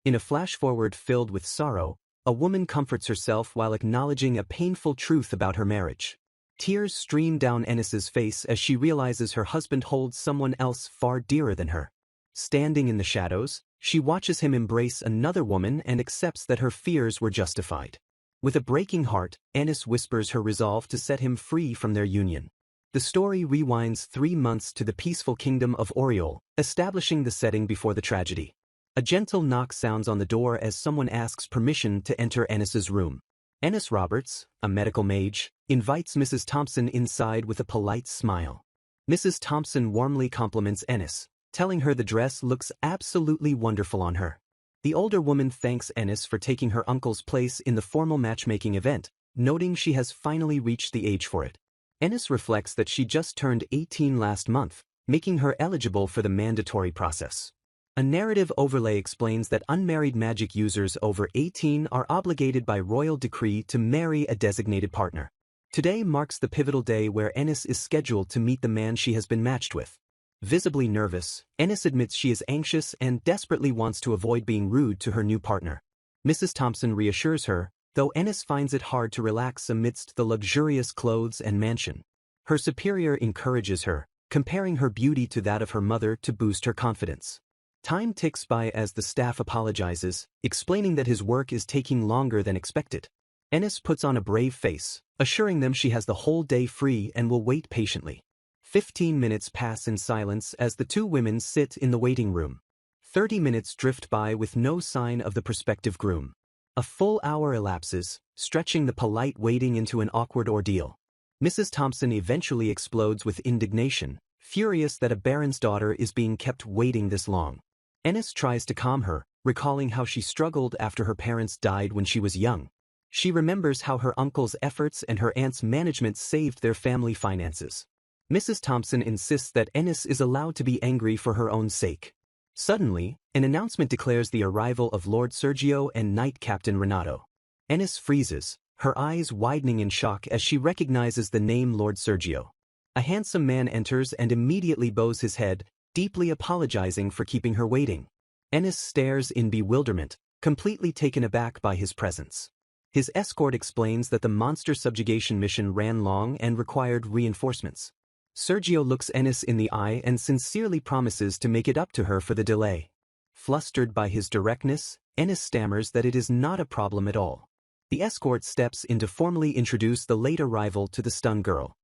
In a flash-forward filled with sorrow, a woman comforts herself while acknowledging a painful truth about her marriage. Tears stream down Ennis's face as she realizes her husband holds someone else far dearer than her. Standing in the shadows, she watches him embrace another woman and accepts that her fears were justified. With a breaking heart, Ennis whispers her resolve to set him free from their union. The story rewinds 3 months to the peaceful kingdom of Oriole, establishing the setting before the tragedy. A gentle knock sounds on the door as someone asks permission to enter Ennis's room. Ennis Roberts, a medical mage, invites Mrs. Thompson inside with a polite smile. Mrs. Thompson warmly compliments Ennis, telling her the dress looks absolutely wonderful on her. The older woman thanks Ennis for taking her uncle's place in the formal matchmaking event, noting she has finally reached the age for it. Ennis reflects that she just turned 18 last month, making her eligible for the mandatory process. A narrative overlay explains that unmarried magic users over 18 are obligated by royal decree to marry a designated partner. Today marks the pivotal day where Ennis is scheduled to meet the man she has been matched with. Visibly nervous, Ennis admits she is anxious and desperately wants to avoid being rude to her new partner. Mrs. Thompson reassures her, though Ennis finds it hard to relax amidst the luxurious clothes and mansion. Her superior encourages her, comparing her beauty to that of her mother to boost her confidence. Time ticks by as the staff apologizes, explaining that his work is taking longer than expected. Ennis puts on a brave face, assuring them she has the whole day free and will wait patiently. 15 minutes pass in silence as the two women sit in the waiting room. 30 minutes drift by with no sign of the prospective groom. A full hour elapses, stretching the polite waiting into an awkward ordeal. Mrs. Thompson eventually explodes with indignation, furious that a baron's daughter is being kept waiting this long. Ennis tries to calm her, recalling how she struggled after her parents died when she was young. She remembers how her uncle's efforts and her aunt's management saved their family finances. Mrs. Thompson insists that Ennis is allowed to be angry for her own sake. Suddenly, an announcement declares the arrival of Lord Sergio and Knight Captain Renato. Ennis freezes, her eyes widening in shock as she recognizes the name Lord Sergio. A handsome man enters and immediately bows his head, deeply apologizing for keeping her waiting. Ennis stares in bewilderment, completely taken aback by his presence. His escort explains that the monster subjugation mission ran long and required reinforcements. Sergio looks Ennis in the eye and sincerely promises to make it up to her for the delay. Flustered by his directness, Ennis stammers that it is not a problem at all. The escort steps in to formally introduce the late arrival to the stunned girl.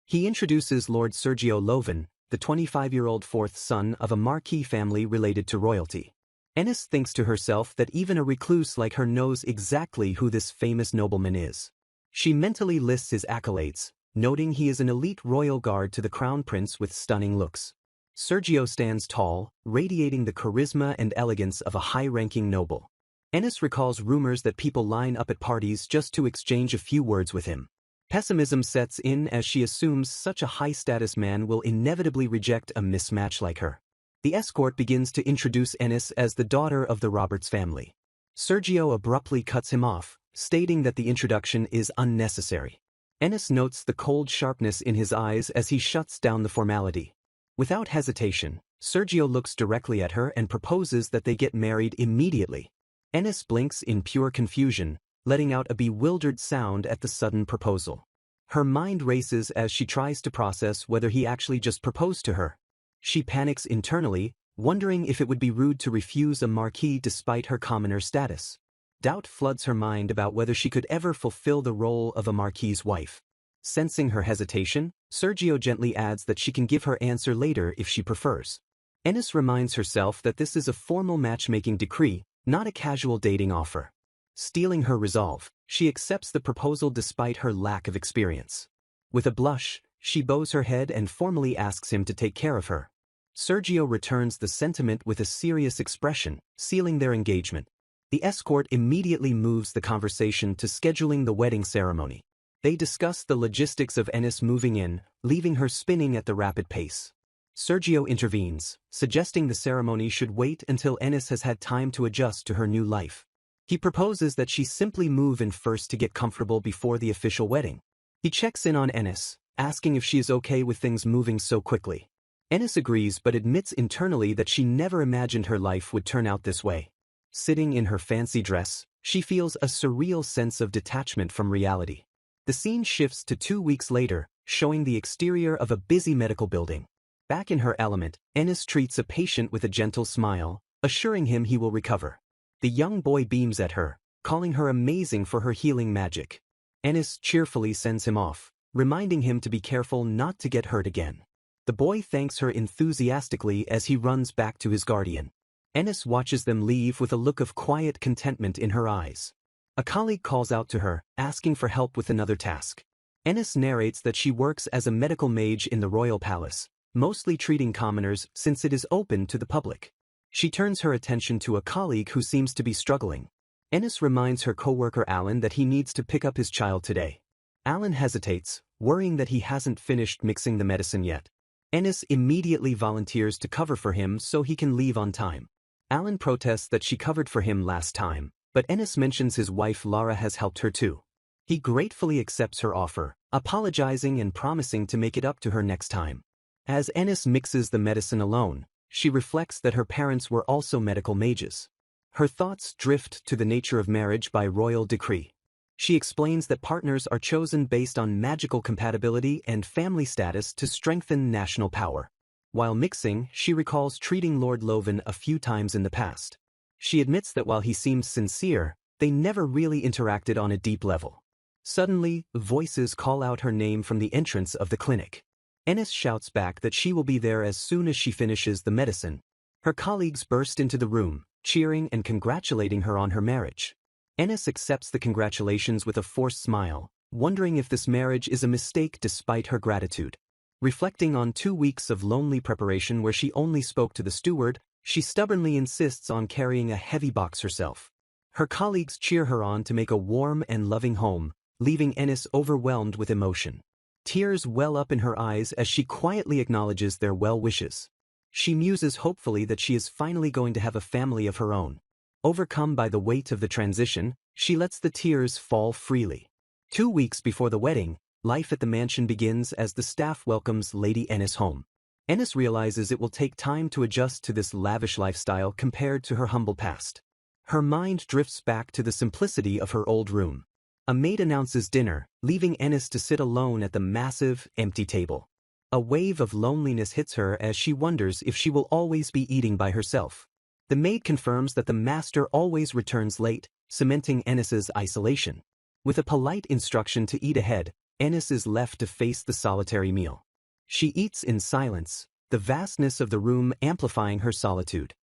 He introduces Lord Sergio Loven, the 25-year-old fourth son of a Marquis family related to royalty. Ennis thinks to herself that even a recluse like her knows exactly who this famous nobleman is. She mentally lists his accolades, noting he is an elite royal guard to the crown prince with stunning looks. Sergio stands tall, radiating the charisma and elegance of a high-ranking noble. Ennis recalls rumors that people line up at parties just to exchange a few words with him. Pessimism sets in as she assumes such a high-status man will inevitably reject a mismatch like her. The escort begins to introduce Ennis as the daughter of the Roberts family. Sergio abruptly cuts him off, stating that the introduction is unnecessary. Ennis notes the cold sharpness in his eyes as he shuts down the formality. Without hesitation, Sergio looks directly at her and proposes that they get married immediately. Ennis blinks in pure confusion, letting out a bewildered sound at the sudden proposal. Her mind races as she tries to process whether he actually just proposed to her. She panics internally, wondering if it would be rude to refuse a marquis despite her commoner status. Doubt floods her mind about whether she could ever fulfill the role of a marquis's wife. Sensing her hesitation, Sergio gently adds that she can give her answer later if she prefers. Ennis reminds herself that this is a formal matchmaking decree, not a casual dating offer. Steeling her resolve, she accepts the proposal despite her lack of experience. With a blush, she bows her head and formally asks him to take care of her. Sergio returns the sentiment with a serious expression, sealing their engagement. The escort immediately moves the conversation to scheduling the wedding ceremony. They discuss the logistics of Ennis moving in, leaving her spinning at the rapid pace. Sergio intervenes, suggesting the ceremony should wait until Ennis has had time to adjust to her new life. He proposes that she simply move in first to get comfortable before the official wedding. He checks in on Ennis, asking if she is okay with things moving so quickly. Ennis agrees but admits internally that she never imagined her life would turn out this way. Sitting in her fancy dress, she feels a surreal sense of detachment from reality. The scene shifts to 2 weeks later, showing the exterior of a busy medical building. Back in her element, Ennis treats a patient with a gentle smile, assuring him he will recover. The young boy beams at her, calling her amazing for her healing magic. Ennis cheerfully sends him off, reminding him to be careful not to get hurt again. The boy thanks her enthusiastically as he runs back to his guardian. Ennis watches them leave with a look of quiet contentment in her eyes. A colleague calls out to her, asking for help with another task. Ennis narrates that she works as a medical mage in the royal palace, mostly treating commoners since it is open to the public. She turns her attention to a colleague who seems to be struggling. Ennis reminds her co-worker Alan that he needs to pick up his child today. Alan hesitates, worrying that he hasn't finished mixing the medicine yet. Ennis immediately volunteers to cover for him so he can leave on time. Alan protests that she covered for him last time, but Ennis mentions his wife Lara has helped her too. He gratefully accepts her offer, apologizing and promising to make it up to her next time. As Ennis mixes the medicine alone, she reflects that her parents were also medical mages. Her thoughts drift to the nature of marriage by royal decree. She explains that partners are chosen based on magical compatibility and family status to strengthen national power. While mixing, she recalls treating Lord Loven a few times in the past. She admits that while he seemed sincere, they never really interacted on a deep level. Suddenly, voices call out her name from the entrance of the clinic. Ennis shouts back that she will be there as soon as she finishes the medicine. Her colleagues burst into the room, cheering and congratulating her on her marriage. Ennis accepts the congratulations with a forced smile, wondering if this marriage is a mistake despite her gratitude. Reflecting on 2 weeks of lonely preparation where she only spoke to the steward, she stubbornly insists on carrying a heavy box herself. Her colleagues cheer her on to make a warm and loving home, leaving Ennis overwhelmed with emotion. Tears well up in her eyes as she quietly acknowledges their well wishes. She muses hopefully that she is finally going to have a family of her own. Overcome by the weight of the transition, she lets the tears fall freely. 2 weeks before the wedding, life at the mansion begins as the staff welcomes Lady Ennis home. Ennis realizes it will take time to adjust to this lavish lifestyle compared to her humble past. Her mind drifts back to the simplicity of her old room. A maid announces dinner, leaving Ennis to sit alone at the massive, empty table. A wave of loneliness hits her as she wonders if she will always be eating by herself. The maid confirms that the master always returns late, cementing Ennis's isolation. With a polite instruction to eat ahead, Ennis is left to face the solitary meal. She eats in silence, the vastness of the room amplifying her solitude.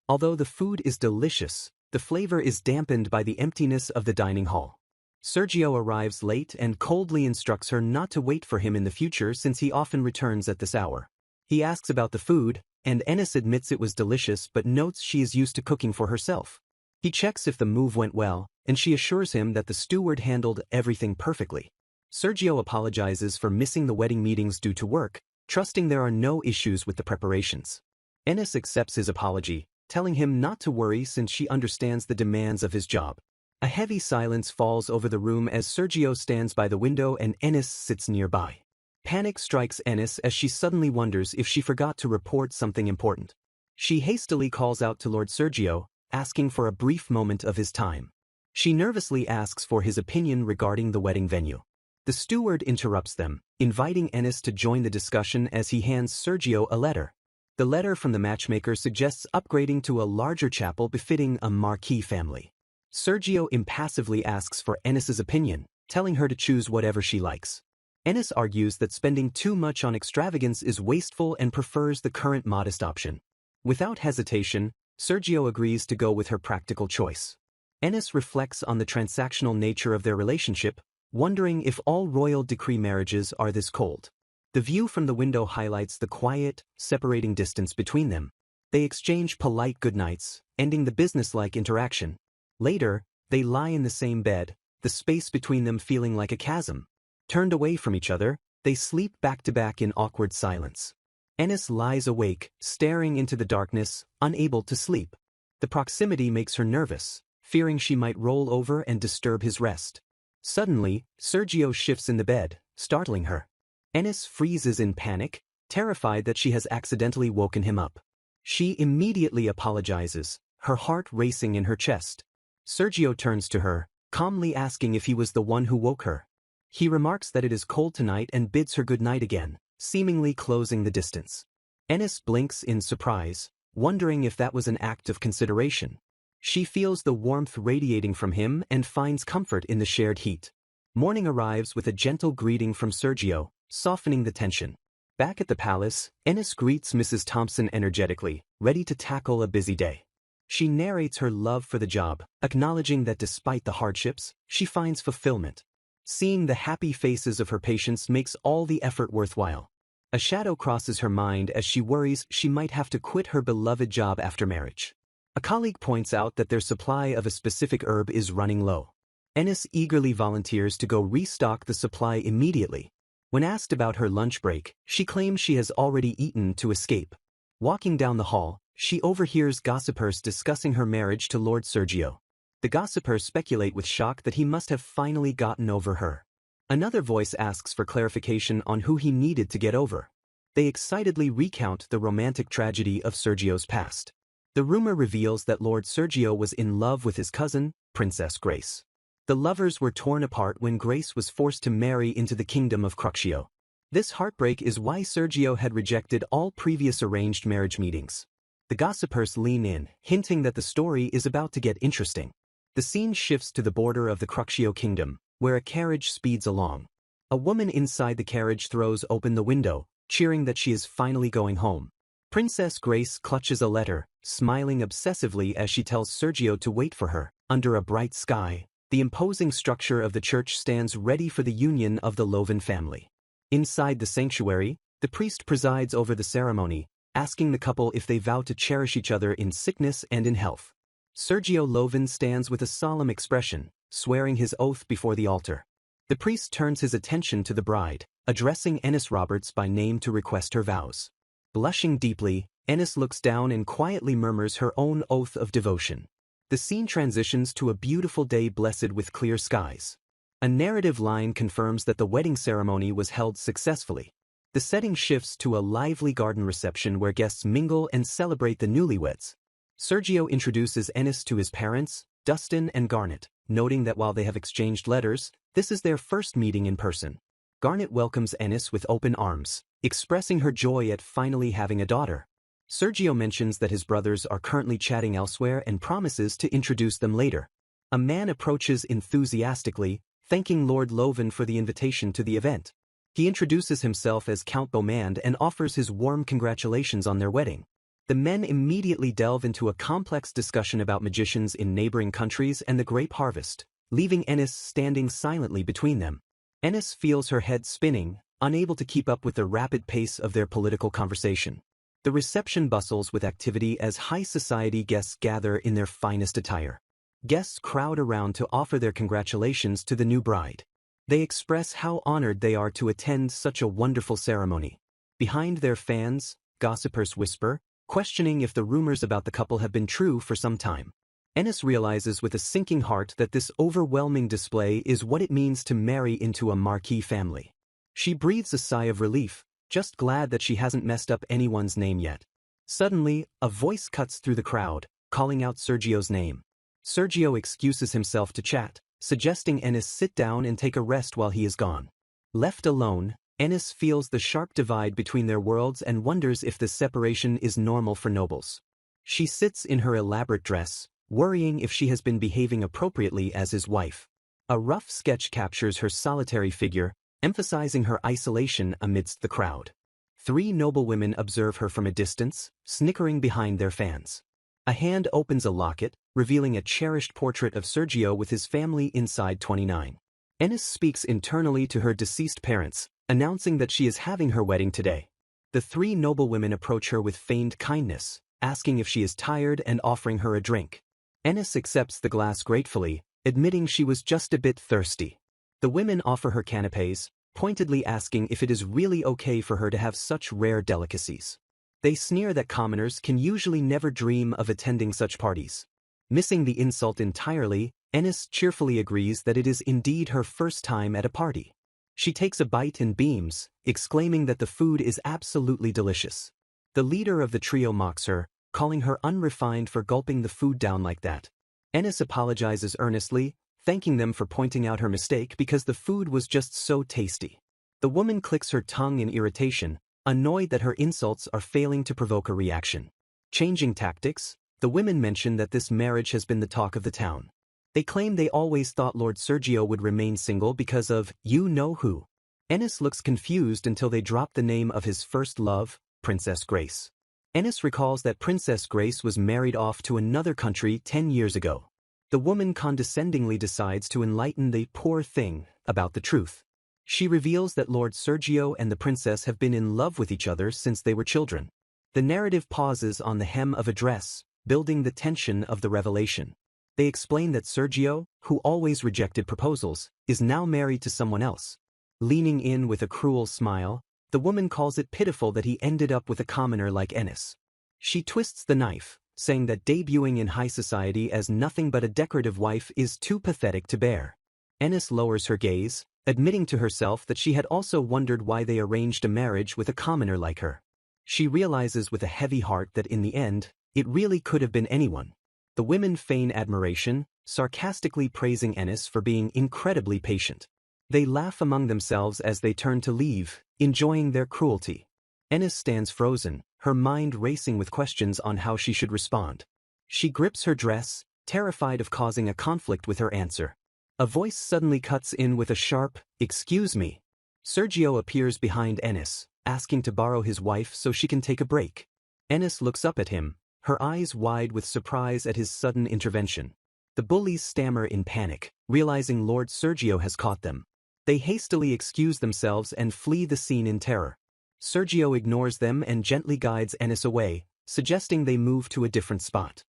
Although the food is delicious, the flavor is dampened by the emptiness of the dining hall. Sergio arrives late and coldly instructs her not to wait for him in the future since he often returns at this hour. He asks about the food, and Ennis admits it was delicious but notes she is used to cooking for herself. He checks if the move went well, and she assures him that the steward handled everything perfectly. Sergio apologizes for missing the wedding meetings due to work, trusting there are no issues with the preparations. Ennis accepts his apology, telling him not to worry since she understands the demands of his job. A heavy silence falls over the room as Sergio stands by the window and Ennis sits nearby. Panic strikes Ennis as she suddenly wonders if she forgot to report something important. She hastily calls out to Lord Sergio, asking for a brief moment of his time. She nervously asks for his opinion regarding the wedding venue. The steward interrupts them, inviting Ennis to join the discussion as he hands Sergio a letter. The letter from the matchmaker suggests upgrading to a larger chapel befitting a Marquis family. Sergio impassively asks for Ennis's opinion, telling her to choose whatever she likes. Ennis argues that spending too much on extravagance is wasteful and prefers the current modest option. Without hesitation, Sergio agrees to go with her practical choice. Ennis reflects on the transactional nature of their relationship, wondering if all royal decree marriages are this cold. The view from the window highlights the quiet, separating distance between them. They exchange polite goodnights, ending the businesslike interaction. Later, they lie in the same bed, the space between them feeling like a chasm. Turned away from each other, they sleep back to back in awkward silence. Ennis lies awake, staring into the darkness, unable to sleep. The proximity makes her nervous, fearing she might roll over and disturb his rest. Suddenly, Sergio shifts in the bed, startling her. Ennis freezes in panic, terrified that she has accidentally woken him up. She immediately apologizes, her heart racing in her chest. Sergio turns to her, calmly asking if he was the one who woke her. He remarks that it is cold tonight and bids her good night again, seemingly closing the distance. Ennis blinks in surprise, wondering if that was an act of consideration. She feels the warmth radiating from him and finds comfort in the shared heat. Morning arrives with a gentle greeting from Sergio, softening the tension. Back at the palace, Ennis greets Mrs. Thompson energetically, ready to tackle a busy day. She narrates her love for the job, acknowledging that despite the hardships, she finds fulfillment. Seeing the happy faces of her patients makes all the effort worthwhile. A shadow crosses her mind as she worries she might have to quit her beloved job after marriage. A colleague points out that their supply of a specific herb is running low. Ennis eagerly volunteers to go restock the supply immediately. When asked about her lunch break, she claims she has already eaten to escape. Walking down the hall, she overhears gossipers discussing her marriage to Lord Sergio. The gossipers speculate with shock that he must have finally gotten over her. Another voice asks for clarification on who he needed to get over. They excitedly recount the romantic tragedy of Sergio's past. The rumor reveals that Lord Sergio was in love with his cousin, Princess Grace. The lovers were torn apart when Grace was forced to marry into the kingdom of Cruxio. This heartbreak is why Sergio had rejected all previous arranged marriage meetings. The gossipers lean in, hinting that the story is about to get interesting. The scene shifts to the border of the Cruxio kingdom, where a carriage speeds along. A woman inside the carriage throws open the window, cheering that she is finally going home. Princess Grace clutches a letter, smiling obsessively as she tells Sergio to wait for her. Under a bright sky, the imposing structure of the church stands ready for the union of the Loven family. Inside the sanctuary, the priest presides over the ceremony, asking the couple if they vow to cherish each other in sickness and in health. Sergio Loven stands with a solemn expression, swearing his oath before the altar. The priest turns his attention to the bride, addressing Ennis Roberts by name to request her vows. Blushing deeply, Ennis looks down and quietly murmurs her own oath of devotion. The scene transitions to a beautiful day blessed with clear skies. A narrative line confirms that the wedding ceremony was held successfully. The setting shifts to a lively garden reception where guests mingle and celebrate the newlyweds. Sergio introduces Ennis to his parents, Dustin and Garnet, noting that while they have exchanged letters, this is their first meeting in person. Garnet welcomes Ennis with open arms, expressing her joy at finally having a daughter. Sergio mentions that his brothers are currently chatting elsewhere and promises to introduce them later. A man approaches enthusiastically, thanking Lord Loven for the invitation to the event. He introduces himself as Count Beaumand and offers his warm congratulations on their wedding. The men immediately delve into a complex discussion about magicians in neighboring countries and the grape harvest, leaving Ennis standing silently between them. Ennis feels her head spinning, unable to keep up with the rapid pace of their political conversation. The reception bustles with activity as high society guests gather in their finest attire. Guests crowd around to offer their congratulations to the new bride. They express how honored they are to attend such a wonderful ceremony. Behind their fans, gossipers whisper, questioning if the rumors about the couple have been true for some time. Ennis realizes with a sinking heart that this overwhelming display is what it means to marry into a Marquis family. She breathes a sigh of relief, just glad that she hasn't messed up anyone's name yet. Suddenly, a voice cuts through the crowd, calling out Sergio's name. Sergio excuses himself to chat, suggesting Ennis sit down and take a rest while he is gone. Left alone, Ennis feels the sharp divide between their worlds and wonders if this separation is normal for nobles. She sits in her elaborate dress, worrying if she has been behaving appropriately as his wife. A rough sketch captures her solitary figure, emphasizing her isolation amidst the crowd. 3 noblewomen observe her from a distance, snickering behind their fans. A hand opens a locket, revealing a cherished portrait of Sergio with his family inside 29. Ennis speaks internally to her deceased parents, announcing that she is having her wedding today. The 3 noblewomen approach her with feigned kindness, asking if she is tired and offering her a drink. Ennis accepts the glass gratefully, admitting she was just a bit thirsty. The women offer her canapés, pointedly asking if it is really okay for her to have such rare delicacies. They sneer that commoners can usually never dream of attending such parties. Missing the insult entirely, Ennis cheerfully agrees that it is indeed her first time at a party. She takes a bite and beams, exclaiming that the food is absolutely delicious. The leader of the trio mocks her, calling her unrefined for gulping the food down like that. Enis apologizes earnestly, thanking them for pointing out her mistake because the food was just so tasty. The woman clicks her tongue in irritation, annoyed that her insults are failing to provoke a reaction. Changing tactics, the women mention that this marriage has been the talk of the town. They claim they always thought Lord Sergio would remain single because of you-know-who. Enis looks confused until they drop the name of his first love, Princess Grace. Enis recalls that Princess Grace was married off to another country 10 years ago. The woman condescendingly decides to enlighten the poor thing about the truth. She reveals that Lord Sergio and the princess have been in love with each other since they were children. The narrative pauses on the hem of a dress, building the tension of the revelation. They explain that Sergio, who always rejected proposals, is now married to someone else. Leaning in with a cruel smile, the woman calls it pitiful that he ended up with a commoner like Enis. She twists the knife, saying that debuting in high society as nothing but a decorative wife is too pathetic to bear. Enis lowers her gaze, admitting to herself that she had also wondered why they arranged a marriage with a commoner like her. She realizes with a heavy heart that in the end, it really could have been anyone. The women feign admiration, sarcastically praising Enis for being incredibly patient. They laugh among themselves as they turn to leave, enjoying their cruelty. Enis stands frozen, her mind racing with questions on how she should respond. She grips her dress, terrified of causing a conflict with her answer. A voice suddenly cuts in with a sharp, "Excuse me." Sergio appears behind Enis, asking to borrow his wife so she can take a break. Enis looks up at him, her eyes wide with surprise at his sudden intervention. The bullies stammer in panic, realizing Lord Sergio has caught them. They hastily excuse themselves and flee the scene in terror. Sergio ignores them and gently guides Enis away, suggesting they move to a different spot.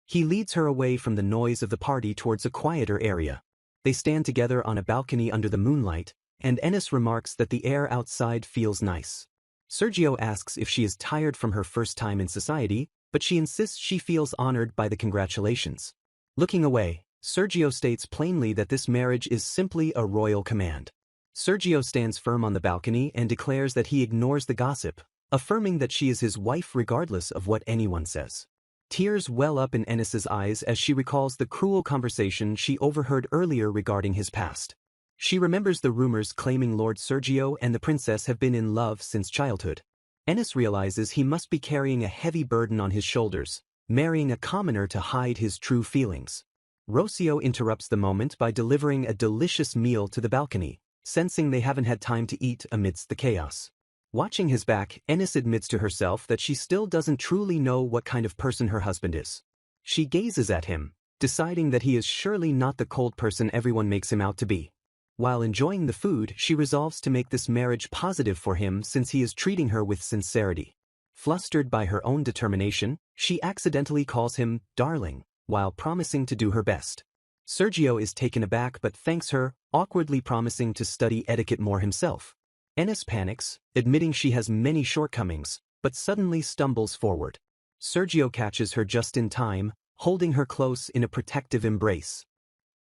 He leads her away from the noise of the party towards a quieter area. They stand together on a balcony under the moonlight, and Enis remarks that the air outside feels nice. Sergio asks if she is tired from her first time in society, but she insists she feels honored by the congratulations. Looking away, Sergio states plainly that this marriage is simply a royal command. Sergio stands firm on the balcony and declares that he ignores the gossip, affirming that she is his wife regardless of what anyone says. Tears well up in Enis's eyes as she recalls the cruel conversation she overheard earlier regarding his past. She remembers the rumors claiming Lord Sergio and the princess have been in love since childhood. Enis realizes he must be carrying a heavy burden on his shoulders, marrying a commoner to hide his true feelings. Rocio interrupts the moment by delivering a delicious meal to the balcony, sensing they haven't had time to eat amidst the chaos. Watching his back, Enis admits to herself that she still doesn't truly know what kind of person her husband is. She gazes at him, deciding that he is surely not the cold person everyone makes him out to be. While enjoying the food, she resolves to make this marriage positive for him since he is treating her with sincerity. Flustered by her own determination, she accidentally calls him darling, while promising to do her best. Sergio is taken aback but thanks her, awkwardly promising to study etiquette more himself. Enis panics, admitting she has many shortcomings, but suddenly stumbles forward. Sergio catches her just in time, holding her close in a protective embrace.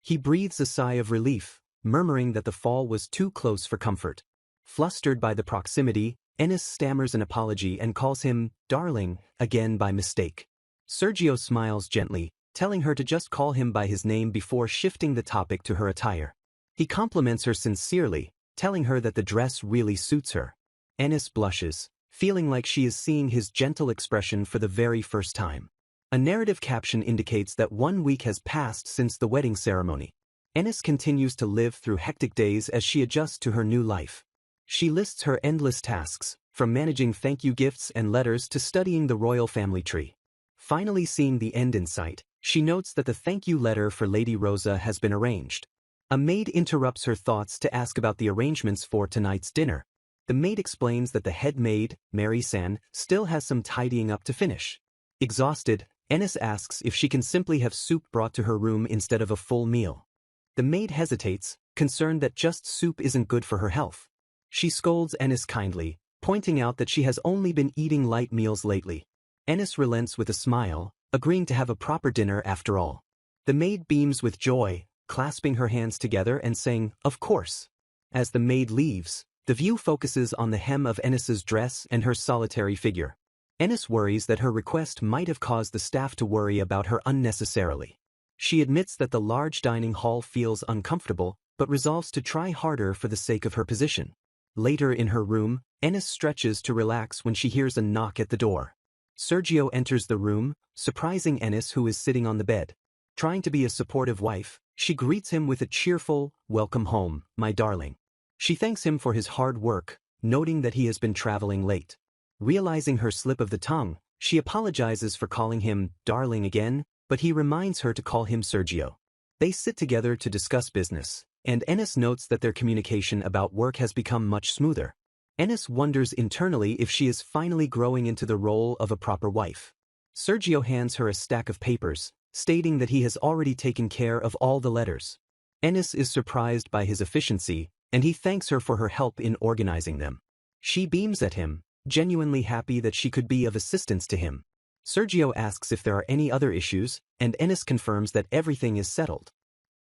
He breathes a sigh of relief, murmuring that the fall was too close for comfort. Flustered by the proximity, Enis stammers an apology and calls him darling again by mistake. Sergio smiles gently, telling her to just call him by his name before shifting the topic to her attire. He compliments her sincerely, telling her that the dress really suits her. Enis blushes, feeling like she is seeing his gentle expression for the very first time. A narrative caption indicates that 1 week has passed since the wedding ceremony. Enis continues to live through hectic days as she adjusts to her new life. She lists her endless tasks, from managing thank you gifts and letters to studying the royal family tree. Finally seeing the end in sight, she notes that the thank you letter for Lady Rosa has been arranged. A maid interrupts her thoughts to ask about the arrangements for tonight's dinner. The maid explains that the head maid, Mary-san, still has some tidying up to finish. Exhausted, Enis asks if she can simply have soup brought to her room instead of a full meal. The maid hesitates, concerned that just soup isn't good for her health. She scolds Enis kindly, pointing out that she has only been eating light meals lately. Enis relents with a smile, agreeing to have a proper dinner after all. The maid beams with joy, clasping her hands together and saying, "Of course." As the maid leaves, the view focuses on the hem of Enis's dress and her solitary figure. Ennis worries that her request might have caused the staff to worry about her unnecessarily. She admits that the large dining hall feels uncomfortable, but resolves to try harder for the sake of her position. Later in her room, Ennis stretches to relax when she hears a knock at the door. Sergio enters the room, surprising Ennis, who is sitting on the bed. Trying to be a supportive wife, she greets him with a cheerful, "Welcome home, my darling." She thanks him for his hard work, noting that he has been traveling late. Realizing her slip of the tongue, she apologizes for calling him darling again, but he reminds her to call him Sergio. They sit together to discuss business, and Ennis notes that their communication about work has become much smoother. Ennis wonders internally if she is finally growing into the role of a proper wife. Sergio hands her a stack of papers, stating that he has already taken care of all the letters. Ennis is surprised by his efficiency, and he thanks her for her help in organizing them. She beams at him, genuinely happy that she could be of assistance to him. Sergio asks if there are any other issues, and Ennis confirms that everything is settled.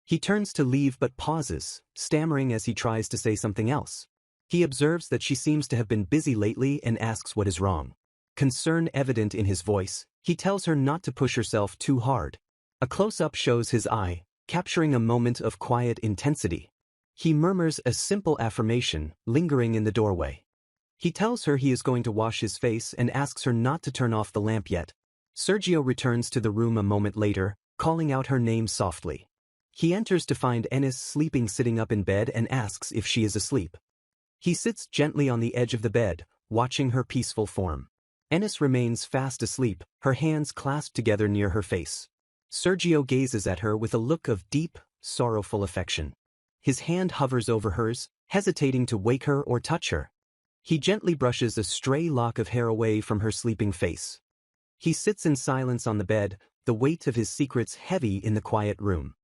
He turns to leave but pauses, stammering as he tries to say something else. He observes that she seems to have been busy lately and asks what is wrong. Concern evident in his voice, he tells her not to push herself too hard. A close-up shows his eye, capturing a moment of quiet intensity. He murmurs a simple affirmation, lingering in the doorway. He tells her he is going to wash his face and asks her not to turn off the lamp yet. Sergio returns to the room a moment later, calling out her name softly. He enters to find Ennis sleeping, sitting up in bed, and asks if she is asleep. He sits gently on the edge of the bed, watching her peaceful form. Ennis remains fast asleep, her hands clasped together near her face. Sergio gazes at her with a look of deep, sorrowful affection. His hand hovers over hers, hesitating to wake her or touch her. He gently brushes a stray lock of hair away from her sleeping face. He sits in silence on the bed, the weight of his secrets heavy in the quiet room.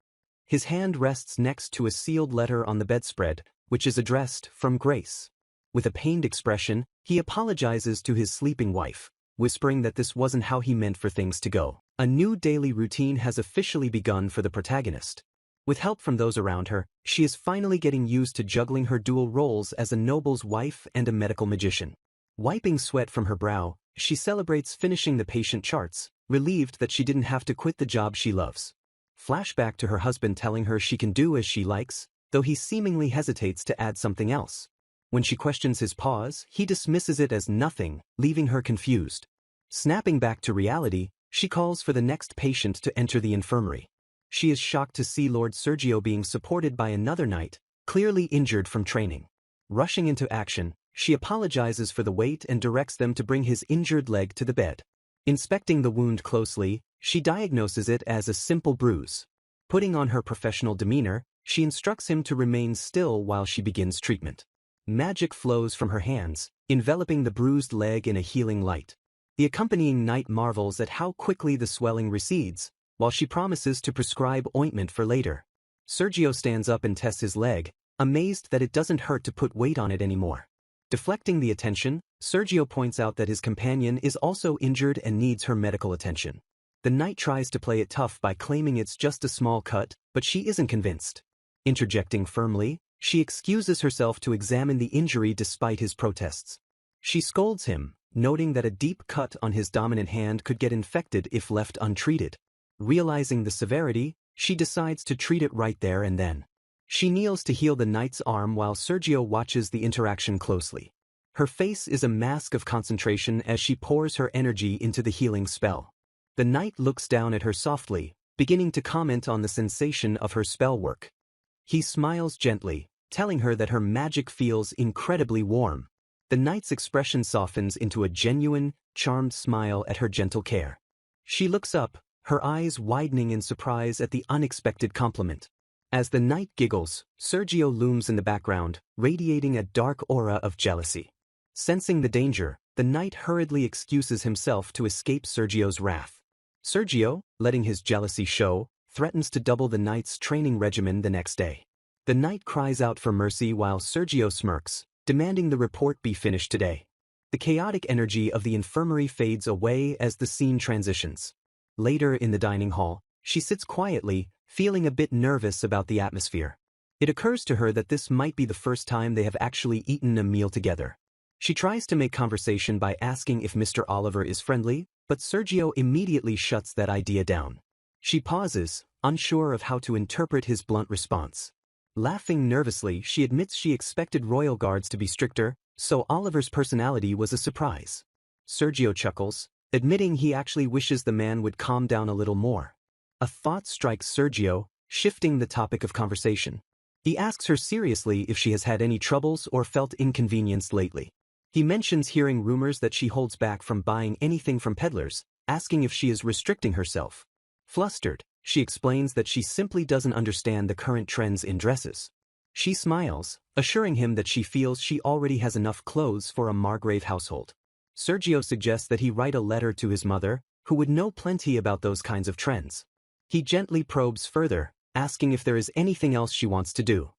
His hand rests next to a sealed letter on the bedspread, which is addressed "From Grace." With a pained expression, he apologizes to his sleeping wife, whispering that this wasn't how he meant for things to go. A new daily routine has officially begun for the protagonist. With help from those around her, she is finally getting used to juggling her dual roles as a noble's wife and a medical magician. Wiping sweat from her brow, she celebrates finishing the patient charts, relieved that she didn't have to quit the job she loves. Flashback to her husband telling her she can do as she likes, though he seemingly hesitates to add something else. When she questions his pause, he dismisses it as nothing, leaving her confused. Snapping back to reality, she calls for the next patient to enter the infirmary. She is shocked to see Lord Sergio being supported by another knight, clearly injured from training. Rushing into action, she apologizes for the wait and directs them to bring his injured leg to the bed. Inspecting the wound closely, she diagnoses it as a simple bruise. Putting on her professional demeanor, she instructs him to remain still while she begins treatment. Magic flows from her hands, enveloping the bruised leg in a healing light. The accompanying knight marvels at how quickly the swelling recedes, while she promises to prescribe ointment for later. Sergio stands up and tests his leg, amazed that it doesn't hurt to put weight on it anymore. Deflecting the attention, Sergio points out that his companion is also injured and needs her medical attention. The knight tries to play it tough by claiming it's just a small cut, but she isn't convinced. Interjecting firmly, she excuses herself to examine the injury despite his protests. She scolds him, noting that a deep cut on his dominant hand could get infected if left untreated. Realizing the severity, she decides to treat it right there and then. She kneels to heal the knight's arm while Sergio watches the interaction closely. Her face is a mask of concentration as she pours her energy into the healing spell. The knight looks down at her softly, beginning to comment on the sensation of her spell work. He smiles gently, telling her that her magic feels incredibly warm. The knight's expression softens into a genuine, charmed smile at her gentle care. She looks up, her eyes widening in surprise at the unexpected compliment. As the knight giggles, Sergio looms in the background, radiating a dark aura of jealousy. Sensing the danger, the knight hurriedly excuses himself to escape Sergio's wrath. Sergio, letting his jealousy show, threatens to double the knight's training regimen the next day. The knight cries out for mercy while Sergio smirks, demanding the report be finished today. The chaotic energy of the infirmary fades away as the scene transitions. Later in the dining hall, she sits quietly, feeling a bit nervous about the atmosphere. It occurs to her that this might be the first time they have actually eaten a meal together. She tries to make conversation by asking if Mr. Oliver is friendly, but Sergio immediately shuts that idea down. She pauses, unsure of how to interpret his blunt response. Laughing nervously, she admits she expected royal guards to be stricter, so Oliver's personality was a surprise. Sergio chuckles, admitting he actually wishes the man would calm down a little more. A thought strikes Sergio, shifting the topic of conversation. He asks her seriously if she has had any troubles or felt inconvenienced lately. He mentions hearing rumors that she holds back from buying anything from peddlers, asking if she is restricting herself. Flustered, she explains that she simply doesn't understand the current trends in dresses. She smiles, assuring him that she feels she already has enough clothes for a Margrave household. Sergio suggests that he write a letter to his mother, who would know plenty about those kinds of trends. He gently probes further, asking if there is anything else she wants to do.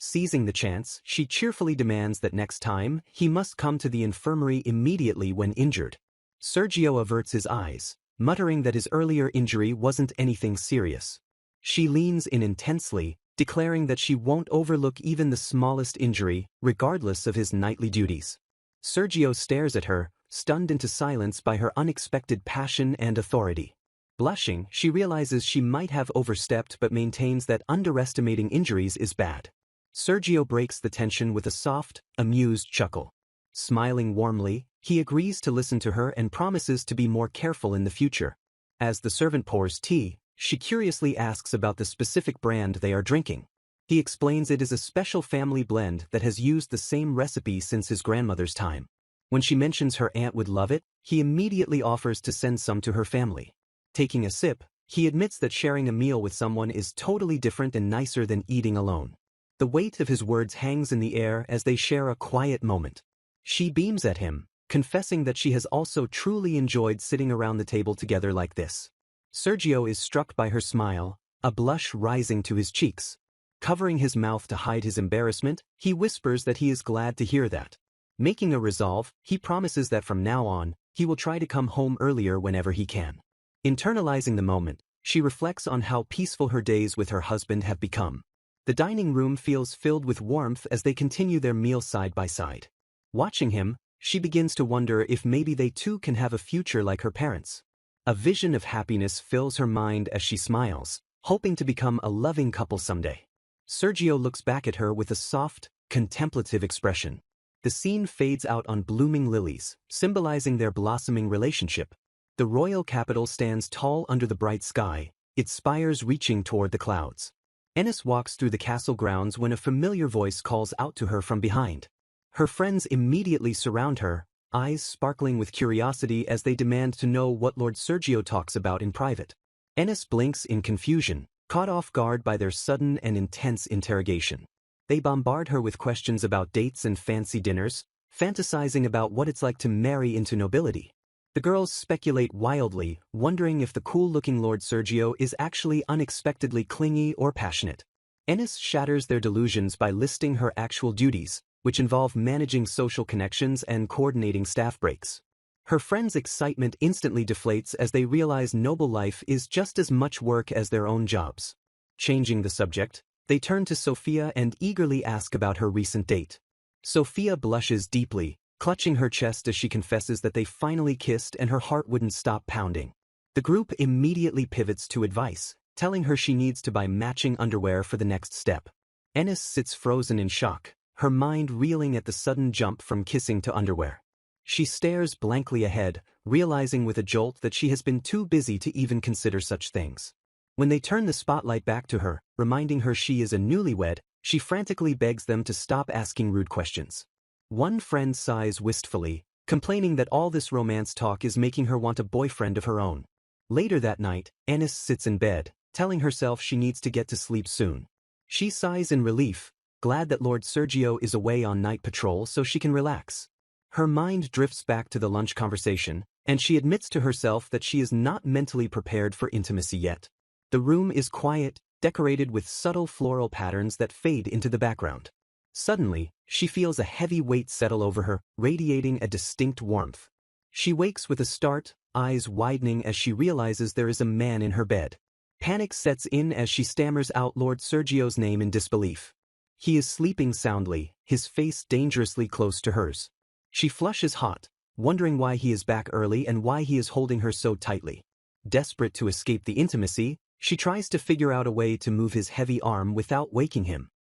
Seizing the chance, she cheerfully demands that next time, he must come to the infirmary immediately when injured. Sergio averts his eyes, muttering that his earlier injury wasn't anything serious. She leans in intensely, declaring that she won't overlook even the smallest injury, regardless of his nightly duties. Sergio stares at her, stunned into silence by her unexpected passion and authority. Blushing, she realizes she might have overstepped but maintains that underestimating injuries is bad. Sergio breaks the tension with a soft, amused chuckle. Smiling warmly, he agrees to listen to her and promises to be more careful in the future. As the servant pours tea, she curiously asks about the specific brand they are drinking. He explains it is a special family blend that has used the same recipe since his grandmother's time. When she mentions her aunt would love it, he immediately offers to send some to her family. Taking a sip, he admits that sharing a meal with someone is totally different and nicer than eating alone. The weight of his words hangs in the air as they share a quiet moment. She beams at him, confessing that she has also truly enjoyed sitting around the table together like this. Sergio is struck by her smile, a blush rising to his cheeks. Covering his mouth to hide his embarrassment, he whispers that he is glad to hear that. Making a resolve, he promises that from now on, he will try to come home earlier whenever he can. Internalizing the moment, she reflects on how peaceful her days with her husband have become. The dining room feels filled with warmth as they continue their meal side by side. Watching him, she begins to wonder if maybe they too can have a future like her parents. A vision of happiness fills her mind as she smiles, hoping to become a loving couple someday. Sergio looks back at her with a soft, contemplative expression. The scene fades out on blooming lilies, symbolizing their blossoming relationship. The royal capital stands tall under the bright sky, its spires reaching toward the clouds. Ennis walks through the castle grounds when a familiar voice calls out to her from behind. Her friends immediately surround her, eyes sparkling with curiosity as they demand to know what Lord Sergio talks about in private. Ennis blinks in confusion, caught off guard by their sudden and intense interrogation. They bombard her with questions about dates and fancy dinners, fantasizing about what it's like to marry into nobility. The girls speculate wildly, wondering if the cool-looking Lord Sergio is actually unexpectedly clingy or passionate. Ennis shatters their delusions by listing her actual duties, which involve managing social connections and coordinating staff breaks. Her friends' excitement instantly deflates as they realize noble life is just as much work as their own jobs. Changing the subject, they turn to Sophia and eagerly ask about her recent date. Sophia blushes deeply, clutching her chest as she confesses that they finally kissed and her heart wouldn't stop pounding. The group immediately pivots to advice, telling her she needs to buy matching underwear for the next step. Ennis sits frozen in shock, her mind reeling at the sudden jump from kissing to underwear. She stares blankly ahead, realizing with a jolt that she has been too busy to even consider such things. When they turn the spotlight back to her, reminding her she is a newlywed, she frantically begs them to stop asking rude questions. One friend sighs wistfully, complaining that all this romance talk is making her want a boyfriend of her own. Later that night, Ennis sits in bed, telling herself she needs to get to sleep soon. She sighs in relief, glad that Lord Sergio is away on night patrol so she can relax. Her mind drifts back to the lunch conversation, and she admits to herself that she is not mentally prepared for intimacy yet. The room is quiet, decorated with subtle floral patterns that fade into the background. Suddenly, she feels a heavy weight settle over her, radiating a distinct warmth. She wakes with a start, eyes widening as she realizes there is a man in her bed. Panic sets in as she stammers out Lord Sergio's name in disbelief. He is sleeping soundly, his face dangerously close to hers. She flushes hot, wondering why he is back early and why he is holding her so tightly. Desperate to escape the intimacy, she tries to figure out a way to move his heavy arm without waking him.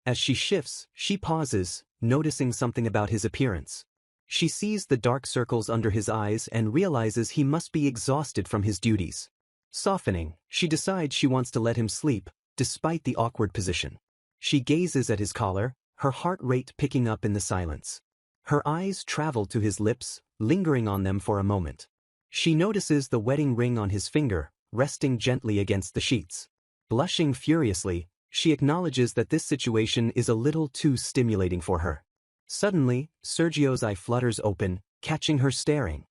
As she shifts, she pauses, noticing something about his appearance. She sees the dark circles under his eyes and realizes he must be exhausted from his duties. Softening, she decides she wants to let him sleep, despite the awkward position. She gazes at his collar, her heart rate picking up in the silence. Her eyes travel to his lips, lingering on them for a moment. She notices the wedding ring on his finger, resting gently against the sheets. Blushing furiously, she acknowledges that this situation is a little too stimulating for her. Suddenly, Sergio's eye flutters open, catching her staring.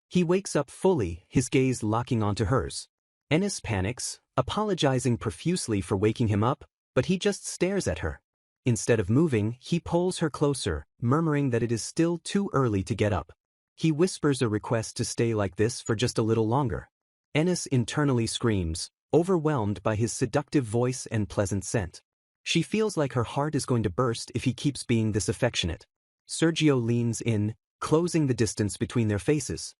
He wakes up fully, his gaze locking onto hers. Ennis panics, apologizing profusely for waking him up, but he just stares at her. Instead of moving, he pulls her closer, murmuring that it is still too early to get up. He whispers a request to stay like this for just a little longer. Ennis internally screams, overwhelmed by his seductive voice and pleasant scent. She feels like her heart is going to burst if he keeps being this affectionate. Sergio leans in, closing the distance between their faces.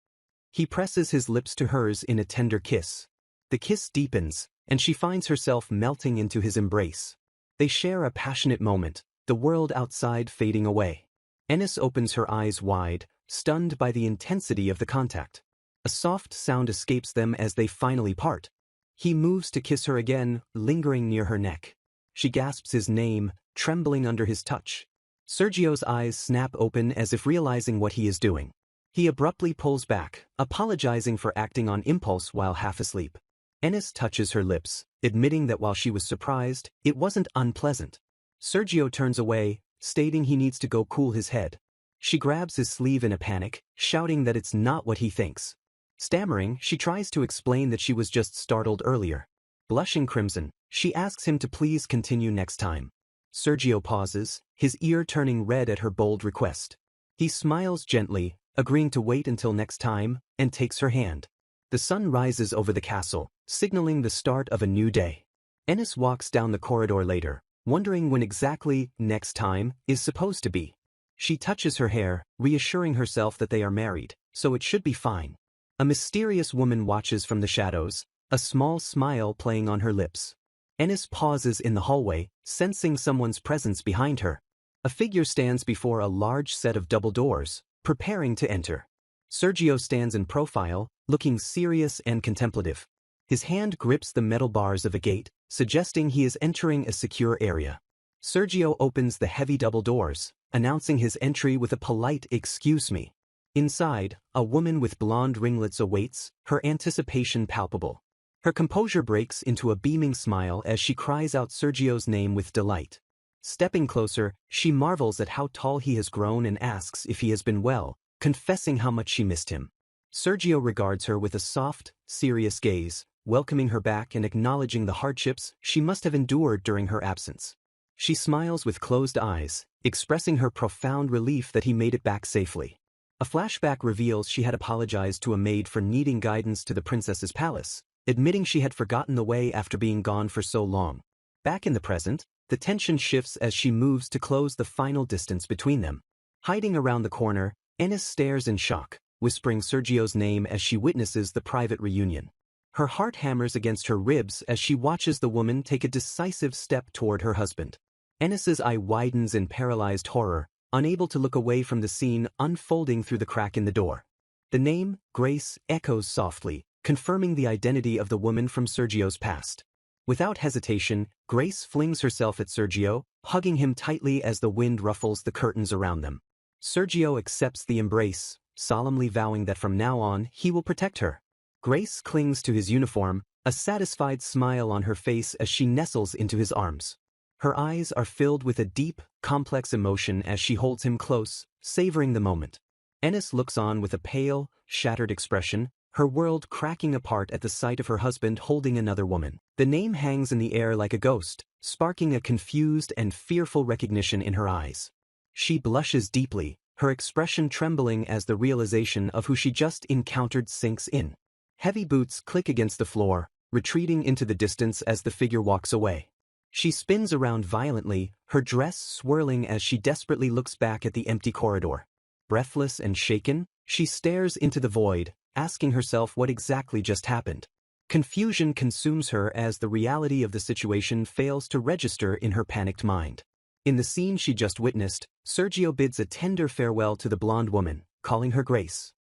He presses his lips to hers in a tender kiss. The kiss deepens, and she finds herself melting into his embrace. They share a passionate moment, the world outside fading away. Ennis opens her eyes wide, stunned by the intensity of the contact. A soft sound escapes them as they finally part. He moves to kiss her again, lingering near her neck. She gasps his name, trembling under his touch. Sergio's eyes snap open as if realizing what he is doing. He abruptly pulls back, apologizing for acting on impulse while half asleep. Ennis touches her lips, admitting that while she was surprised, it wasn't unpleasant. Sergio turns away, stating he needs to go cool his head. She grabs his sleeve in a panic, shouting that it's not what he thinks. Stammering, she tries to explain that she was just startled earlier. Blushing crimson, she asks him to please continue next time. Sergio pauses, his ear turning red at her bold request. He smiles gently, agreeing to wait until next time, and takes her hand. The sun rises over the castle, signaling the start of a new day. Ennis walks down the corridor later, wondering when exactly next time is supposed to be. She touches her hair, reassuring herself that they are married, so it should be fine. A mysterious woman watches from the shadows, a small smile playing on her lips. Ennis pauses in the hallway, sensing someone's presence behind her. A figure stands before a large set of double doors, preparing to enter. Sergio stands in profile, looking serious and contemplative. His hand grips the metal bars of a gate, suggesting he is entering a secure area. Sergio opens the heavy double doors, announcing his entry with a polite "excuse me." Inside, a woman with blonde ringlets awaits, her anticipation palpable. Her composure breaks into a beaming smile as she cries out Sergio's name with delight. Stepping closer, she marvels at how tall he has grown and asks if he has been well, confessing how much she missed him. Sergio regards her with a soft, serious gaze, welcoming her back and acknowledging the hardships she must have endured during her absence. She smiles with closed eyes, expressing her profound relief that he made it back safely. A flashback reveals she had apologized to a maid for needing guidance to the princess's palace, admitting she had forgotten the way after being gone for so long. Back in the present, the tension shifts as she moves to close the final distance between them. Hiding around the corner, Ennis stares in shock, whispering Sergio's name as she witnesses the private reunion. Her heart hammers against her ribs as she watches the woman take a decisive step toward her husband. Ennis's eye widens in paralyzed horror, unable to look away from the scene unfolding through the crack in the door. The name, Grace, echoes softly, confirming the identity of the woman from Sergio's past. Without hesitation, Grace flings herself at Sergio, hugging him tightly as the wind ruffles the curtains around them. Sergio accepts the embrace, solemnly vowing that from now on he will protect her. Grace clings to his uniform, a satisfied smile on her face as she nestles into his arms. Her eyes are filled with a deep, complex emotion as she holds him close, savoring the moment. Ennis looks on with a pale, shattered expression, her world cracking apart at the sight of her husband holding another woman. The name hangs in the air like a ghost, sparking a confused and fearful recognition in her eyes. She blushes deeply, her expression trembling as the realization of who she just encountered sinks in. Heavy boots click against the floor, retreating into the distance as the figure walks away. She spins around violently, her dress swirling as she desperately looks back at the empty corridor. Breathless and shaken, she stares into the void, asking herself what exactly just happened. Confusion consumes her as the reality of the situation fails to register in her panicked mind. In the scene she just witnessed, Sergio bids a tender farewell to the blonde woman, calling her Grace.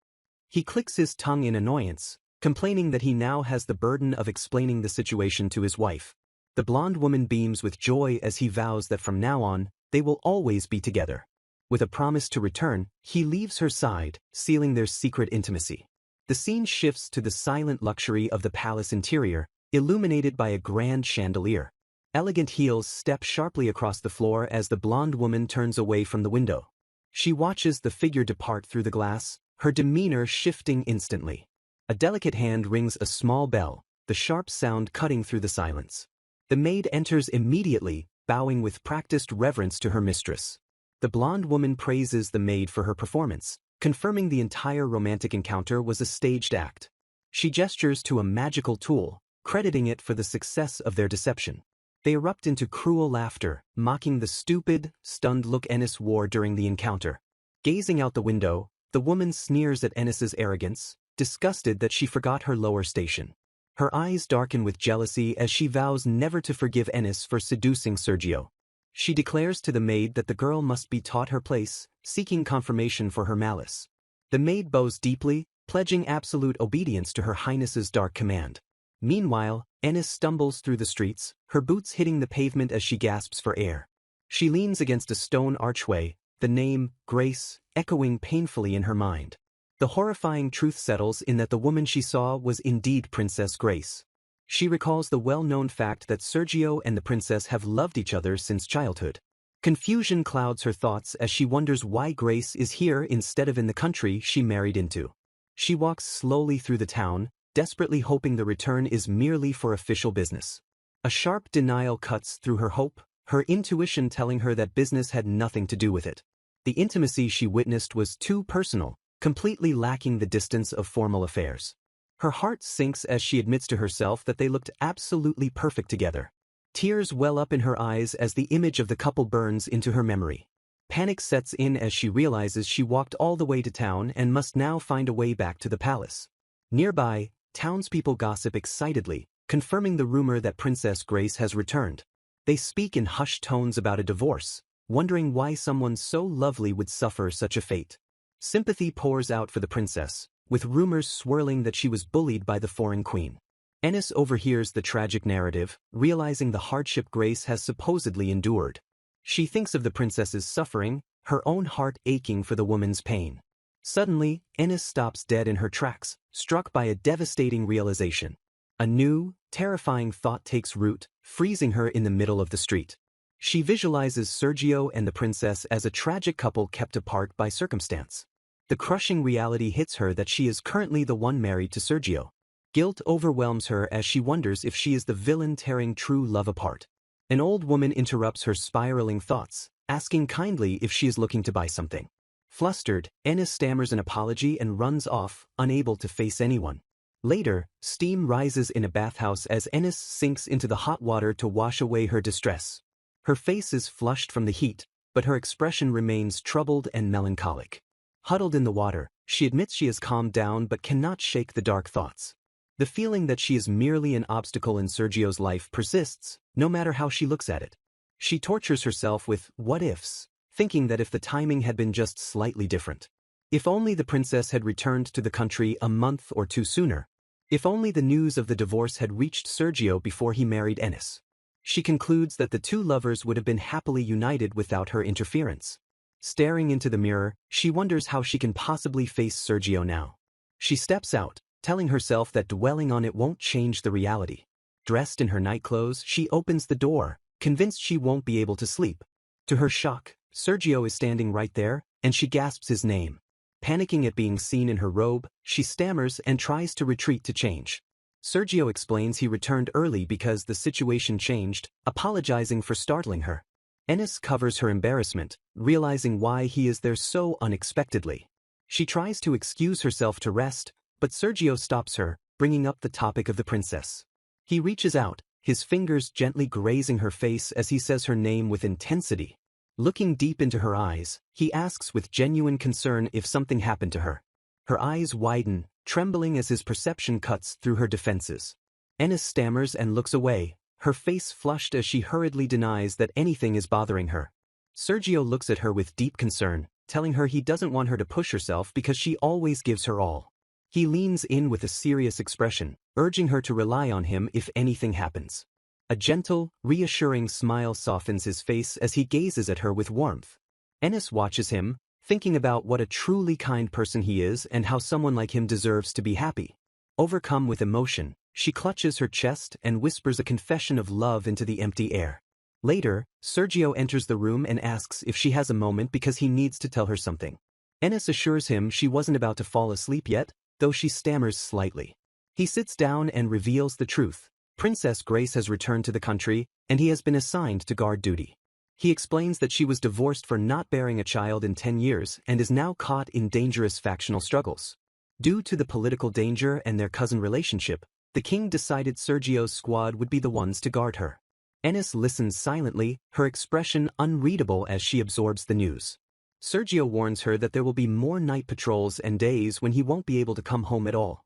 He clicks his tongue in annoyance, complaining that he now has the burden of explaining the situation to his wife. The blonde woman beams with joy as he vows that from now on, they will always be together. With a promise to return, he leaves her side, sealing their secret intimacy. The scene shifts to the silent luxury of the palace interior, illuminated by a grand chandelier. Elegant heels step sharply across the floor as the blonde woman turns away from the window. She watches the figure depart through the glass, her demeanor shifting instantly. A delicate hand rings a small bell, the sharp sound cutting through the silence. The maid enters immediately, bowing with practiced reverence to her mistress. The blonde woman praises the maid for her performance, confirming the entire romantic encounter was a staged act. She gestures to a magical tool, crediting it for the success of their deception. They erupt into cruel laughter, mocking the stupid, stunned look Ennis wore during the encounter. Gazing out the window, the woman sneers at Ennis's arrogance, disgusted that she forgot her lower station. Her eyes darken with jealousy as she vows never to forgive Ennis for seducing Sergio. She declares to the maid that the girl must be taught her place, seeking confirmation for her malice. The maid bows deeply, pledging absolute obedience to her highness's dark command. Meanwhile, Ennis stumbles through the streets, her boots hitting the pavement as she gasps for air. She leans against a stone archway, the name, Grace, echoing painfully in her mind. The horrifying truth settles in that the woman she saw was indeed Princess Grace. She recalls the well-known fact that Sergio and the princess have loved each other since childhood. Confusion clouds her thoughts as she wonders why Grace is here instead of in the country she married into. She walks slowly through the town, desperately hoping the return is merely for official business. A sharp denial cuts through her hope, her intuition telling her that business had nothing to do with it. The intimacy she witnessed was too personal, completely lacking the distance of formal affairs. Her heart sinks as she admits to herself that they looked absolutely perfect together. Tears well up in her eyes as the image of the couple burns into her memory. Panic sets in as she realizes she walked all the way to town and must now find a way back to the palace. Nearby, townspeople gossip excitedly, confirming the rumor that Princess Grace has returned. They speak in hushed tones about a divorce, wondering why someone so lovely would suffer such a fate. Sympathy pours out for the princess, with rumors swirling that she was bullied by the foreign queen. Ennis overhears the tragic narrative, realizing the hardship Grace has supposedly endured. She thinks of the princess's suffering, her own heart aching for the woman's pain. Suddenly, Ennis stops dead in her tracks, struck by a devastating realization. A new, terrifying thought takes root, freezing her in the middle of the street. She visualizes Sergio and the princess as a tragic couple kept apart by circumstance. The crushing reality hits her that she is currently the one married to Sergio. Guilt overwhelms her as she wonders if she is the villain tearing true love apart. An old woman interrupts her spiraling thoughts, asking kindly if she is looking to buy something. Flustered, Ennis stammers an apology and runs off, unable to face anyone. Later, steam rises in a bathhouse as Ennis sinks into the hot water to wash away her distress. Her face is flushed from the heat, but her expression remains troubled and melancholic. Huddled in the water, she admits she has calmed down but cannot shake the dark thoughts. The feeling that she is merely an obstacle in Sergio's life persists, no matter how she looks at it. She tortures herself with what-ifs, thinking that if the timing had been just slightly different. If only the princess had returned to the country a month or two sooner. If only the news of the divorce had reached Sergio before he married Ennis. She concludes that the two lovers would have been happily united without her interference. Staring into the mirror, she wonders how she can possibly face Sergio now. She steps out, telling herself that dwelling on it won't change the reality. Dressed in her nightclothes, she opens the door, convinced she won't be able to sleep. To her shock, Sergio is standing right there, and she gasps his name. Panicking at being seen in her robe, she stammers and tries to retreat to change. Sergio explains he returned early because the situation changed, apologizing for startling her. Ennis covers her embarrassment, realizing why he is there so unexpectedly. She tries to excuse herself to rest, but Sergio stops her, bringing up the topic of the princess. He reaches out, his fingers gently grazing her face as he says her name with intensity. Looking deep into her eyes, he asks with genuine concern if something happened to her. Her eyes widen, trembling as his perception cuts through her defenses. Ennis stammers and looks away, her face flushed as she hurriedly denies that anything is bothering her. Sergio looks at her with deep concern, telling her he doesn't want her to push herself because she always gives her all. He leans in with a serious expression, urging her to rely on him if anything happens. A gentle, reassuring smile softens his face as he gazes at her with warmth. Ennis watches him, thinking about what a truly kind person he is and how someone like him deserves to be happy. Overcome with emotion, she clutches her chest and whispers a confession of love into the empty air. Later, Sergio enters the room and asks if she has a moment because he needs to tell her something. Ennis assures him she wasn't about to fall asleep yet, though she stammers slightly. He sits down and reveals the truth. Princess Grace has returned to the country, and he has been assigned to guard duty. He explains that she was divorced for not bearing a child in 10 years and is now caught in dangerous factional struggles. Due to the political danger and their cousin relationship, the king decided Sergio's squad would be the ones to guard her. Ennis listens silently, her expression unreadable as she absorbs the news. Sergio warns her that there will be more night patrols and days when he won't be able to come home at all.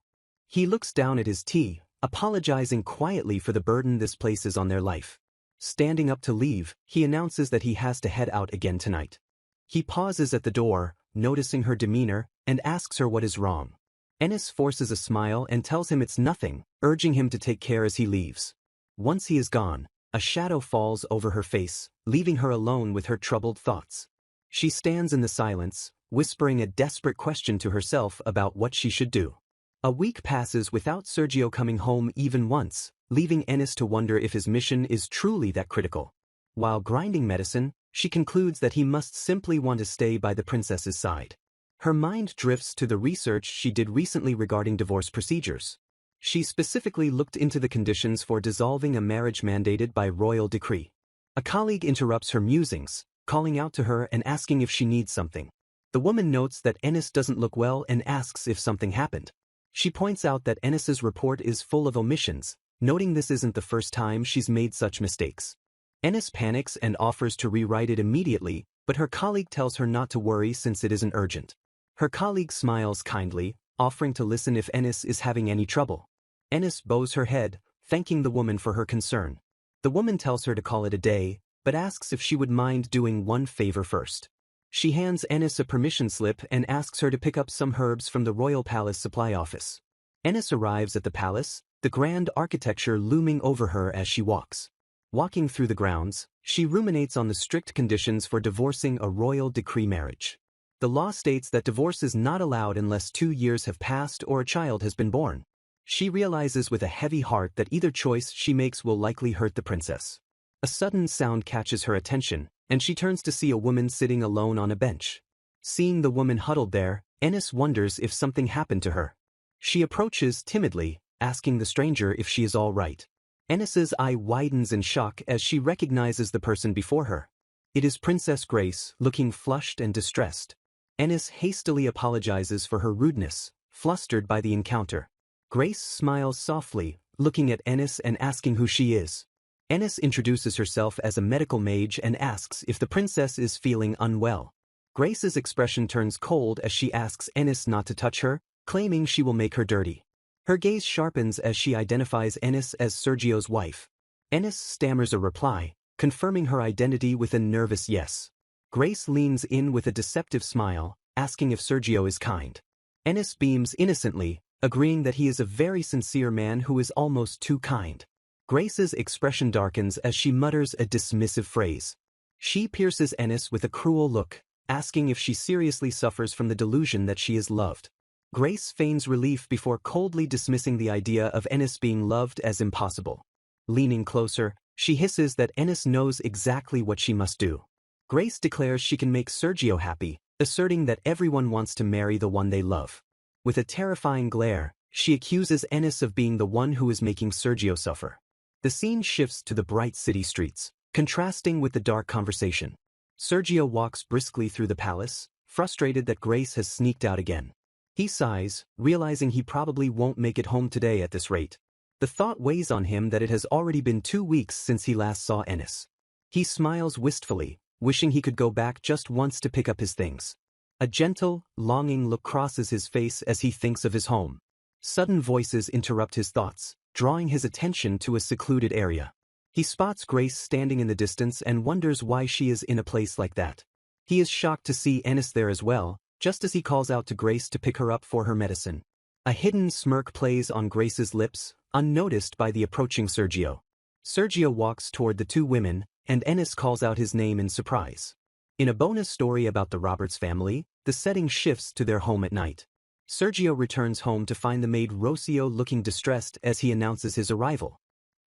He looks down at his tea, apologizing quietly for the burden this places on their life. Standing up to leave, he announces that he has to head out again tonight. He pauses at the door, noticing her demeanor, and asks her what is wrong. Ennis forces a smile and tells him it's nothing, urging him to take care as he leaves. Once he is gone, a shadow falls over her face, leaving her alone with her troubled thoughts. She stands in the silence, whispering a desperate question to herself about what she should do. A week passes without Sergio coming home even once, leaving Ennis to wonder if his mission is truly that critical. While grinding medicine, she concludes that he must simply want to stay by the princess's side. Her mind drifts to the research she did recently regarding divorce procedures. She specifically looked into the conditions for dissolving a marriage mandated by royal decree. A colleague interrupts her musings, calling out to her and asking if she needs something. The woman notes that Ennis doesn't look well and asks if something happened. She points out that Ennis's report is full of omissions, noting this isn't the first time she's made such mistakes. Ennis panics and offers to rewrite it immediately, but her colleague tells her not to worry since it isn't urgent. Her colleague smiles kindly, offering to listen if Ennis is having any trouble. Ennis bows her head, thanking the woman for her concern. The woman tells her to call it a day, but asks if she would mind doing one favor first. She hands Ennis a permission slip and asks her to pick up some herbs from the Royal Palace Supply Office. Ennis arrives at the palace, the grand architecture looming over her as she walks. Walking through the grounds, she ruminates on the strict conditions for divorcing a royal decree marriage. The law states that divorce is not allowed unless 2 years have passed or a child has been born. She realizes with a heavy heart that either choice she makes will likely hurt the princess. A sudden sound catches her attention, and she turns to see a woman sitting alone on a bench. Seeing the woman huddled there, Ennis wonders if something happened to her. She approaches timidly, asking the stranger if she is all right. Ennis's eye widens in shock as she recognizes the person before her. It is Princess Grace, looking flushed and distressed. Ennis hastily apologizes for her rudeness, flustered by the encounter. Grace smiles softly, looking at Ennis and asking who she is. Ennis introduces herself as a medical mage and asks if the princess is feeling unwell. Grace's expression turns cold as she asks Ennis not to touch her, claiming she will make her dirty. Her gaze sharpens as she identifies Ennis as Sergio's wife. Ennis stammers a reply, confirming her identity with a nervous yes. Grace leans in with a deceptive smile, asking if Sergio is kind. Ennis beams innocently, agreeing that he is a very sincere man who is almost too kind. Grace's expression darkens as she mutters a dismissive phrase. She pierces Ennis with a cruel look, asking if she seriously suffers from the delusion that she is loved. Grace feigns relief before coldly dismissing the idea of Ennis being loved as impossible. Leaning closer, she hisses that Ennis knows exactly what she must do. Grace declares she can make Sergio happy, asserting that everyone wants to marry the one they love. With a terrifying glare, she accuses Ennis of being the one who is making Sergio suffer. The scene shifts to the bright city streets, contrasting with the dark conversation. Sergio walks briskly through the palace, frustrated that Grace has sneaked out again. He sighs, realizing he probably won't make it home today at this rate. The thought weighs on him that it has already been 2 weeks since he last saw Ennis. He smiles wistfully, wishing he could go back just once to pick up his things. A gentle, longing look crosses his face as he thinks of his home. Sudden voices interrupt his thoughts, drawing his attention to a secluded area. He spots Grace standing in the distance and wonders why she is in a place like that. He is shocked to see Ennis there as well, just as he calls out to Grace to pick her up for her medicine. A hidden smirk plays on Grace's lips, unnoticed by the approaching Sergio. Sergio walks toward the two women, and Ennis calls out his name in surprise. In a bonus story about the Roberts family, the setting shifts to their home at night. Sergio returns home to find the maid Rocio looking distressed as he announces his arrival.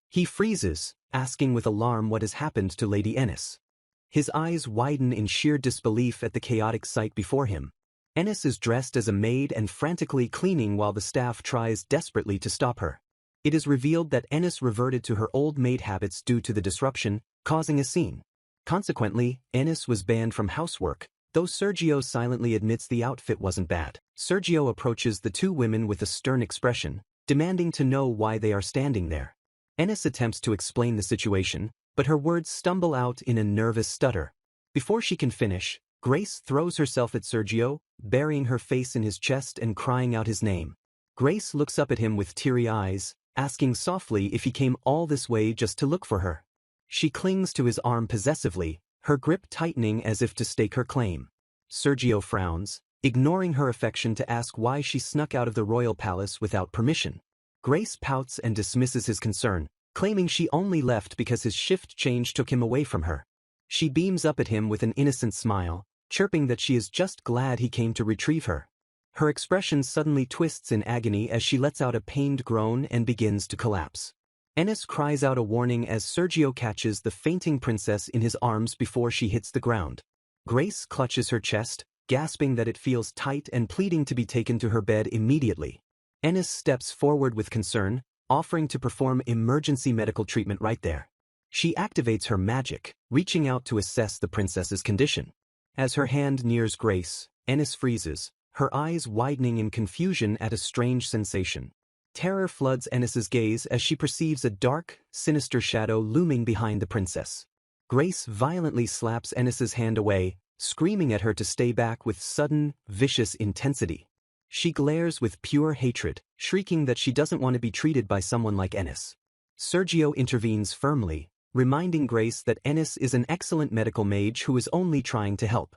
He freezes, asking with alarm what has happened to Lady Ennis. His eyes widen in sheer disbelief at the chaotic sight before him. Ennis is dressed as a maid and frantically cleaning while the staff tries desperately to stop her. It is revealed that Ennis reverted to her old maid habits due to the disruption, causing a scene. Consequently, Ennis was banned from housework, though Sergio silently admits the outfit wasn't bad. Sergio approaches the two women with a stern expression, demanding to know why they are standing there. Ennis attempts to explain the situation, but her words stumble out in a nervous stutter. Before she can finish, Grace throws herself at Sergio, burying her face in his chest and crying out his name. Grace looks up at him with teary eyes, asking softly if he came all this way just to look for her. She clings to his arm possessively, her grip tightening as if to stake her claim. Sergio frowns, ignoring her affection to ask why she snuck out of the royal palace without permission. Grace pouts and dismisses his concern, claiming she only left because his shift change took him away from her. She beams up at him with an innocent smile, chirping that she is just glad he came to retrieve her. Her expression suddenly twists in agony as she lets out a pained groan and begins to collapse. Ennis cries out a warning as Sergio catches the fainting princess in his arms before she hits the ground. Grace clutches her chest, gasping that it feels tight and pleading to be taken to her bed immediately. Ennis steps forward with concern, offering to perform emergency medical treatment right there. She activates her magic, reaching out to assess the princess's condition. As her hand nears Grace, Ennis freezes, her eyes widening in confusion at a strange sensation. Terror floods Ennis's gaze as she perceives a dark, sinister shadow looming behind the princess. Grace violently slaps Ennis's hand away, screaming at her to stay back with sudden, vicious intensity. She glares with pure hatred, shrieking that she doesn't want to be treated by someone like Ennis. Sergio intervenes firmly, reminding Grace that Ennis is an excellent medical mage who is only trying to help.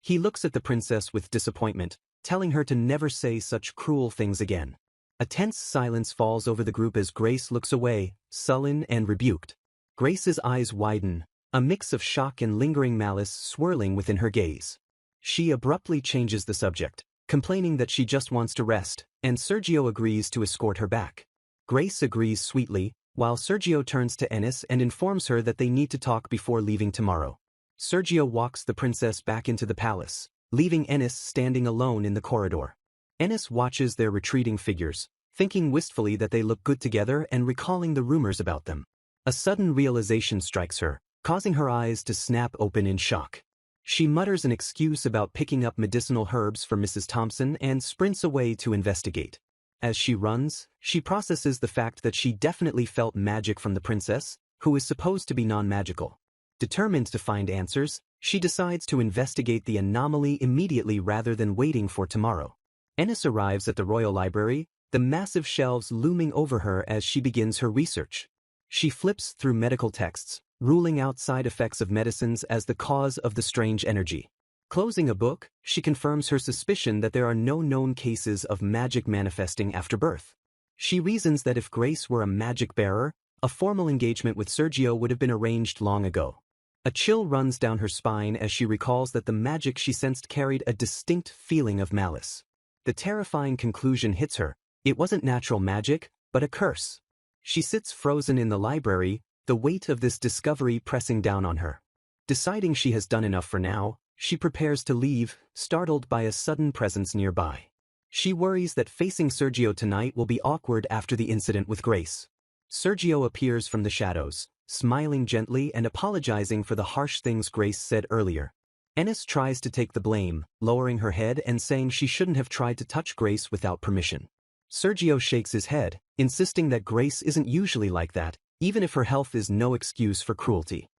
He looks at the princess with disappointment, telling her to never say such cruel things again. A tense silence falls over the group as Grace looks away, sullen and rebuked. Grace's eyes widen, a mix of shock and lingering malice swirling within her gaze. She abruptly changes the subject, complaining that she just wants to rest, and Sergio agrees to escort her back. Grace agrees sweetly, while Sergio turns to Ennis and informs her that they need to talk before leaving tomorrow. Sergio walks the princess back into the palace, leaving Ennis standing alone in the corridor. Ennis watches their retreating figures, thinking wistfully that they look good together and recalling the rumors about them. A sudden realization strikes her, causing her eyes to snap open in shock. She mutters an excuse about picking up medicinal herbs for Mrs. Thompson and sprints away to investigate. As she runs, she processes the fact that she definitely felt magic from the princess, who is supposed to be non-magical. Determined to find answers, she decides to investigate the anomaly immediately rather than waiting for tomorrow. Ennis arrives at the Royal Library, the massive shelves looming over her as she begins her research. She flips through medical texts, ruling out side effects of medicines as the cause of the strange energy. Closing a book, she confirms her suspicion that there are no known cases of magic manifesting after birth. She reasons that if Grace were a magic bearer, a formal engagement with Sergio would have been arranged long ago. A chill runs down her spine as she recalls that the magic she sensed carried a distinct feeling of malice. The terrifying conclusion hits her: it wasn't natural magic, but a curse. She sits frozen in the library, the weight of this discovery pressing down on her. Deciding she has done enough for now, she prepares to leave, startled by a sudden presence nearby. She worries that facing Sergio tonight will be awkward after the incident with Grace. Sergio appears from the shadows, smiling gently and apologizing for the harsh things Grace said earlier. Ennis tries to take the blame, lowering her head and saying she shouldn't have tried to touch Grace without permission. Sergio shakes his head, insisting that Grace isn't usually like that, even if her health is no excuse for cruelty.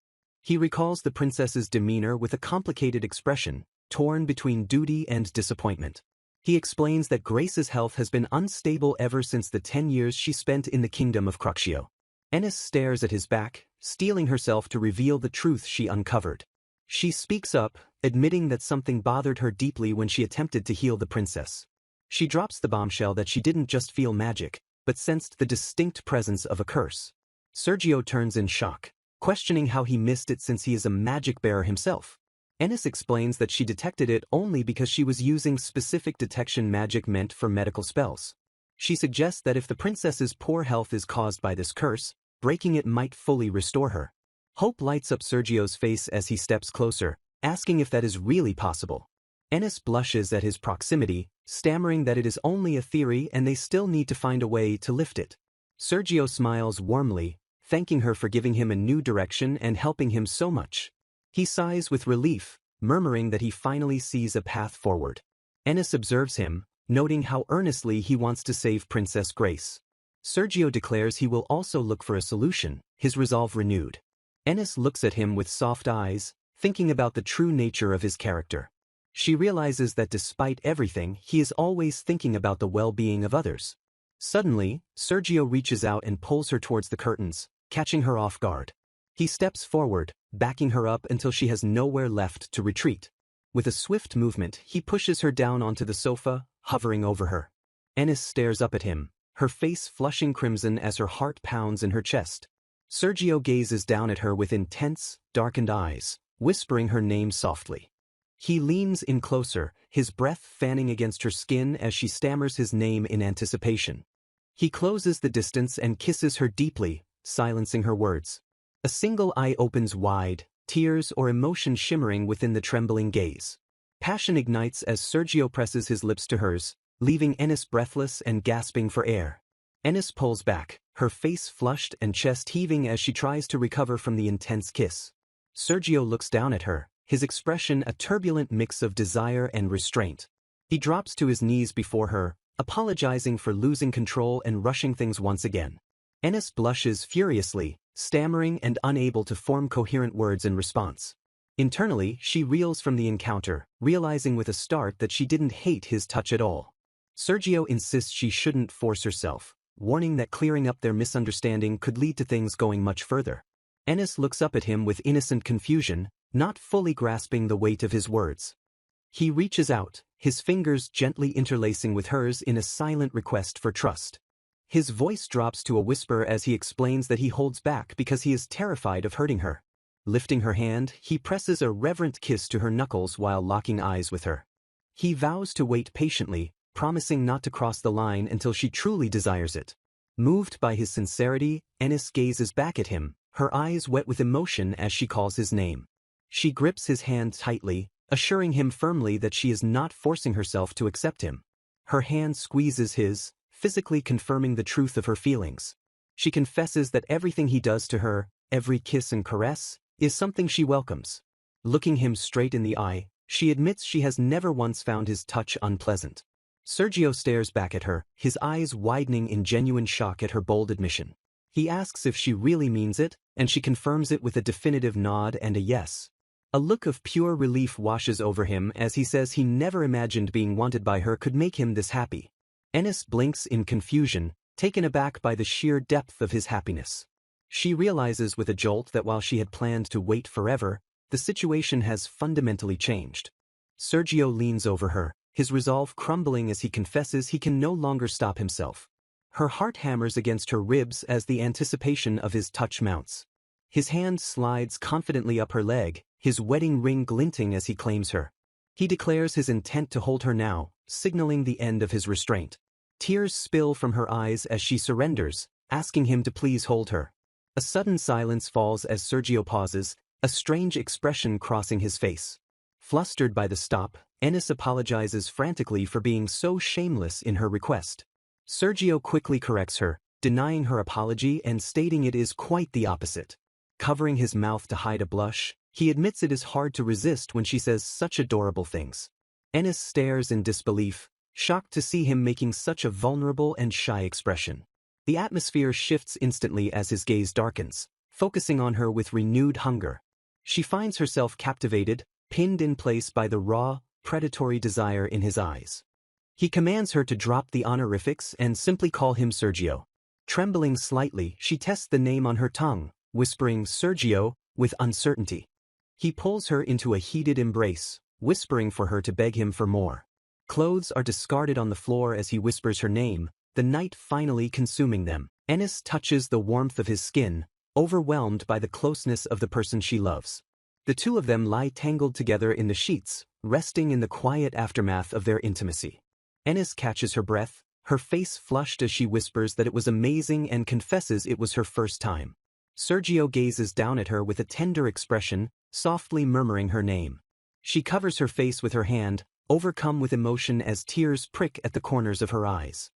He recalls the princess's demeanor with a complicated expression, torn between duty and disappointment. He explains that Grace's health has been unstable ever since the 10 years she spent in the kingdom of Cruxio. Ennis stares at his back, steeling herself to reveal the truth she uncovered. She speaks up, admitting that something bothered her deeply when she attempted to heal the princess. She drops the bombshell that she didn't just feel magic, but sensed the distinct presence of a curse. Sergio turns in shock, questioning how he missed it since he is a magic bearer himself. Ennis explains that she detected it only because she was using specific detection magic meant for medical spells. She suggests that if the princess's poor health is caused by this curse, breaking it might fully restore her. Hope lights up Sergio's face as he steps closer, asking if that is really possible. Ennis blushes at his proximity, stammering that it is only a theory and they still need to find a way to lift it. Sergio smiles warmly, thanking her for giving him a new direction and helping him so much. He sighs with relief, murmuring that he finally sees a path forward. Ennis observes him, noting how earnestly he wants to save Princess Grace. Sergio declares he will also look for a solution, his resolve renewed. Ennis looks at him with soft eyes, thinking about the true nature of his character. She realizes that despite everything, he is always thinking about the well-being of others. Suddenly, Sergio reaches out and pulls her towards the curtains, catching her off guard. He steps forward, backing her up until she has nowhere left to retreat. With a swift movement, he pushes her down onto the sofa, hovering over her. Ennis stares up at him, her face flushing crimson as her heart pounds in her chest. Sergio gazes down at her with intense, darkened eyes, whispering her name softly. He leans in closer, his breath fanning against her skin as she stammers his name in anticipation. He closes the distance and kisses her deeply, silencing her words. A single eye opens wide, tears or emotion shimmering within the trembling gaze. Passion ignites as Sergio presses his lips to hers, leaving Ennis breathless and gasping for air. Ennis pulls back, her face flushed and chest heaving as she tries to recover from the intense kiss. Sergio looks down at her, his expression a turbulent mix of desire and restraint. He drops to his knees before her, apologizing for losing control and rushing things once again. Ennis blushes furiously, stammering and unable to form coherent words in response. Internally, she reels from the encounter, realizing with a start that she didn't hate his touch at all. Sergio insists she shouldn't force herself, warning that clearing up their misunderstanding could lead to things going much further. Ennis looks up at him with innocent confusion, not fully grasping the weight of his words. He reaches out, his fingers gently interlacing with hers in a silent request for trust. His voice drops to a whisper as he explains that he holds back because he is terrified of hurting her. Lifting her hand, he presses a reverent kiss to her knuckles while locking eyes with her. He vows to wait patiently, promising not to cross the line until she truly desires it. Moved by his sincerity, Ennis gazes back at him, her eyes wet with emotion as she calls his name. She grips his hand tightly, assuring him firmly that she is not forcing herself to accept him. Her hand squeezes his, physically confirming the truth of her feelings. She confesses that everything he does to her, every kiss and caress, is something she welcomes. Looking him straight in the eye, she admits she has never once found his touch unpleasant. Sergio stares back at her, his eyes widening in genuine shock at her bold admission. He asks if she really means it, and she confirms it with a definitive nod and a yes. A look of pure relief washes over him as he says he never imagined being wanted by her could make him this happy. Ennis blinks in confusion, taken aback by the sheer depth of his happiness. She realizes with a jolt that while she had planned to wait forever, the situation has fundamentally changed. Sergio leans over her, his resolve crumbling as he confesses he can no longer stop himself. Her heart hammers against her ribs as the anticipation of his touch mounts. His hand slides confidently up her leg, his wedding ring glinting as he claims her. He declares his intent to hold her now, signaling the end of his restraint. Tears spill from her eyes as she surrenders, asking him to please hold her. A sudden silence falls as Sergio pauses, a strange expression crossing his face. Flustered by the stop, Ennis apologizes frantically for being so shameless in her request. Sergio quickly corrects her, denying her apology and stating it is quite the opposite. Covering his mouth to hide a blush, he admits it is hard to resist when she says such adorable things. Ennis stares in disbelief, shocked to see him making such a vulnerable and shy expression. The atmosphere shifts instantly as his gaze darkens, focusing on her with renewed hunger. She finds herself captivated, pinned in place by the raw, predatory desire in his eyes. He commands her to drop the honorifics and simply call him Sergio. Trembling slightly, she tests the name on her tongue, whispering Sergio, with uncertainty. He pulls her into a heated embrace, whispering for her to beg him for more. Clothes are discarded on the floor as he whispers her name, the night finally consuming them. Ennis touches the warmth of his skin, overwhelmed by the closeness of the person she loves. The two of them lie tangled together in the sheets, resting in the quiet aftermath of their intimacy. Ennis catches her breath, her face flushed as she whispers that it was amazing and confesses it was her first time. Sergio gazes down at her with a tender expression, softly murmuring her name. She covers her face with her hand, overcome with emotion as tears prick at the corners of her eyes.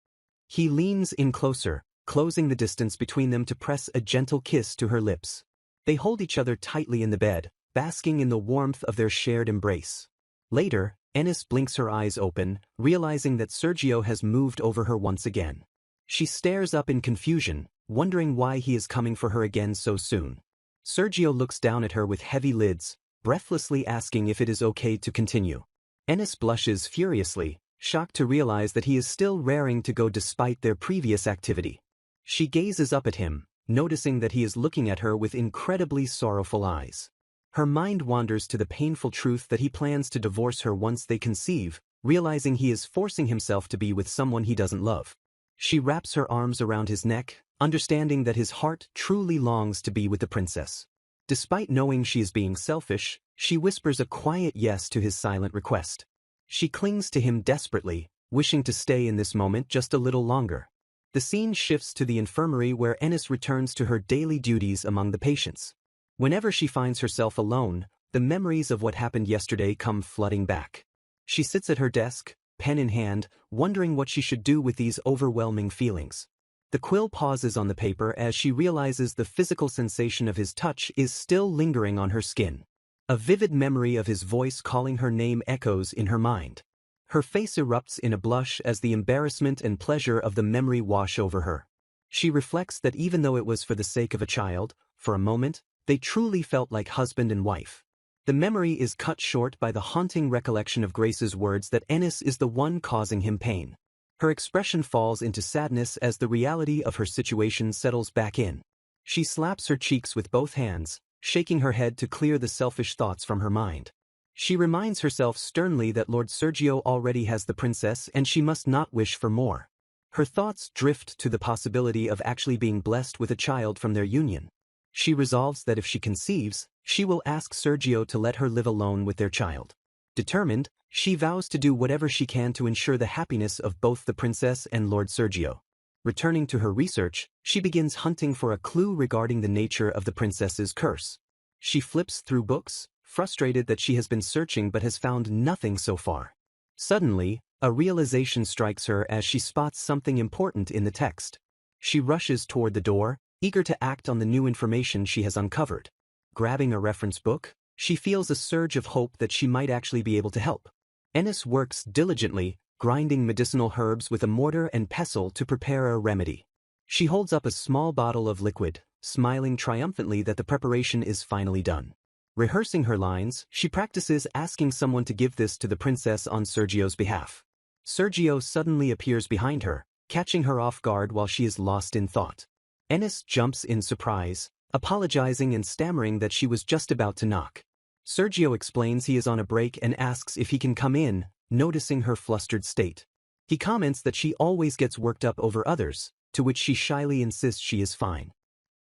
He leans in closer, closing the distance between them to press a gentle kiss to her lips. They hold each other tightly in the bed, basking in the warmth of their shared embrace. Later, Ennis blinks her eyes open, realizing that Sergio has moved over her once again. She stares up in confusion, wondering why he is coming for her again so soon. Sergio looks down at her with heavy lids, breathlessly asking if it is okay to continue. Ennis blushes furiously, shocked to realize that he is still raring to go despite their previous activity. She gazes up at him, noticing that he is looking at her with incredibly sorrowful eyes. Her mind wanders to the painful truth that he plans to divorce her once they conceive, realizing he is forcing himself to be with someone he doesn't love. She wraps her arms around his neck, understanding that his heart truly longs to be with the princess. Despite knowing she is being selfish, she whispers a quiet yes to his silent request. She clings to him desperately, wishing to stay in this moment just a little longer. The scene shifts to the infirmary where Ennis returns to her daily duties among the patients. Whenever she finds herself alone, the memories of what happened yesterday come flooding back. She sits at her desk, pen in hand, wondering what she should do with these overwhelming feelings. The quill pauses on the paper as she realizes the physical sensation of his touch is still lingering on her skin. A vivid memory of his voice calling her name echoes in her mind. Her face erupts in a blush as the embarrassment and pleasure of the memory wash over her. She reflects that even though it was for the sake of a child, for a moment, they truly felt like husband and wife. The memory is cut short by the haunting recollection of Grace's words that Ennis is the one causing him pain. Her expression falls into sadness as the reality of her situation settles back in. She slaps her cheeks with both hands, shaking her head to clear the selfish thoughts from her mind. She reminds herself sternly that Lord Sergio already has the princess and she must not wish for more. Her thoughts drift to the possibility of actually being blessed with a child from their union. She resolves that if she conceives, she will ask Sergio to let her live alone with their child. Determined, she vows to do whatever she can to ensure the happiness of both the princess and Lord Sergio. Returning to her research, she begins hunting for a clue regarding the nature of the princess's curse. She flips through books, frustrated that she has been searching but has found nothing so far. Suddenly, a realization strikes her as she spots something important in the text. She rushes toward the door, eager to act on the new information she has uncovered. Grabbing a reference book, she feels a surge of hope that she might actually be able to help. Ennis works diligently, grinding medicinal herbs with a mortar and pestle to prepare a remedy. She holds up a small bottle of liquid, smiling triumphantly that the preparation is finally done. Rehearsing her lines, she practices asking someone to give this to the princess on Sergio's behalf. Sergio suddenly appears behind her, catching her off guard while she is lost in thought. Ennis jumps in surprise, apologizing and stammering that she was just about to knock. Sergio explains he is on a break and asks if he can come in, noticing her flustered state. He comments that she always gets worked up over others, to which she shyly insists she is fine.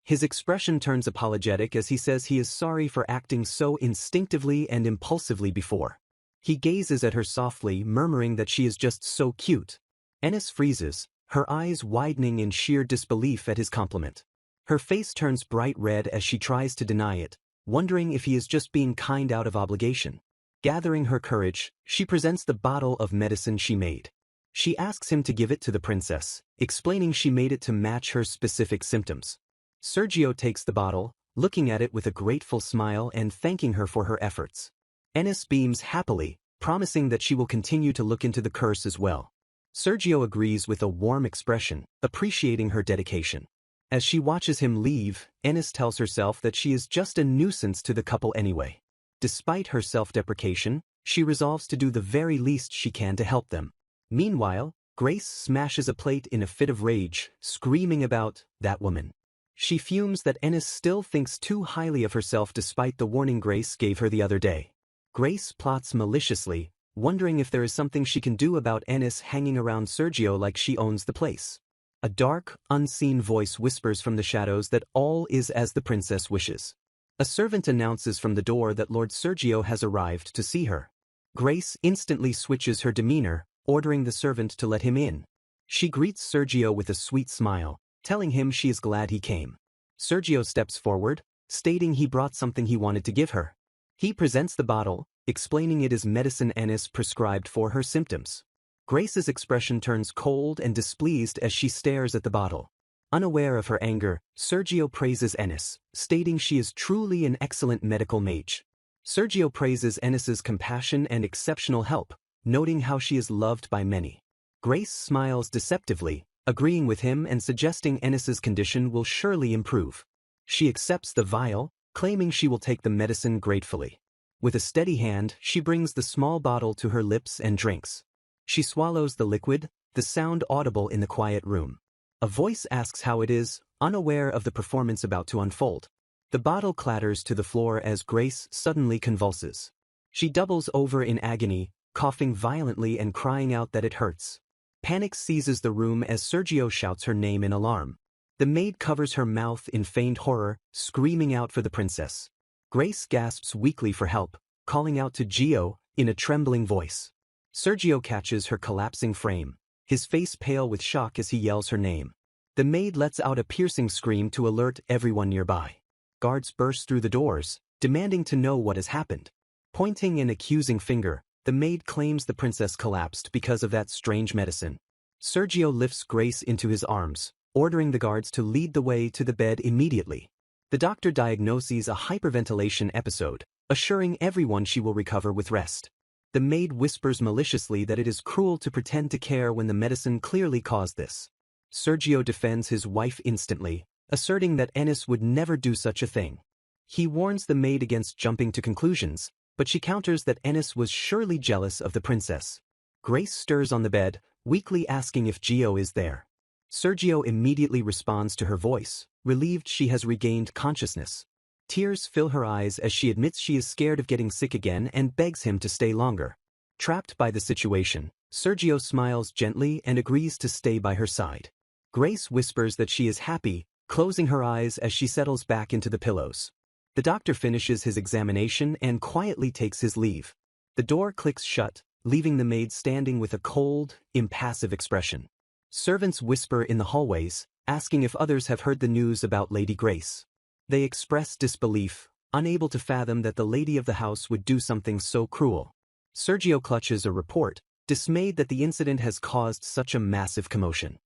His expression turns apologetic as he says he is sorry for acting so instinctively and impulsively before. He gazes at her softly, murmuring that she is just so cute. Ennis freezes, her eyes widening in sheer disbelief at his compliment. Her face turns bright red as she tries to deny it, wondering if he is just being kind out of obligation. Gathering her courage, she presents the bottle of medicine she made. She asks him to give it to the princess, explaining she made it to match her specific symptoms. Sergio takes the bottle, looking at it with a grateful smile and thanking her for her efforts. Ennis beams happily, promising that she will continue to look into the curse as well. Sergio agrees with a warm expression, appreciating her dedication. As she watches him leave, Ennis tells herself that she is just a nuisance to the couple anyway. Despite her self-deprecation, she resolves to do the very least she can to help them. Meanwhile, Grace smashes a plate in a fit of rage, screaming about that woman. She fumes that Ennis still thinks too highly of herself despite the warning Grace gave her the other day. Grace plots maliciously, wondering if there is something she can do about Ennis hanging around Sergio like she owns the place. A dark, unseen voice whispers from the shadows that all is as the princess wishes. A servant announces from the door that Lord Sergio has arrived to see her. Grace instantly switches her demeanor, ordering the servant to let him in. She greets Sergio with a sweet smile, telling him she is glad he came. Sergio steps forward, stating he brought something he wanted to give her. He presents the bottle, explaining it is medicine Ennis prescribed for her symptoms. Grace's expression turns cold and displeased as she stares at the bottle. Unaware of her anger, Sergio praises Ennis, stating she is truly an excellent medical mage. Sergio praises Ennis's compassion and exceptional help, noting how she is loved by many. Grace smiles deceptively, agreeing with him and suggesting Ennis's condition will surely improve. She accepts the vial, claiming she will take the medicine gratefully. With a steady hand, she brings the small bottle to her lips and drinks. She swallows the liquid, the sound audible in the quiet room. A voice asks how it is, unaware of the performance about to unfold. The bottle clatters to the floor as Grace suddenly convulses. She doubles over in agony, coughing violently and crying out that it hurts. Panic seizes the room as Sergio shouts her name in alarm. The maid covers her mouth in feigned horror, screaming out for the princess. Grace gasps weakly for help, calling out to Gio in a trembling voice. Sergio catches her collapsing frame, his face pale with shock as he yells her name. The maid lets out a piercing scream to alert everyone nearby. Guards burst through the doors, demanding to know what has happened. Pointing an accusing finger, the maid claims the princess collapsed because of that strange medicine. Sergio lifts Grace into his arms, ordering the guards to lead the way to the bed immediately. The doctor diagnoses a hyperventilation episode, assuring everyone she will recover with rest. The maid whispers maliciously that it is cruel to pretend to care when the medicine clearly caused this. Sergio defends his wife instantly, asserting that Ennis would never do such a thing. He warns the maid against jumping to conclusions, but she counters that Ennis was surely jealous of the princess. Grace stirs on the bed, weakly asking if Gio is there. Sergio immediately responds to her voice, relieved she has regained consciousness. Tears fill her eyes as she admits she is scared of getting sick again and begs him to stay longer. Trapped by the situation, Sergio smiles gently and agrees to stay by her side. Grace whispers that she is happy, closing her eyes as she settles back into the pillows. The doctor finishes his examination and quietly takes his leave. The door clicks shut, leaving the maid standing with a cold, impassive expression. Servants whisper in the hallways, asking if others have heard the news about Lady Grace. They express disbelief, unable to fathom that the lady of the house would do something so cruel. Sergio clutches a report, dismayed that the incident has caused such a massive commotion.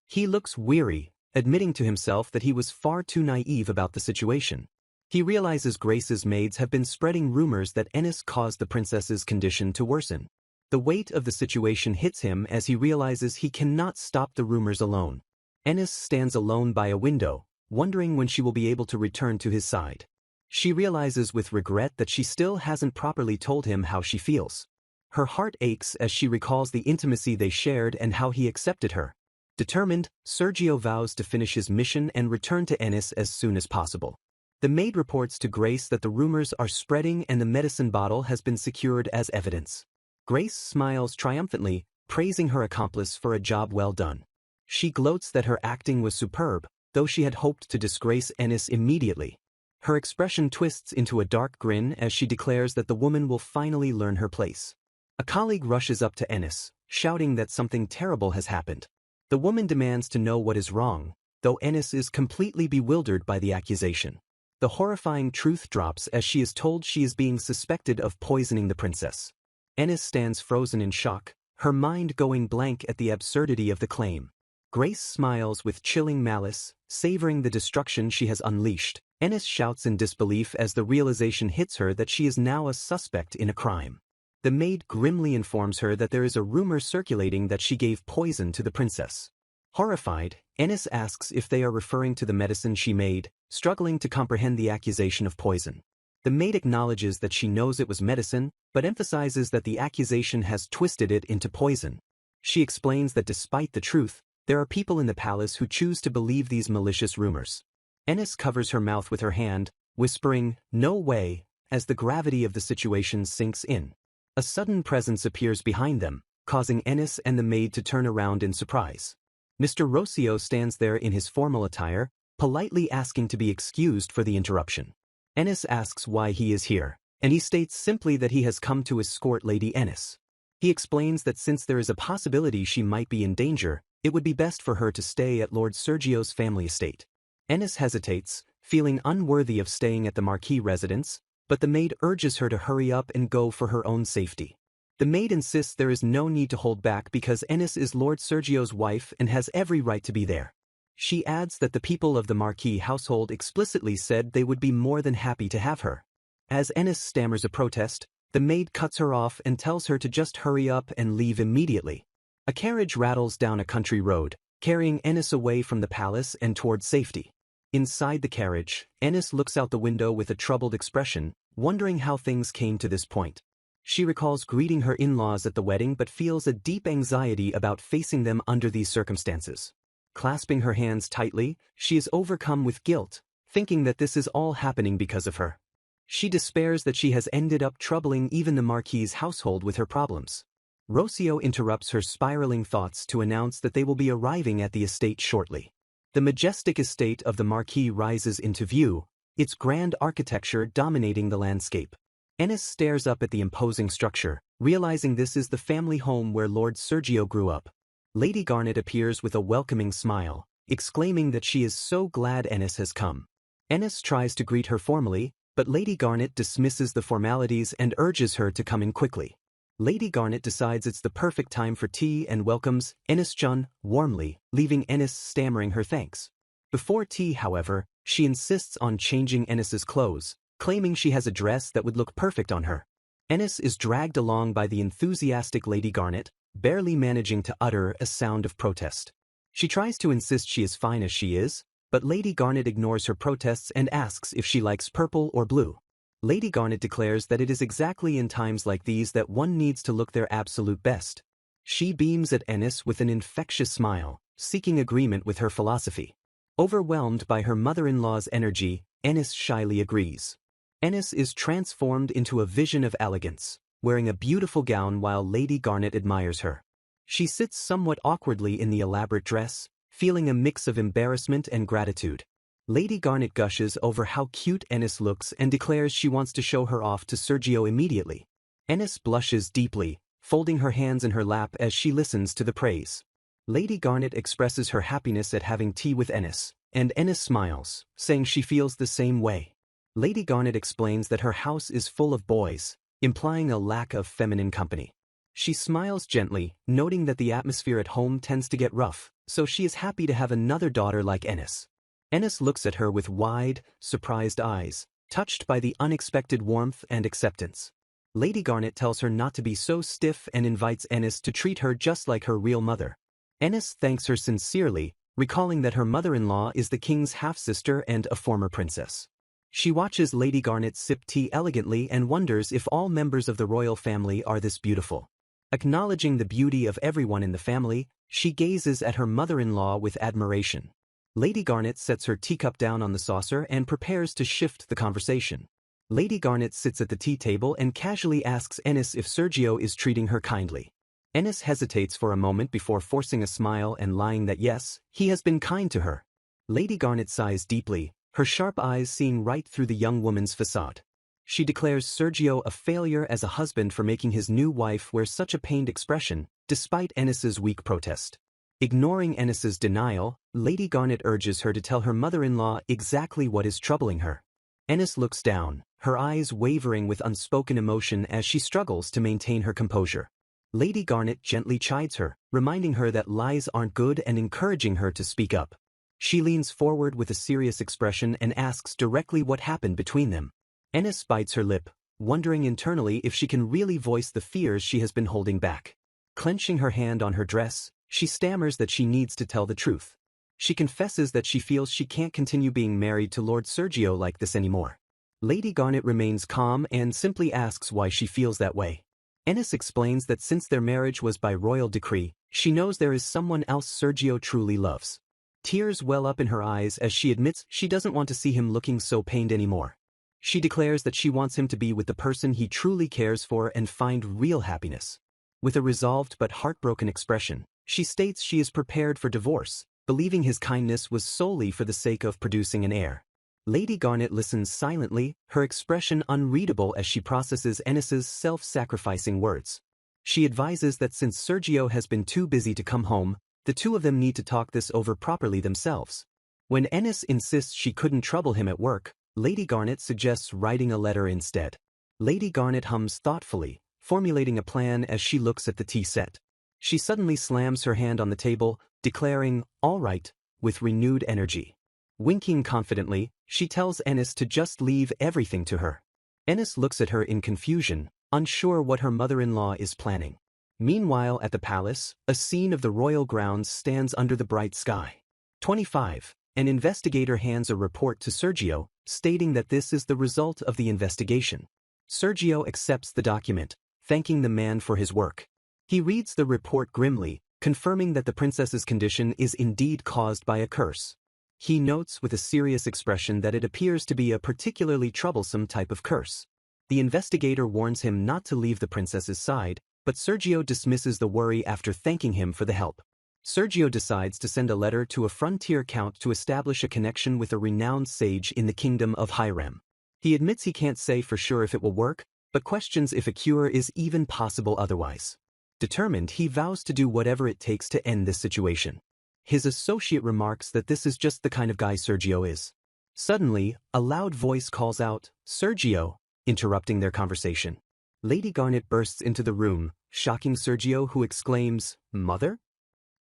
He looks weary, admitting to himself that he was far too naive about the situation. He realizes Grace's maids have been spreading rumors that Ennis caused the princess's condition to worsen. The weight of the situation hits him as he realizes he cannot stop the rumors alone. Ennis stands alone by a window, wondering when she will be able to return to his side. She realizes with regret that she still hasn't properly told him how she feels. Her heart aches as she recalls the intimacy they shared and how he accepted her. Determined, Sergio vows to finish his mission and return to Ennis as soon as possible. The maid reports to Grace that the rumors are spreading and the medicine bottle has been secured as evidence. Grace smiles triumphantly, praising her accomplice for a job well done. She gloats that her acting was superb, though she had hoped to disgrace Ennis immediately. Her expression twists into a dark grin as she declares that the woman will finally learn her place. A colleague rushes up to Ennis, shouting that something terrible has happened. The woman demands to know what is wrong, though Ennis is completely bewildered by the accusation. The horrifying truth drops as she is told she is being suspected of poisoning the princess. Ennis stands frozen in shock, her mind going blank at the absurdity of the claim. Grace smiles with chilling malice, savoring the destruction she has unleashed. Ennis shouts in disbelief as the realization hits her that she is now a suspect in a crime. The maid grimly informs her that there is a rumor circulating that she gave poison to the princess. Horrified, Ennis asks if they are referring to the medicine she made, struggling to comprehend the accusation of poison. The maid acknowledges that she knows it was medicine, but emphasizes that the accusation has twisted it into poison. She explains that despite the truth, there are people in the palace who choose to believe these malicious rumors. Ennis covers her mouth with her hand, whispering, "No way," as the gravity of the situation sinks in. A sudden presence appears behind them, causing Ennis and the maid to turn around in surprise. Mr. Rossio stands there in his formal attire, politely asking to be excused for the interruption. Ennis asks why he is here, and he states simply that he has come to escort Lady Ennis. He explains that since there is a possibility she might be in danger, it would be best for her to stay at Lord Sergio's family estate. Ennis hesitates, feeling unworthy of staying at the Marquis residence, but the maid urges her to hurry up and go for her own safety. The maid insists there is no need to hold back because Ennis is Lord Sergio's wife and has every right to be there. She adds that the people of the Marquis household explicitly said they would be more than happy to have her. As Ennis stammers a protest, the maid cuts her off and tells her to just hurry up and leave immediately. A carriage rattles down a country road, carrying Ennis away from the palace and towards safety. Inside the carriage, Ennis looks out the window with a troubled expression, wondering how things came to this point. She recalls greeting her in-laws at the wedding but feels a deep anxiety about facing them under these circumstances. Clasping her hands tightly, she is overcome with guilt, thinking that this is all happening because of her. She despairs that she has ended up troubling even the Marquis's household with her problems. Rossio interrupts her spiraling thoughts to announce that they will be arriving at the estate shortly. The majestic estate of the Marquis rises into view, its grand architecture dominating the landscape. Ennis stares up at the imposing structure, realizing this is the family home where Lord Sergio grew up. Lady Garnet appears with a welcoming smile, exclaiming that she is so glad Ennis has come. Ennis tries to greet her formally, but Lady Garnet dismisses the formalities and urges her to come in quickly. Lady Garnet decides it's the perfect time for tea and welcomes Ennis-chun warmly, leaving Ennis stammering her thanks. Before tea, however, she insists on changing Ennis's clothes, claiming she has a dress that would look perfect on her. Ennis is dragged along by the enthusiastic Lady Garnet, barely managing to utter a sound of protest. She tries to insist she is fine as she is, but Lady Garnet ignores her protests and asks if she likes purple or blue. Lady Garnet declares that it is exactly in times like these that one needs to look their absolute best. She beams at Ennis with an infectious smile, seeking agreement with her philosophy. Overwhelmed by her mother-in-law's energy, Ennis shyly agrees. Ennis is transformed into a vision of elegance, wearing a beautiful gown while Lady Garnet admires her. She sits somewhat awkwardly in the elaborate dress, feeling a mix of embarrassment and gratitude. Lady Garnet gushes over how cute Ennis looks and declares she wants to show her off to Sergio immediately. Ennis blushes deeply, folding her hands in her lap as she listens to the praise. Lady Garnet expresses her happiness at having tea with Ennis, and Ennis smiles, saying she feels the same way. Lady Garnet explains that her house is full of boys, implying a lack of feminine company. She smiles gently, noting that the atmosphere at home tends to get rough, so she is happy to have another daughter like Ennis. Ennis looks at her with wide, surprised eyes, touched by the unexpected warmth and acceptance. Lady Garnet tells her not to be so stiff and invites Ennis to treat her just like her real mother. Ennis thanks her sincerely, recalling that her mother-in-law is the king's half-sister and a former princess. She watches Lady Garnet sip tea elegantly and wonders if all members of the royal family are this beautiful. Acknowledging the beauty of everyone in the family, she gazes at her mother-in-law with admiration. Lady Garnet sets her teacup down on the saucer and prepares to shift the conversation. Lady Garnet sits at the tea table and casually asks Ennis if Sergio is treating her kindly. Ennis hesitates for a moment before forcing a smile and lying that yes, he has been kind to her. Lady Garnet sighs deeply, her sharp eyes seeing right through the young woman's facade. She declares Sergio a failure as a husband for making his new wife wear such a pained expression, despite Ennis's weak protest. Ignoring Ennis's denial, Lady Garnet urges her to tell her mother-in-law exactly what is troubling her. Ennis looks down, her eyes wavering with unspoken emotion as she struggles to maintain her composure. Lady Garnet gently chides her, reminding her that lies aren't good and encouraging her to speak up. She leans forward with a serious expression and asks directly what happened between them. Ennis bites her lip, wondering internally if she can really voice the fears she has been holding back. Clenching her hand on her dress, She stammers that she needs to tell the truth. She confesses that she feels she can't continue being married to Lord Sergio like this anymore. Lady Garnet remains calm and simply asks why she feels that way. Ennis explains that since their marriage was by royal decree, she knows there is someone else Sergio truly loves. Tears well up in her eyes as she admits she doesn't want to see him looking so pained anymore. She declares that she wants him to be with the person he truly cares for and find real happiness. With a resolved but heartbroken expression, she states she is prepared for divorce, believing his kindness was solely for the sake of producing an heir. Lady Garnet listens silently, her expression unreadable as she processes Ennis's self-sacrificing words. She advises that since Sergio has been too busy to come home, the two of them need to talk this over properly themselves. When Ennis insists she couldn't trouble him at work, Lady Garnet suggests writing a letter instead. Lady Garnet hums thoughtfully, formulating a plan as she looks at the tea set. She suddenly slams her hand on the table, declaring, "All right," with renewed energy. Winking confidently, she tells Ennis to just leave everything to her. Ennis looks at her in confusion, unsure what her mother-in-law is planning. Meanwhile at the palace, a scene of the royal grounds stands under the bright sky. 25. An investigator hands a report to Sergio, stating that this is the result of the investigation. Sergio accepts the document, thanking the man for his work. He reads the report grimly, confirming that the princess's condition is indeed caused by a curse. He notes with a serious expression that it appears to be a particularly troublesome type of curse. The investigator warns him not to leave the princess's side, but Sergio dismisses the worry after thanking him for the help. Sergio decides to send a letter to a frontier count to establish a connection with a renowned sage in the kingdom of Hiram. He admits he can't say for sure if it will work, but questions if a cure is even possible otherwise. Determined, he vows to do whatever it takes to end this situation. His associate remarks that this is just the kind of guy Sergio is. Suddenly, a loud voice calls out, "Sergio," interrupting their conversation. Lady Garnet bursts into the room, shocking Sergio, who exclaims, "Mother?"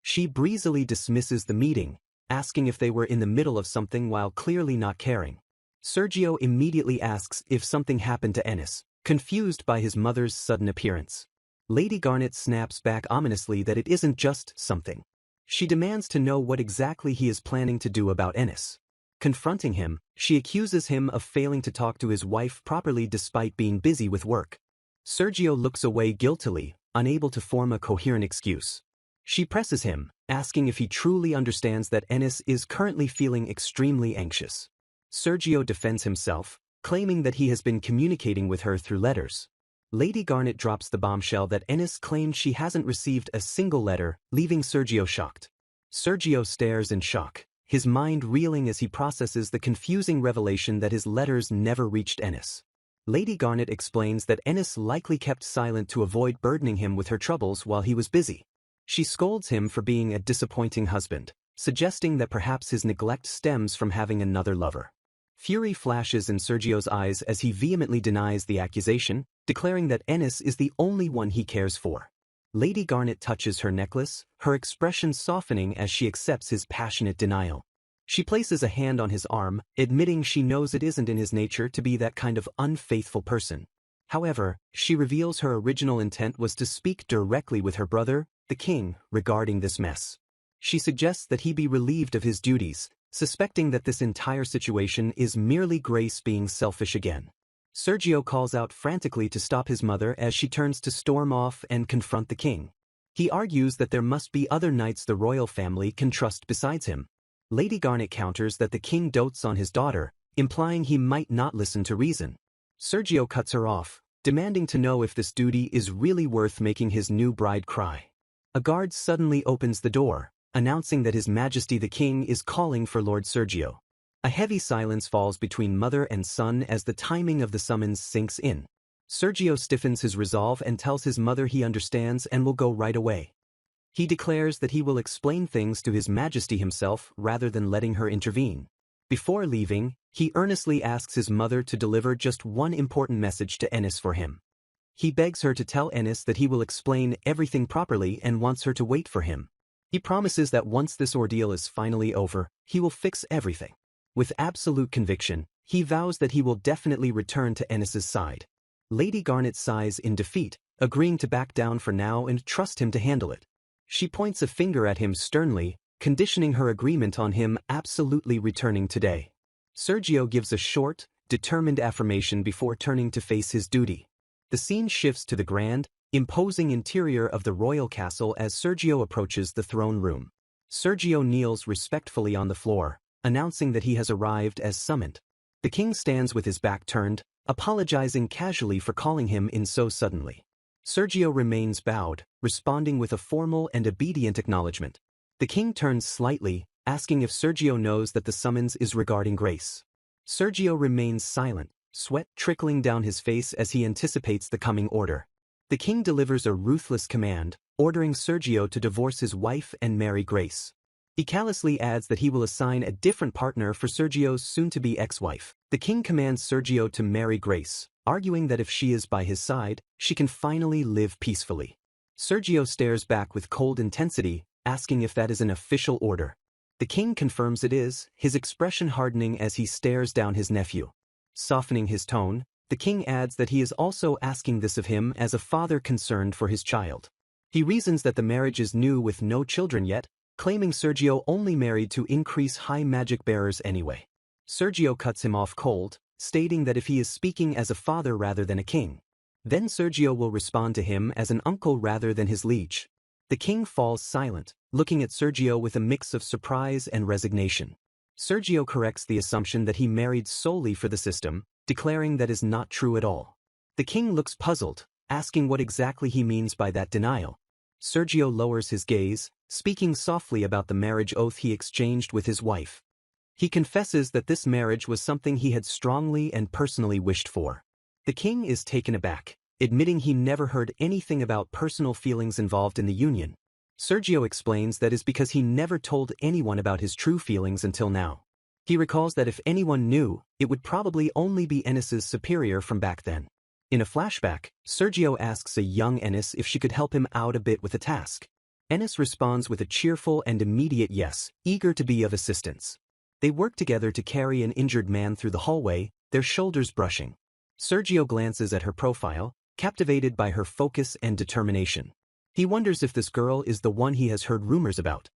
She breezily dismisses the meeting, asking if they were in the middle of something while clearly not caring. Sergio immediately asks if something happened to Ennis, confused by his mother's sudden appearance. Lady Garnet snaps back ominously that it isn't just something. She demands to know what exactly he is planning to do about Ennis. Confronting him, she accuses him of failing to talk to his wife properly despite being busy with work. Sergio looks away guiltily, unable to form a coherent excuse. She presses him, asking if he truly understands that Ennis is currently feeling extremely anxious. Sergio defends himself, claiming that he has been communicating with her through letters. Lady Garnet drops the bombshell that Ennis claimed she hasn't received a single letter, leaving Sergio shocked. Sergio stares in shock, his mind reeling as he processes the confusing revelation that his letters never reached Ennis. Lady Garnet explains that Ennis likely kept silent to avoid burdening him with her troubles while he was busy. She scolds him for being a disappointing husband, suggesting that perhaps his neglect stems from having another lover. Fury flashes in Sergio's eyes as he vehemently denies the accusation, declaring that Ennis is the only one he cares for. Lady Garnet touches her necklace, her expression softening as she accepts his passionate denial. She places a hand on his arm, admitting she knows it isn't in his nature to be that kind of unfaithful person. However, she reveals her original intent was to speak directly with her brother, the king, regarding this mess. She suggests that he be relieved of his duties, suspecting that this entire situation is merely Grace being selfish again. Sergio calls out frantically to stop his mother as she turns to storm off and confront the king. He argues that there must be other knights the royal family can trust besides him. Lady Garnet counters that the king dotes on his daughter, implying he might not listen to reason. Sergio cuts her off, demanding to know if this duty is really worth making his new bride cry. A guard suddenly opens the door, announcing that His Majesty the King is calling for Lord Sergio. A heavy silence falls between mother and son as the timing of the summons sinks in. Sergio stiffens his resolve and tells his mother he understands and will go right away. He declares that he will explain things to His Majesty himself rather than letting her intervene. Before leaving, he earnestly asks his mother to deliver just one important message to Ennis for him. He begs her to tell Ennis that he will explain everything properly and wants her to wait for him. He promises that once this ordeal is finally over, he will fix everything. With absolute conviction, he vows that he will definitely return to Ennis's side. Lady Garnet sighs in defeat, agreeing to back down for now and trust him to handle it. She points a finger at him sternly, conditioning her agreement on him absolutely returning today. Sergio gives a short, determined affirmation before turning to face his duty. The scene shifts to the grand, imposing interior of the royal castle as Sergio approaches the throne room. Sergio kneels respectfully on the floor, announcing that he has arrived as summoned. The king stands with his back turned, apologizing casually for calling him in so suddenly. Sergio remains bowed, responding with a formal and obedient acknowledgement. The king turns slightly, asking if Sergio knows that the summons is regarding Grace. Sergio remains silent, sweat trickling down his face as he anticipates the coming order. The king delivers a ruthless command, ordering Sergio to divorce his wife and marry Grace. He callously adds that he will assign a different partner for Sergio's soon-to-be ex-wife. The king commands Sergio to marry Grace, arguing that if she is by his side, she can finally live peacefully. Sergio stares back with cold intensity, asking if that is an official order. The king confirms it is, his expression hardening as he stares down his nephew. Softening his tone, the king adds that he is also asking this of him as a father concerned for his child. He reasons that the marriage is new with no children yet, claiming Sergio only married to increase high magic bearers anyway. Sergio cuts him off cold, stating that if he is speaking as a father rather than a king, then Sergio will respond to him as an uncle rather than his liege. The king falls silent, looking at Sergio with a mix of surprise and resignation. Sergio corrects the assumption that he married solely for the system, declaring that is not true at all. The king looks puzzled, asking what exactly he means by that denial. Sergio lowers his gaze, speaking softly about the marriage oath he exchanged with his wife. He confesses that this marriage was something he had strongly and personally wished for. The king is taken aback, admitting he never heard anything about personal feelings involved in the union. Sergio explains that is because he never told anyone about his true feelings until now. He recalls that if anyone knew, it would probably only be Ennis's superior from back then. In a flashback, Sergio asks a young Ennis if she could help him out a bit with a task. Ennis responds with a cheerful and immediate yes, eager to be of assistance. They work together to carry an injured man through the hallway, their shoulders brushing. Sergio glances at her profile, captivated by her focus and determination. He wonders if this girl is the one he has heard rumors about.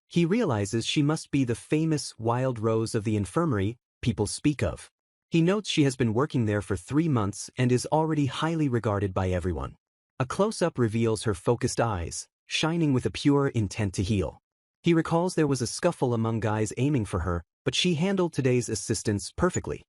He realizes she must be the famous Wild Rose of the infirmary people speak of. He notes she has been working there for 3 months and is already highly regarded by everyone. A close-up reveals her focused eyes, shining with a pure intent to heal. He recalls there was a scuffle among guys aiming for her, but she handled today's assistance perfectly.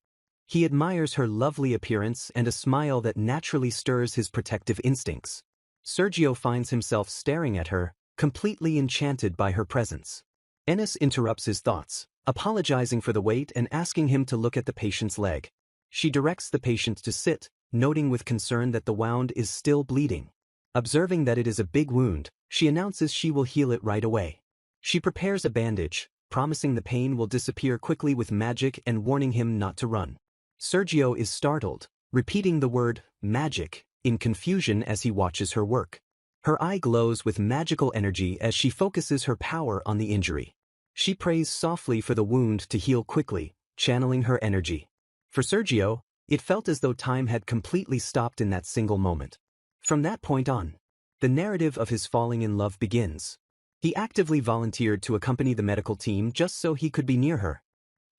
He admires her lovely appearance and a smile that naturally stirs his protective instincts. Sergio finds himself staring at her, completely enchanted by her presence. Ennis interrupts his thoughts, apologizing for the wait and asking him to look at the patient's leg. She directs the patient to sit, noting with concern that the wound is still bleeding. Observing that it is a big wound, she announces she will heal it right away. She prepares a bandage, promising the pain will disappear quickly with magic and warning him not to run. Sergio is startled, repeating the word, magic, in confusion as he watches her work. Her eye glows with magical energy as she focuses her power on the injury. She prays softly for the wound to heal quickly, channeling her energy. For Sergio, it felt as though time had completely stopped in that single moment. From that point on, the narrative of his falling in love begins. He actively volunteered to accompany the medical team just so he could be near her.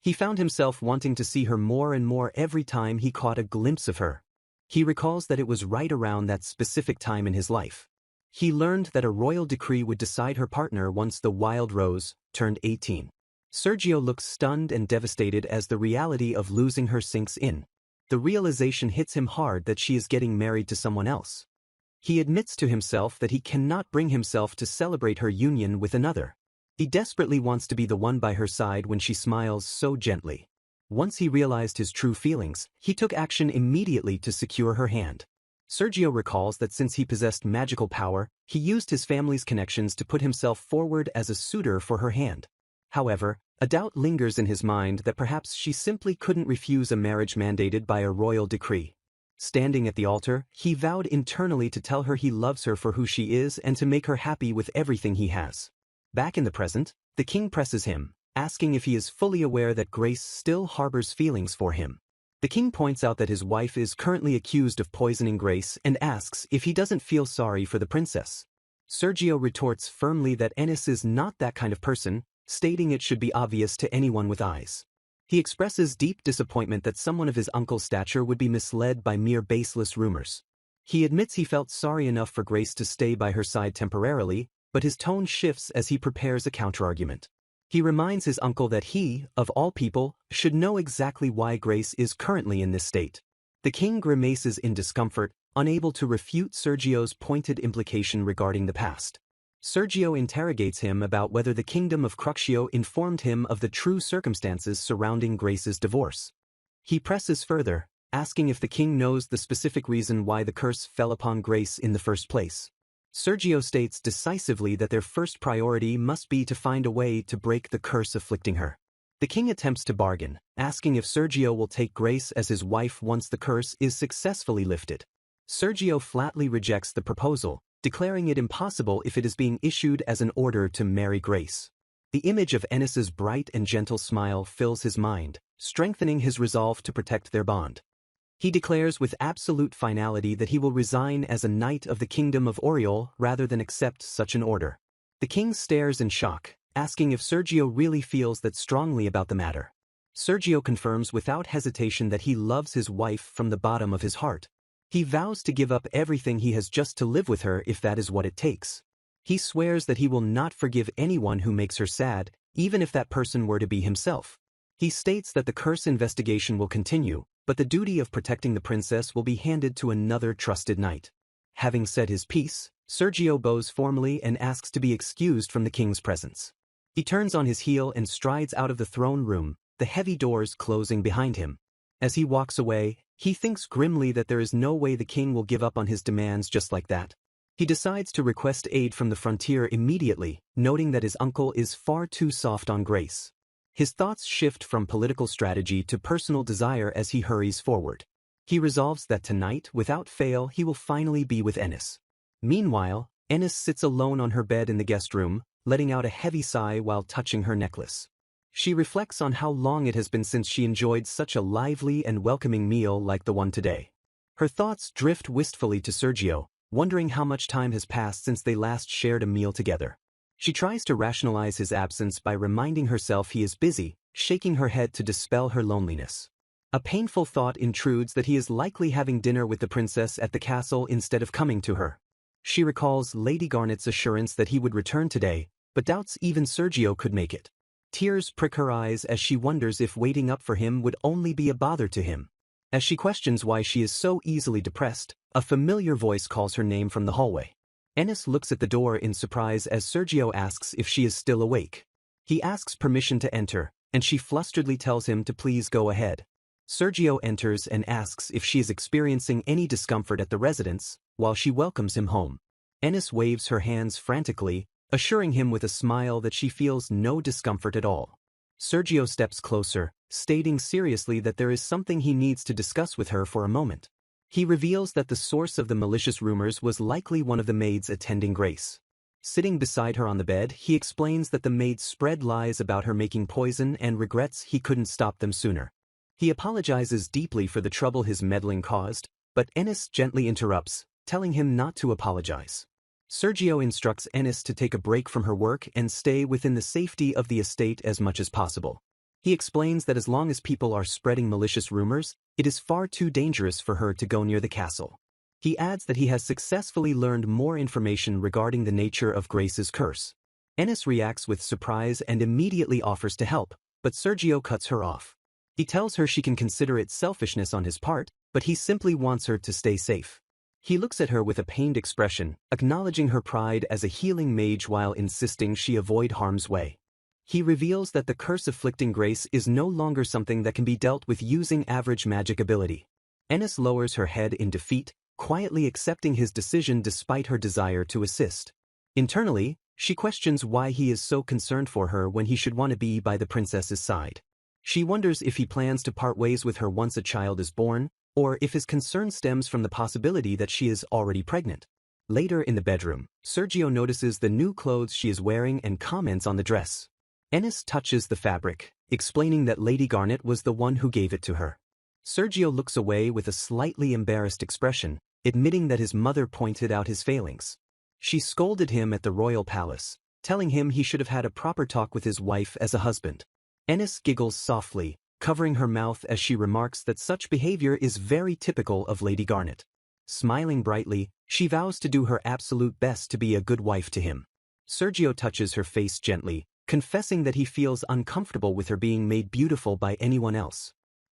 He found himself wanting to see her more and more every time he caught a glimpse of her. He recalls that it was right around that specific time in his life. He learned that a royal decree would decide her partner once the Wild Rose turned 18. Sergio looks stunned and devastated as the reality of losing her sinks in. The realization hits him hard that she is getting married to someone else. He admits to himself that he cannot bring himself to celebrate her union with another. He desperately wants to be the one by her side when she smiles so gently. Once he realized his true feelings, he took action immediately to secure her hand. Sergio recalls that since he possessed magical power, he used his family's connections to put himself forward as a suitor for her hand. However, a doubt lingers in his mind that perhaps she simply couldn't refuse a marriage mandated by a royal decree. Standing at the altar, he vowed internally to tell her he loves her for who she is and to make her happy with everything he has. Back in the present, the king presses him, asking if he is fully aware that Grace still harbors feelings for him. The king points out that his wife is currently accused of poisoning Grace and asks if he doesn't feel sorry for the princess. Sergio retorts firmly that Ennis is not that kind of person, stating it should be obvious to anyone with eyes. He expresses deep disappointment that someone of his uncle's stature would be misled by mere baseless rumors. He admits he felt sorry enough for Grace to stay by her side temporarily, but his tone shifts as he prepares a counterargument. He reminds his uncle that he, of all people, should know exactly why Grace is currently in this state. The king grimaces in discomfort, unable to refute Sergio's pointed implication regarding the past. Sergio interrogates him about whether the kingdom of Cruxio informed him of the true circumstances surrounding Grace's divorce. He presses further, asking if the king knows the specific reason why the curse fell upon Grace in the first place. Sergio states decisively that their first priority must be to find a way to break the curse afflicting her. The king attempts to bargain, asking if Sergio will take Grace as his wife once the curse is successfully lifted. Sergio flatly rejects the proposal, declaring it impossible if it is being issued as an order to marry Grace. The image of Ennis's bright and gentle smile fills his mind, strengthening his resolve to protect their bond. He declares with absolute finality that he will resign as a knight of the kingdom of Oriol rather than accept such an order. The king stares in shock, asking if Sergio really feels that strongly about the matter. Sergio confirms without hesitation that he loves his wife from the bottom of his heart. He vows to give up everything he has just to live with her if that is what it takes. He swears that he will not forgive anyone who makes her sad, even if that person were to be himself. He states that the curse investigation will continue, but the duty of protecting the princess will be handed to another trusted knight. Having said his piece, Sergio bows formally and asks to be excused from the king's presence. He turns on his heel and strides out of the throne room, the heavy doors closing behind him. As he walks away, he thinks grimly that there is no way the king will give up on his demands just like that. He decides to request aid from the frontier immediately, noting that his uncle is far too soft on Grace. His thoughts shift from political strategy to personal desire as he hurries forward. He resolves that tonight, without fail, he will finally be with Ennis. Meanwhile, Ennis sits alone on her bed in the guest room, letting out a heavy sigh while touching her necklace. She reflects on how long it has been since she enjoyed such a lively and welcoming meal like the one today. Her thoughts drift wistfully to Sergio, wondering how much time has passed since they last shared a meal together. She tries to rationalize his absence by reminding herself he is busy, shaking her head to dispel her loneliness. A painful thought intrudes that he is likely having dinner with the princess at the castle instead of coming to her. She recalls Lady Garnet's assurance that he would return today, but doubts even Sergio could make it. Tears prick her eyes as she wonders if waiting up for him would only be a bother to him. As she questions why she is so easily depressed, a familiar voice calls her name from the hallway. Ennis looks at the door in surprise as Sergio asks if she is still awake. He asks permission to enter, and she flusteredly tells him to please go ahead. Sergio enters and asks if she is experiencing any discomfort at the residence, while she welcomes him home. Ennis waves her hands frantically, assuring him with a smile that she feels no discomfort at all. Sergio steps closer, stating seriously that there is something he needs to discuss with her for a moment. He reveals that the source of the malicious rumors was likely one of the maids attending Grace. Sitting beside her on the bed, he explains that the maids spread lies about her making poison and regrets he couldn't stop them sooner. He apologizes deeply for the trouble his meddling caused, but Ennis gently interrupts, telling him not to apologize. Sergio instructs Ennis to take a break from her work and stay within the safety of the estate as much as possible. He explains that as long as people are spreading malicious rumors, it is far too dangerous for her to go near the castle. He adds that he has successfully learned more information regarding the nature of Grace's curse. Ennis reacts with surprise and immediately offers to help, but Sergio cuts her off. He tells her she can consider it selfishness on his part, but he simply wants her to stay safe. He looks at her with a pained expression, acknowledging her pride as a healing mage while insisting she avoid harm's way. He reveals that the curse afflicting Grace is no longer something that can be dealt with using average magic ability. Ennis lowers her head in defeat, quietly accepting his decision despite her desire to assist. Internally, she questions why he is so concerned for her when he should want to be by the princess's side. She wonders if he plans to part ways with her once a child is born, or if his concern stems from the possibility that she is already pregnant. Later in the bedroom, Sergio notices the new clothes she is wearing and comments on the dress. Ennis touches the fabric, explaining that Lady Garnet was the one who gave it to her. Sergio looks away with a slightly embarrassed expression, admitting that his mother pointed out his failings. She scolded him at the royal palace, telling him he should have had a proper talk with his wife as a husband. Ennis giggles softly, covering her mouth as she remarks that such behavior is very typical of Lady Garnet. Smiling brightly, she vows to do her absolute best to be a good wife to him. Sergio touches her face gently, confessing that he feels uncomfortable with her being made beautiful by anyone else.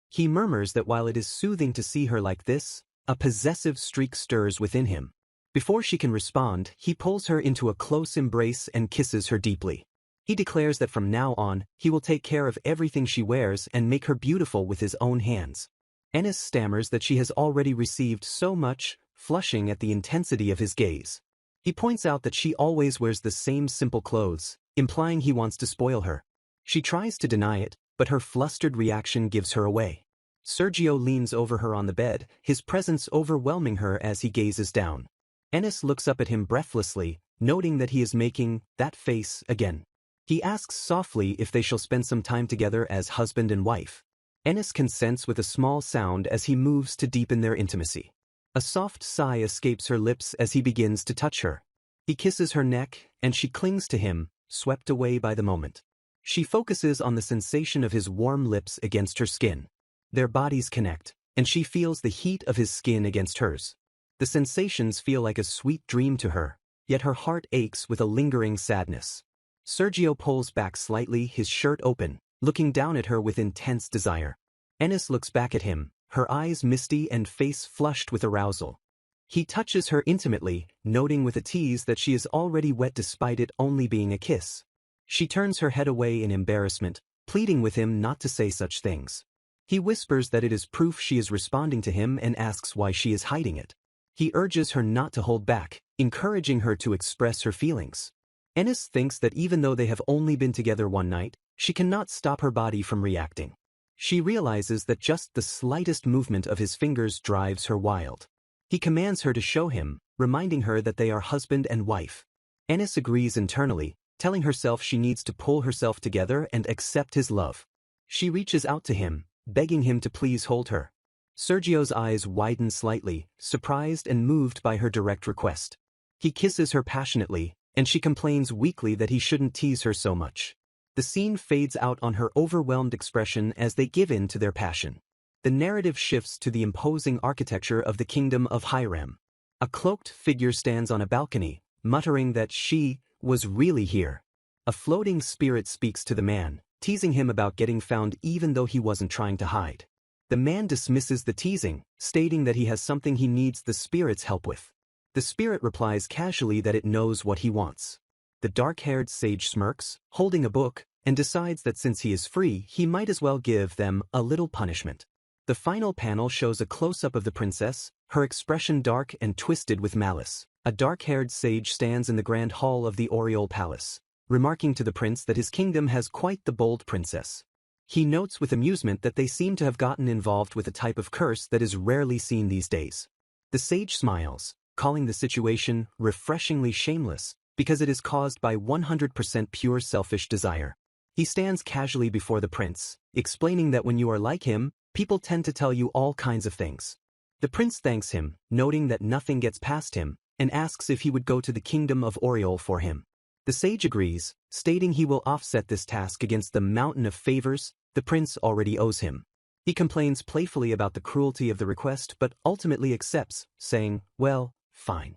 He murmurs that while it is soothing to see her like this, a possessive streak stirs within him. Before she can respond, he pulls her into a close embrace and kisses her deeply. He declares that from now on, he will take care of everything she wears and make her beautiful with his own hands. Ennis stammers that she has already received so much, flushing at the intensity of his gaze. He points out that she always wears the same simple clothes, implying he wants to spoil her. She tries to deny it, but her flustered reaction gives her away. Sergio leans over her on the bed, his presence overwhelming her as he gazes down. Ennis looks up at him breathlessly, noting that he is making that face again. He asks softly if they shall spend some time together as husband and wife. Ennis consents with a small sound as he moves to deepen their intimacy. A soft sigh escapes her lips as he begins to touch her. He kisses her neck, and she clings to him, swept away by the moment. She focuses on the sensation of his warm lips against her skin. Their bodies connect, and she feels the heat of his skin against hers. The sensations feel like a sweet dream to her, yet her heart aches with a lingering sadness. Sergio pulls back slightly, his shirt open, looking down at her with intense desire. Ennis looks back at him, her eyes misty and face flushed with arousal. He touches her intimately, noting with a tease that she is already wet despite it only being a kiss. She turns her head away in embarrassment, pleading with him not to say such things. He whispers that it is proof she is responding to him and asks why she is hiding it. He urges her not to hold back, encouraging her to express her feelings. Ennis thinks that even though they have only been together one night, she cannot stop her body from reacting. She realizes that just the slightest movement of his fingers drives her wild. He commands her to show him, reminding her that they are husband and wife. Ennis agrees internally, telling herself she needs to pull herself together and accept his love. She reaches out to him, begging him to please hold her. Sergio's eyes widen slightly, surprised and moved by her direct request. He kisses her passionately, and she complains weakly that he shouldn't tease her so much. The scene fades out on her overwhelmed expression as they give in to their passion. The narrative shifts to the imposing architecture of the kingdom of Hiram. A cloaked figure stands on a balcony, muttering that she was really here. A floating spirit speaks to the man, teasing him about getting found even though he wasn't trying to hide. The man dismisses the teasing, stating that he has something he needs the spirit's help with. The spirit replies casually that it knows what he wants. The dark-haired sage smirks, holding a book, and decides that since he is free, he might as well give them a little punishment. The final panel shows a close-up of the princess, her expression dark and twisted with malice. A dark-haired sage stands in the grand hall of the Oriole Palace, remarking to the prince that his kingdom has quite the bold princess. He notes with amusement that they seem to have gotten involved with a type of curse that is rarely seen these days. The sage smiles, calling the situation refreshingly shameless, because it is caused by 100% pure selfish desire. He stands casually before the prince, explaining that when you are like him, people tend to tell you all kinds of things. The prince thanks him, noting that nothing gets past him, and asks if he would go to the kingdom of Oriole for him. The sage agrees, stating he will offset this task against the mountain of favors the prince already owes him. He complains playfully about the cruelty of the request but ultimately accepts, saying, "Well, fine."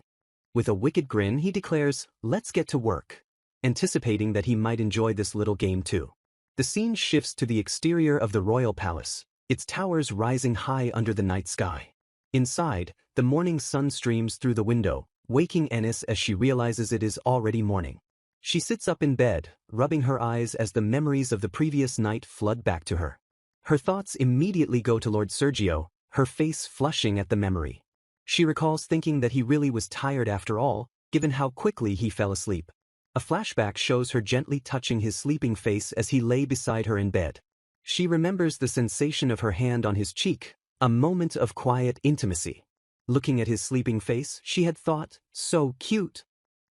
With a wicked grin he declares, "Let's get to work," anticipating that he might enjoy this little game too. The scene shifts to the exterior of the royal palace, its towers rising high under the night sky. Inside, the morning sun streams through the window, waking Ennis as she realizes it is already morning. She sits up in bed, rubbing her eyes as the memories of the previous night flood back to her. Her thoughts immediately go to Lord Sergio, her face flushing at the memory. She recalls thinking that he really was tired after all, given how quickly he fell asleep. A flashback shows her gently touching his sleeping face as he lay beside her in bed. She remembers the sensation of her hand on his cheek, a moment of quiet intimacy. Looking at his sleeping face, she had thought, "So cute,"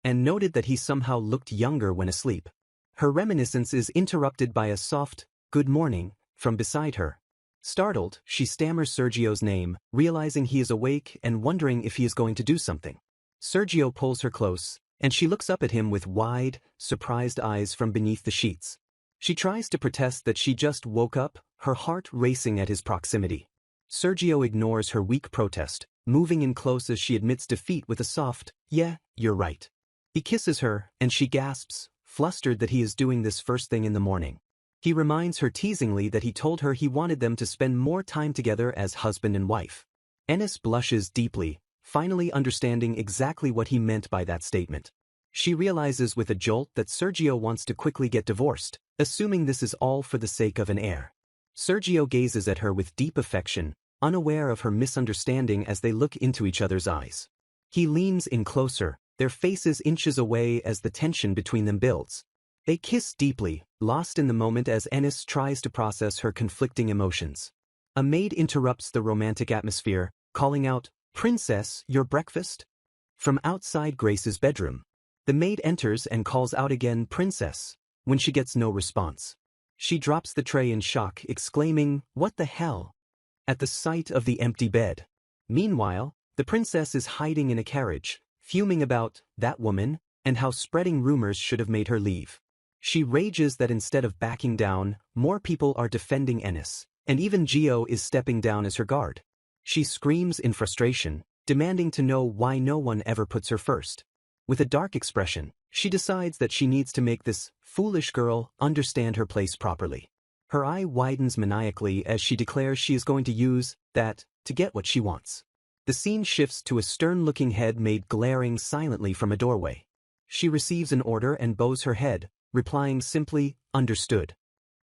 and noted that he somehow looked younger when asleep. Her reminiscence is interrupted by a soft, "Good morning," from beside her. Startled, she stammers Sergio's name, realizing he is awake and wondering if he is going to do something. Sergio pulls her close, and she looks up at him with wide, surprised eyes from beneath the sheets. She tries to protest that she just woke up, her heart racing at his proximity. Sergio ignores her weak protest, moving in close as she admits defeat with a soft, "Yeah, you're right." He kisses her, and she gasps, flustered that he is doing this first thing in the morning. He reminds her teasingly that he told her he wanted them to spend more time together as husband and wife. Ennis blushes deeply, finally understanding exactly what he meant by that statement. She realizes with a jolt that Sergio wants to quickly get divorced, assuming this is all for the sake of an heir. Sergio gazes at her with deep affection, unaware of her misunderstanding as they look into each other's eyes. He leans in closer, their faces inches away as the tension between them builds. They kiss deeply, lost in the moment as Ennis tries to process her conflicting emotions. A maid interrupts the romantic atmosphere, calling out, "Princess, your breakfast?" From outside Grace's bedroom. The maid enters and calls out again, "Princess," when she gets no response. She drops the tray in shock, exclaiming, "What the hell?" at the sight of the empty bed. Meanwhile, the princess is hiding in a carriage, fuming about that woman and how spreading rumors should have made her leave. She rages that instead of backing down, more people are defending Ennis, and even Gio is stepping down as her guard. She screams in frustration, demanding to know why no one ever puts her first. With a dark expression, she decides that she needs to make this foolish girl understand her place properly. Her eye widens maniacally as she declares she is going to use that to get what she wants. The scene shifts to a stern-looking head maid glaring silently from a doorway. She receives an order and bows her head, replying simply, "Understood."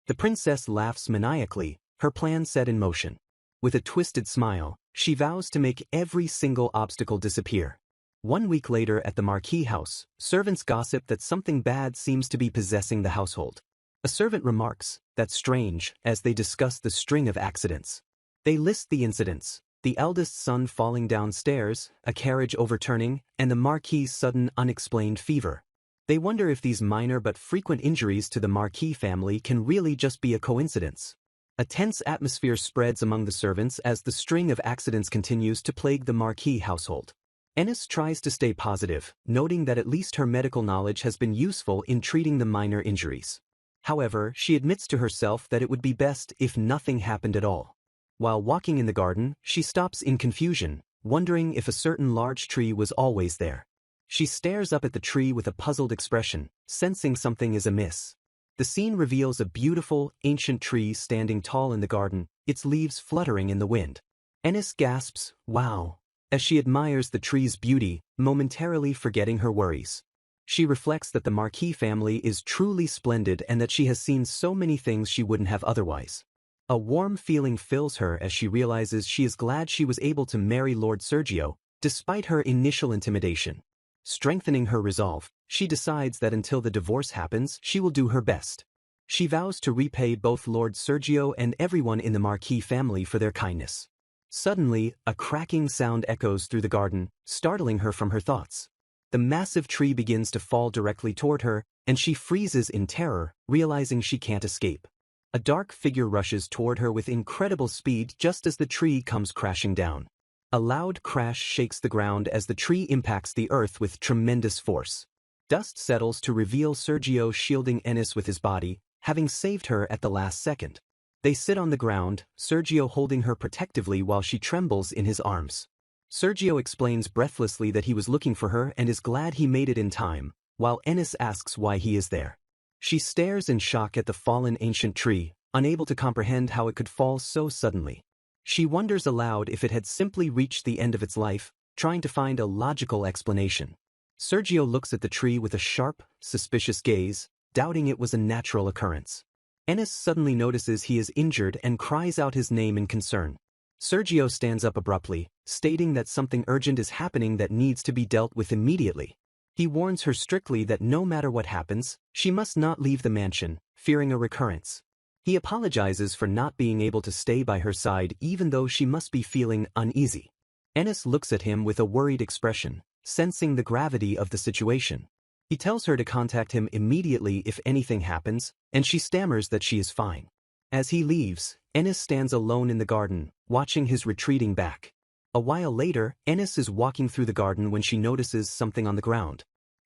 The princess laughs maniacally, her plan set in motion. With a twisted smile, she vows to make every single obstacle disappear. 1 week later at the Marquis house, servants gossip that something bad seems to be possessing the household. A servant remarks, "That's strange," as they discuss the string of accidents. They list the incidents: the eldest son falling downstairs, a carriage overturning, and the Marquis's sudden unexplained fever. They wonder if these minor but frequent injuries to the Marquis family can really just be a coincidence. A tense atmosphere spreads among the servants as the string of accidents continues to plague the Marquis household. Ennis tries to stay positive, noting that at least her medical knowledge has been useful in treating the minor injuries. However, she admits to herself that it would be best if nothing happened at all. While walking in the garden, she stops in confusion, wondering if a certain large tree was always there. She stares up at the tree with a puzzled expression, sensing something is amiss. The scene reveals a beautiful, ancient tree standing tall in the garden, its leaves fluttering in the wind. Ennis gasps, "Wow," as she admires the tree's beauty, momentarily forgetting her worries. She reflects that the Marquis family is truly splendid and that she has seen so many things she wouldn't have otherwise. A warm feeling fills her as she realizes she is glad she was able to marry Lord Sergio, despite her initial intimidation. Strengthening her resolve, she decides that until the divorce happens, she will do her best. She vows to repay both Lord Sergio and everyone in the Marquis family for their kindness. Suddenly, a cracking sound echoes through the garden, startling her from her thoughts. The massive tree begins to fall directly toward her, and she freezes in terror, realizing she can't escape. A dark figure rushes toward her with incredible speed just as the tree comes crashing down. A loud crash shakes the ground as the tree impacts the earth with tremendous force. Dust settles to reveal Sergio shielding Ennis with his body, having saved her at the last second. They sit on the ground, Sergio holding her protectively while she trembles in his arms. Sergio explains breathlessly that he was looking for her and is glad he made it in time, while Ennis asks why he is there. She stares in shock at the fallen ancient tree, unable to comprehend how it could fall so suddenly. She wonders aloud if it had simply reached the end of its life, trying to find a logical explanation. Sergio looks at the tree with a sharp, suspicious gaze, doubting it was a natural occurrence. Ennis suddenly notices he is injured and cries out his name in concern. Sergio stands up abruptly, stating that something urgent is happening that needs to be dealt with immediately. He warns her strictly that no matter what happens, she must not leave the mansion, fearing a recurrence. He apologizes for not being able to stay by her side even though she must be feeling uneasy. Ennis looks at him with a worried expression, sensing the gravity of the situation. He tells her to contact him immediately if anything happens, and she stammers that she is fine. As he leaves, Ennis stands alone in the garden, watching his retreating back. A while later, Ennis is walking through the garden when she notices something on the ground.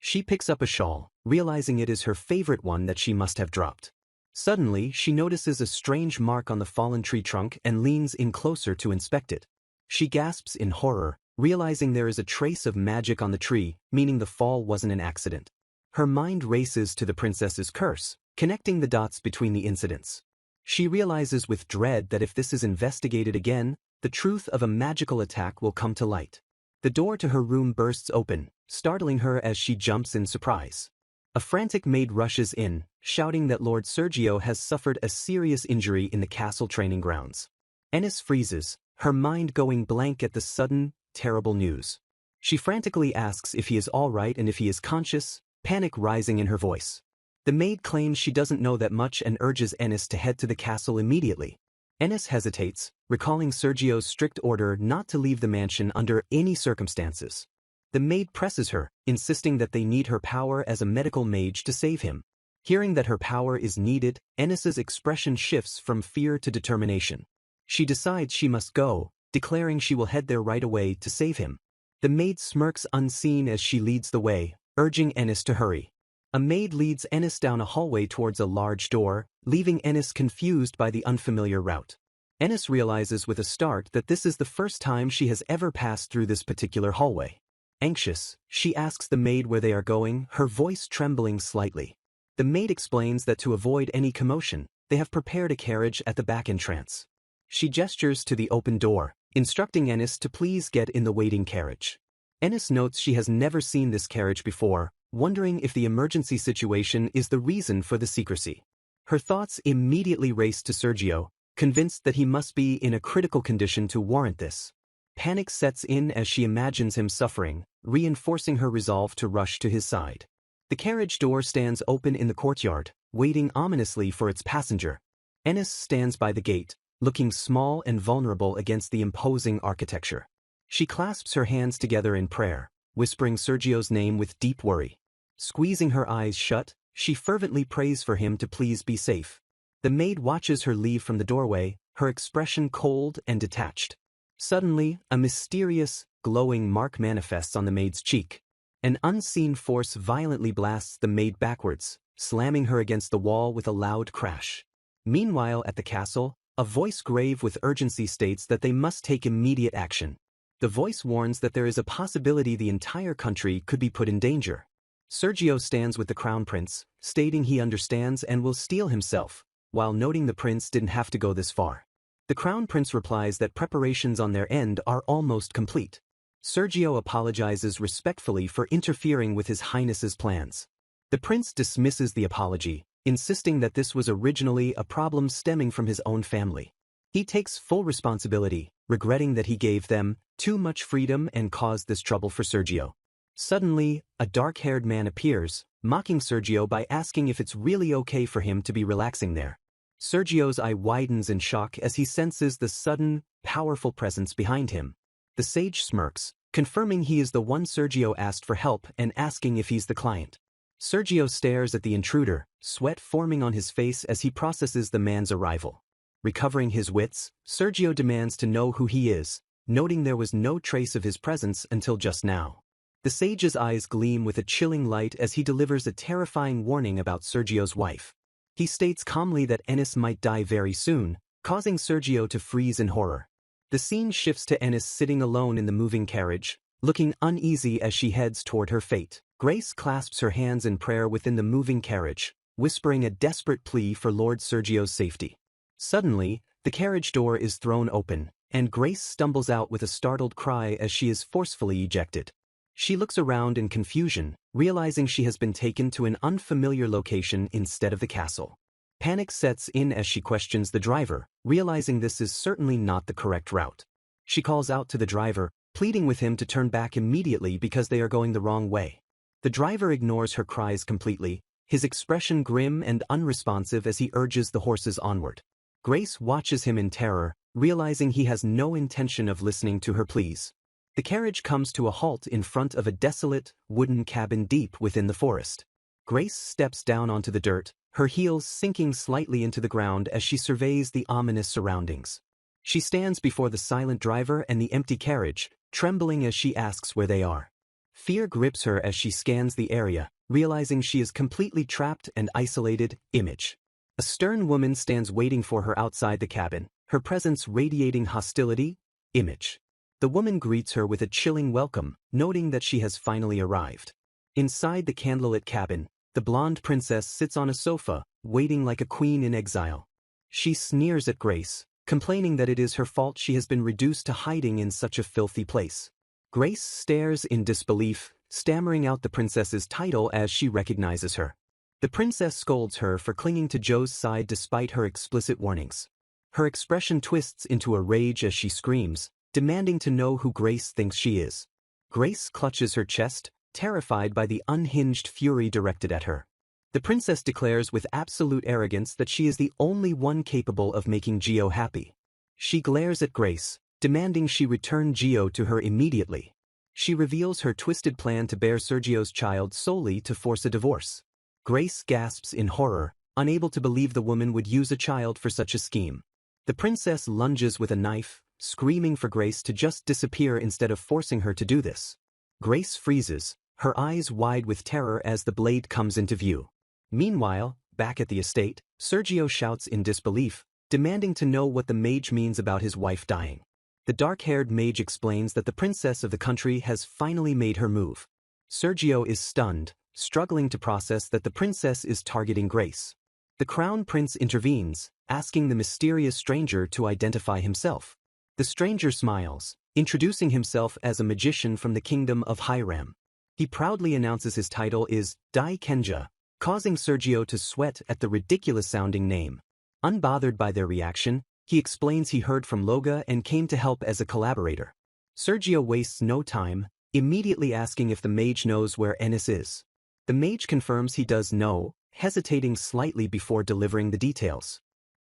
She picks up a shawl, realizing it is her favorite one that she must have dropped. Suddenly, she notices a strange mark on the fallen tree trunk and leans in closer to inspect it. She gasps in horror, realizing there is a trace of magic on the tree, meaning the fall wasn't an accident. Her mind races to the princess's curse, connecting the dots between the incidents. She realizes with dread that if this is investigated again, the truth of a magical attack will come to light. The door to her room bursts open, startling her as she jumps in surprise. A frantic maid rushes in, shouting that Lord Sergio has suffered a serious injury in the castle training grounds. Ennis freezes, her mind going blank at the sudden, terrible news. She frantically asks if he is all right and if he is conscious, panic rising in her voice. The maid claims she doesn't know that much and urges Ennis to head to the castle immediately. Ennis hesitates, recalling Sergio's strict order not to leave the mansion under any circumstances. The maid presses her, insisting that they need her power as a medical mage to save him. Hearing that her power is needed, Ennis's expression shifts from fear to determination. She decides she must go, declaring she will head there right away to save him. The maid smirks unseen as she leads the way, urging Ennis to hurry. A maid leads Ennis down a hallway towards a large door, leaving Ennis confused by the unfamiliar route. Ennis realizes with a start that this is the first time she has ever passed through this particular hallway. Anxious, she asks the maid where they are going, her voice trembling slightly. The maid explains that to avoid any commotion, they have prepared a carriage at the back entrance. She gestures to the open door, instructing Ennis to please get in the waiting carriage. Ennis notes she has never seen this carriage before, wondering if the emergency situation is the reason for the secrecy. Her thoughts immediately race to Sergio, convinced that he must be in a critical condition to warrant this. Panic sets in as she imagines him suffering, reinforcing her resolve to rush to his side. The carriage door stands open in the courtyard, waiting ominously for its passenger. Ennis stands by the gate, looking small and vulnerable against the imposing architecture. She clasps her hands together in prayer, whispering Sergio's name with deep worry. Squeezing her eyes shut, she fervently prays for him to please be safe. The maid watches her leave from the doorway, her expression cold and detached. Suddenly, a mysterious, glowing mark manifests on the maid's cheek. An unseen force violently blasts the maid backwards, slamming her against the wall with a loud crash. Meanwhile, at the castle, a voice grave with urgency states that they must take immediate action. The voice warns that there is a possibility the entire country could be put in danger. Sergio stands with the crown prince, stating he understands and will steel himself, while noting the prince didn't have to go this far. The crown prince replies that preparations on their end are almost complete. Sergio apologizes respectfully for interfering with His Highness's plans. The prince dismisses the apology, insisting that this was originally a problem stemming from his own family. He takes full responsibility, regretting that he gave them too much freedom and caused this trouble for Sergio. Suddenly, a dark-haired man appears, mocking Sergio by asking if it's really okay for him to be relaxing there. Sergio's eye widens in shock as he senses the sudden, powerful presence behind him. The sage smirks, confirming he is the one Sergio asked for help and asking if he's the client. Sergio stares at the intruder, sweat forming on his face as he processes the man's arrival. Recovering his wits, Sergio demands to know who he is, noting there was no trace of his presence until just now. The sage's eyes gleam with a chilling light as he delivers a terrifying warning about Sergio's wife. He states calmly that Ennis might die very soon, causing Sergio to freeze in horror. The scene shifts to Ennis sitting alone in the moving carriage, looking uneasy as she heads toward her fate. Grace clasps her hands in prayer within the moving carriage, whispering a desperate plea for Lord Sergio's safety. Suddenly, the carriage door is thrown open, and Grace stumbles out with a startled cry as she is forcefully ejected. She looks around in confusion, realizing she has been taken to an unfamiliar location instead of the castle. Panic sets in as she questions the driver, realizing this is certainly not the correct route. She calls out to the driver, pleading with him to turn back immediately because they are going the wrong way. The driver ignores her cries completely, his expression grim and unresponsive as he urges the horses onward. Grace watches him in terror, realizing he has no intention of listening to her pleas. The carriage comes to a halt in front of a desolate, wooden cabin deep within the forest. Grace steps down onto the dirt, her heels sinking slightly into the ground as she surveys the ominous surroundings. She stands before the silent driver and the empty carriage, trembling as she asks where they are. Fear grips her as she scans the area, realizing she is completely trapped and isolated. Image. A stern woman stands waiting for her outside the cabin, her presence radiating hostility. Image. The woman greets her with a chilling welcome, noting that she has finally arrived. Inside the candlelit cabin, the blonde princess sits on a sofa, waiting like a queen in exile. She sneers at Grace, complaining that it is her fault she has been reduced to hiding in such a filthy place. Grace stares in disbelief, stammering out the princess's title as she recognizes her. The princess scolds her for clinging to Joe's side despite her explicit warnings. Her expression twists into a rage as she screams, demanding to know who Grace thinks she is. Grace clutches her chest, terrified by the unhinged fury directed at her. The princess declares with absolute arrogance that she is the only one capable of making Gio happy. She glares at Grace, demanding she return Gio to her immediately. She reveals her twisted plan to bear Sergio's child solely to force a divorce. Grace gasps in horror, unable to believe the woman would use a child for such a scheme. The princess lunges with a knife, screaming for Grace to just disappear instead of forcing her to do this. Grace freezes, her eyes wide with terror as the blade comes into view. Meanwhile, back at the estate, Sergio shouts in disbelief, demanding to know what the mage means about his wife dying. The dark-haired mage explains that the princess of the country has finally made her move. Sergio is stunned, struggling to process that the princess is targeting Grace. The crown prince intervenes, asking the mysterious stranger to identify himself. The stranger smiles, introducing himself as a magician from the kingdom of Hiram. He proudly announces his title is Dai Kenja, causing Sergio to sweat at the ridiculous-sounding name. Unbothered by their reaction, he explains he heard from Loga and came to help as a collaborator. Sergio wastes no time, immediately asking if the mage knows where Ennis is. The mage confirms he does know, hesitating slightly before delivering the details.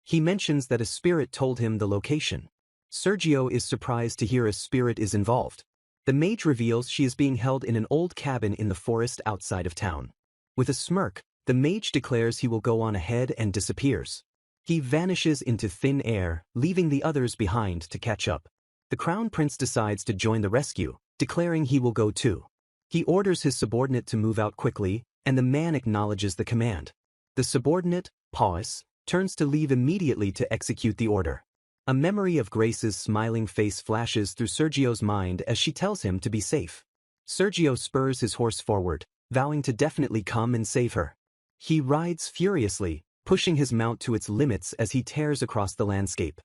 He mentions that a spirit told him the location. Sergio is surprised to hear a spirit is involved. The mage reveals she is being held in an old cabin in the forest outside of town. With a smirk, the mage declares he will go on ahead and disappears. He vanishes into thin air, leaving the others behind to catch up. The crown prince decides to join the rescue, declaring he will go too. He orders his subordinate to move out quickly, and the man acknowledges the command. The subordinate, Paus, turns to leave immediately to execute the order. A memory of Grace's smiling face flashes through Sergio's mind as she tells him to be safe. Sergio spurs his horse forward, vowing to definitely come and save her. He rides furiously, pushing his mount to its limits as he tears across the landscape.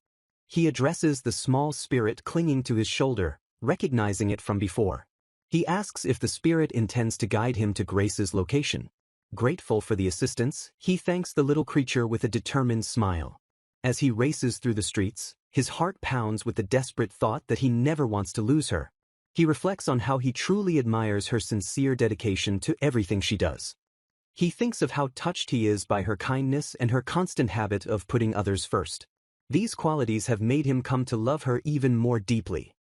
He addresses the small spirit clinging to his shoulder, recognizing it from before. He asks if the spirit intends to guide him to Grace's location. Grateful for the assistance, he thanks the little creature with a determined smile. As he races through the streets, his heart pounds with the desperate thought that he never wants to lose her. He reflects on how he truly admires her sincere dedication to everything she does. He thinks of how touched he is by her kindness and her constant habit of putting others first. These qualities have made him come to love her even more deeply.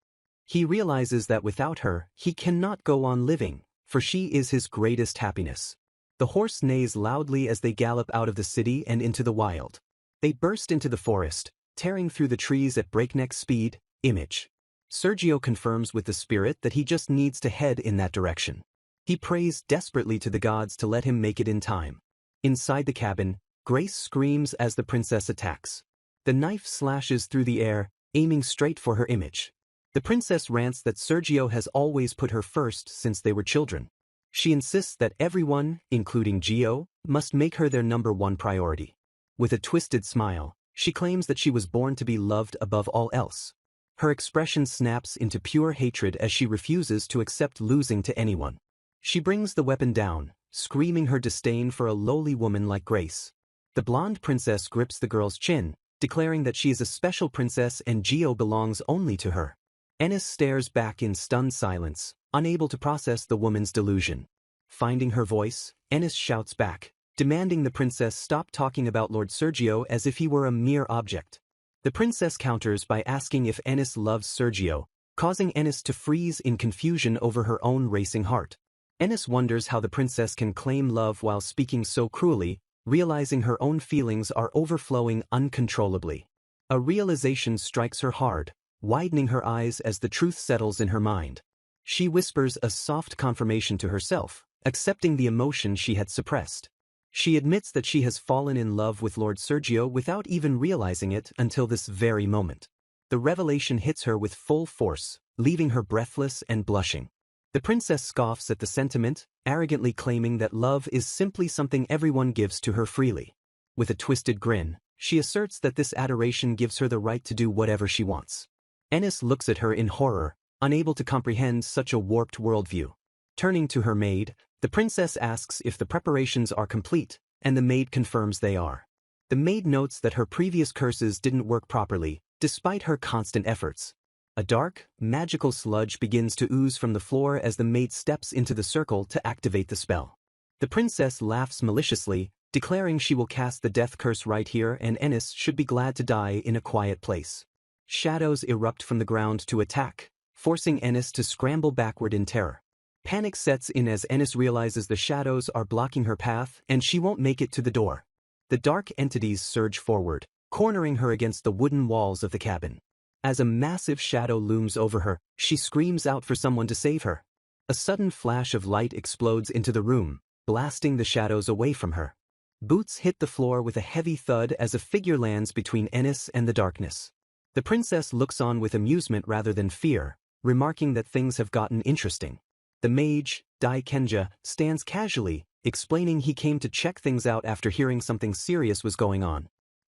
He realizes that without her, he cannot go on living, for she is his greatest happiness. The horse neighs loudly as they gallop out of the city and into the wild. They burst into the forest, tearing through the trees at breakneck speed. Image. Sergio confirms with the spirit that he just needs to head in that direction. He prays desperately to the gods to let him make it in time. Inside the cabin, Grace screams as the princess attacks. The knife slashes through the air, aiming straight for her image. The princess rants that Sergio has always put her first since they were children. She insists that everyone, including Gio, must make her their number one priority. With a twisted smile, she claims that she was born to be loved above all else. Her expression snaps into pure hatred as she refuses to accept losing to anyone. She brings the weapon down, screaming her disdain for a lowly woman like Grace. The blonde princess grips the girl's chin, declaring that she is a special princess and Gio belongs only to her. Ennis stares back in stunned silence, unable to process the woman's delusion. Finding her voice, Ennis shouts back, demanding the princess stop talking about Lord Sergio as if he were a mere object. The princess counters by asking if Ennis loves Sergio, causing Ennis to freeze in confusion over her own racing heart. Ennis wonders how the princess can claim love while speaking so cruelly, realizing her own feelings are overflowing uncontrollably. A realization strikes her hard, widening her eyes as the truth settles in her mind. She whispers a soft confirmation to herself, accepting the emotion she had suppressed. She admits that she has fallen in love with Lord Sergio without even realizing it until this very moment. The revelation hits her with full force, leaving her breathless and blushing. The princess scoffs at the sentiment, arrogantly claiming that love is simply something everyone gives to her freely. With a twisted grin, she asserts that this adoration gives her the right to do whatever she wants. Ennis looks at her in horror, unable to comprehend such a warped worldview. Turning to her maid, the princess asks if the preparations are complete, and the maid confirms they are. The maid notes that her previous curses didn't work properly, despite her constant efforts. A dark, magical sludge begins to ooze from the floor as the maid steps into the circle to activate the spell. The princess laughs maliciously, declaring she will cast the death curse right here and Ennis should be glad to die in a quiet place. Shadows erupt from the ground to attack, forcing Ennis to scramble backward in terror. Panic sets in as Ennis realizes the shadows are blocking her path and she won't make it to the door. The dark entities surge forward, cornering her against the wooden walls of the cabin. As a massive shadow looms over her, she screams out for someone to save her. A sudden flash of light explodes into the room, blasting the shadows away from her. Boots hit the floor with a heavy thud as a figure lands between Ennis and the darkness. The princess looks on with amusement rather than fear, remarking that things have gotten interesting. The mage, Dai Kenja, stands casually, explaining he came to check things out after hearing something serious was going on.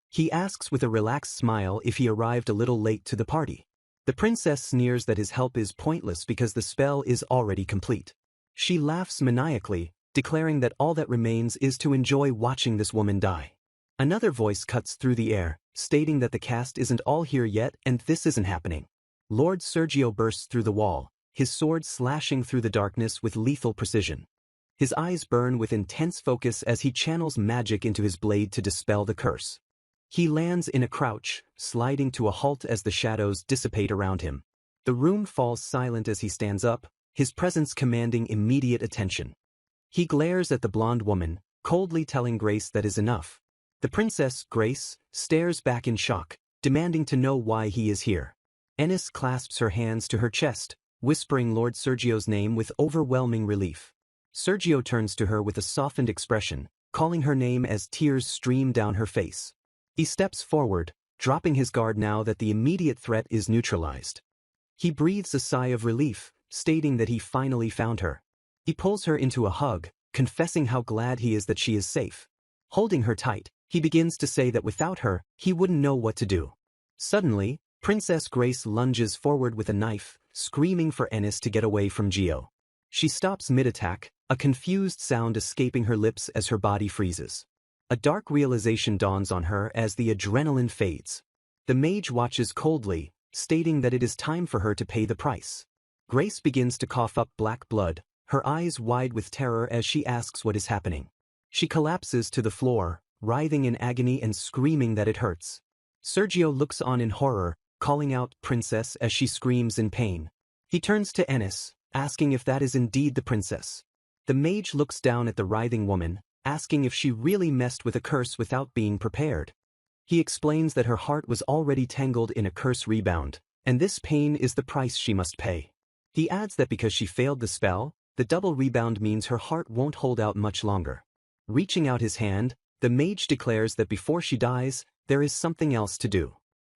He asks with a relaxed smile if he arrived a little late to the party. The princess sneers that his help is pointless because the spell is already complete. She laughs maniacally, declaring that all that remains is to enjoy watching this woman die. Another voice cuts through the air, stating that the cast isn't all here yet and this isn't happening. Lord Sergio bursts through the wall, his sword slashing through the darkness with lethal precision. His eyes burn with intense focus as he channels magic into his blade to dispel the curse. He lands in a crouch, sliding to a halt as the shadows dissipate around him. The room falls silent as he stands up, his presence commanding immediate attention. He glares at the blonde woman, coldly telling Grace that is enough. The princess, Grace, stares back in shock, demanding to know why he is here. Ennis clasps her hands to her chest, whispering Lord Sergio's name with overwhelming relief. Sergio turns to her with a softened expression, calling her name as tears stream down her face. He steps forward, dropping his guard now that the immediate threat is neutralized. He breathes a sigh of relief, stating that he finally found her. He pulls her into a hug, confessing how glad he is that she is safe. Holding her tight, he begins to say that without her, he wouldn't know what to do. Suddenly, Princess Grace lunges forward with a knife, screaming for Ennis to get away from Gio. She stops mid-attack, a confused sound escaping her lips as her body freezes. A dark realization dawns on her as the adrenaline fades. The mage watches coldly, stating that it is time for her to pay the price. Grace begins to cough up black blood, her eyes wide with terror as she asks what is happening. She collapses to the floor, writhing in agony and screaming that it hurts. Sergio looks on in horror, calling out "Princess" as she screams in pain. He turns to Ennis, asking if that is indeed the princess. The mage looks down at the writhing woman, asking if she really messed with a curse without being prepared. He explains that her heart was already tangled in a curse rebound, and this pain is the price she must pay. He adds that because she failed the spell, the double rebound means her heart won't hold out much longer. Reaching out his hand, the mage declares that before she dies, there is something else to do.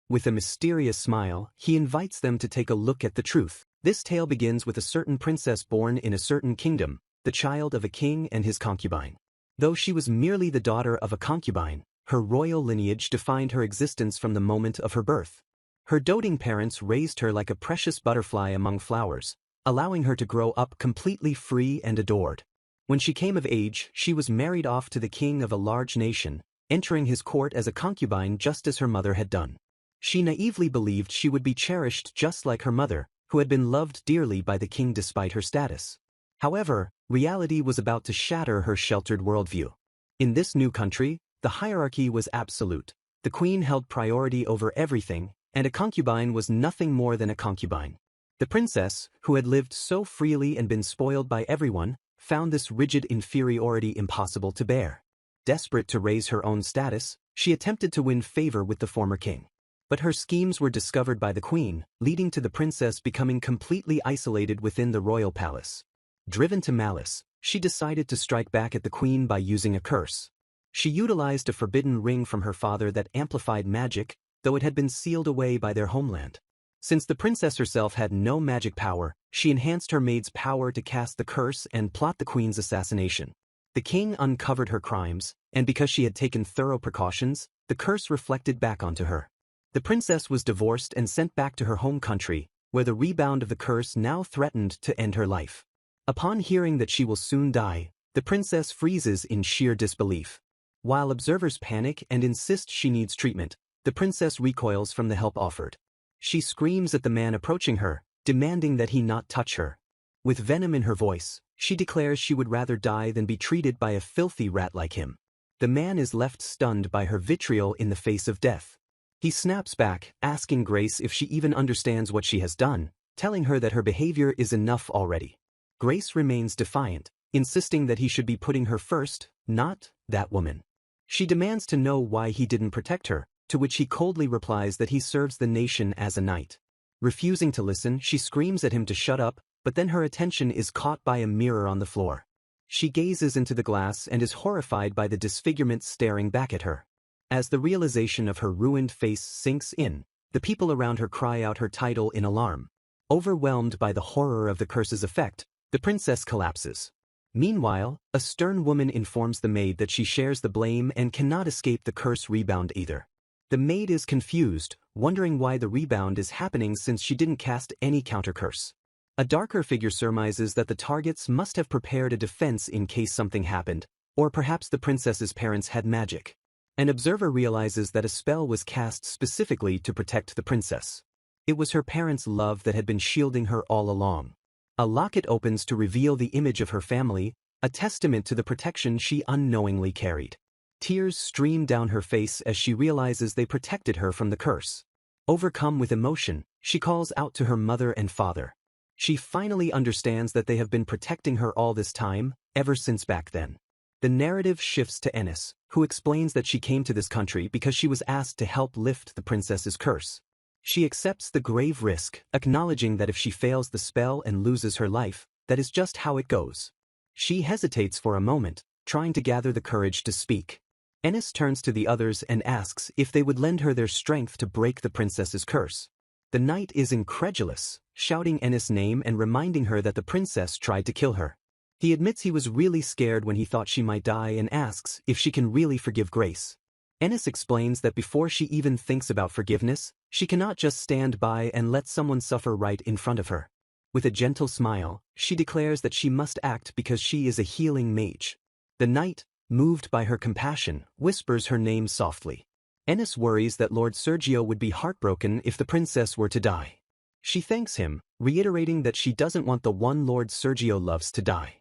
With a mysterious smile, he invites them to take a look at the truth. This tale begins with a certain princess born in a certain kingdom, the child of a king and his concubine. Though she was merely the daughter of a concubine, her royal lineage defined her existence from the moment of her birth. Her doting parents raised her like a precious butterfly among flowers, allowing her to grow up completely free and adored. When she came of age, she was married off to the king of a large nation, entering his court as a concubine just as her mother had done. She naively believed she would be cherished just like her mother, who had been loved dearly by the king despite her status. However, reality was about to shatter her sheltered worldview. In this new country, the hierarchy was absolute. The queen held priority over everything, and a concubine was nothing more than a concubine. The princess, who had lived so freely and been spoiled by everyone, found this rigid inferiority impossible to bear. Desperate to raise her own status, she attempted to win favor with the former king. But her schemes were discovered by the queen, leading to the princess becoming completely isolated within the royal palace. Driven to malice, she decided to strike back at the queen by using a curse. She utilized a forbidden ring from her father that amplified magic, though it had been sealed away by their homeland. Since the princess herself had no magic power, she enhanced her maid's power to cast the curse and plot the queen's assassination. The king uncovered her crimes, and because she had taken thorough precautions, the curse reflected back onto her. The princess was divorced and sent back to her home country, where the rebound of the curse now threatened to end her life. Upon hearing that she will soon die, the princess freezes in sheer disbelief. While observers panic and insist she needs treatment, the princess recoils from the help offered. She screams at the man approaching her, demanding that he not touch her. With venom in her voice, she declares she would rather die than be treated by a filthy rat like him. The man is left stunned by her vitriol in the face of death. He snaps back, asking Grace if she even understands what she has done, telling her that her behavior is enough already. Grace remains defiant, insisting that he should be putting her first, not that woman. She demands to know why he didn't protect her, to which he coldly replies that he serves the nation as a knight. Refusing to listen, she screams at him to shut up, but then her attention is caught by a mirror on the floor. She gazes into the glass and is horrified by the disfigurement staring back at her. As the realization of her ruined face sinks in, the people around her cry out her title in alarm. Overwhelmed by the horror of the curse's effect, the princess collapses. Meanwhile, a stern woman informs the maid that she shares the blame and cannot escape the curse rebound either. The maid is confused, wondering why the rebound is happening since she didn't cast any counter-curse. A darker figure surmises that the targets must have prepared a defense in case something happened, or perhaps the princess's parents had magic. An observer realizes that a spell was cast specifically to protect the princess. It was her parents' love that had been shielding her all along. A locket opens to reveal the image of her family, a testament to the protection she unknowingly carried. Tears stream down her face as she realizes they protected her from the curse. Overcome with emotion, she calls out to her mother and father. She finally understands that they have been protecting her all this time, ever since back then. The narrative shifts to Ennis, who explains that she came to this country because she was asked to help lift the princess's curse. She accepts the grave risk, acknowledging that if she fails the spell and loses her life, that is just how it goes. She hesitates for a moment, trying to gather the courage to speak. Ennis turns to the others and asks if they would lend her their strength to break the princess's curse. The knight is incredulous, shouting Ennis' name and reminding her that the princess tried to kill her. He admits he was really scared when he thought she might die and asks if she can really forgive Grace. Ennis explains that before she even thinks about forgiveness, she cannot just stand by and let someone suffer right in front of her. With a gentle smile, she declares that she must act because she is a healing mage. The knight, moved by her compassion, whispers her name softly. Ennis worries that Lord Sergio would be heartbroken if the princess were to die. She thanks him, reiterating that she doesn't want the one Lord Sergio loves to die.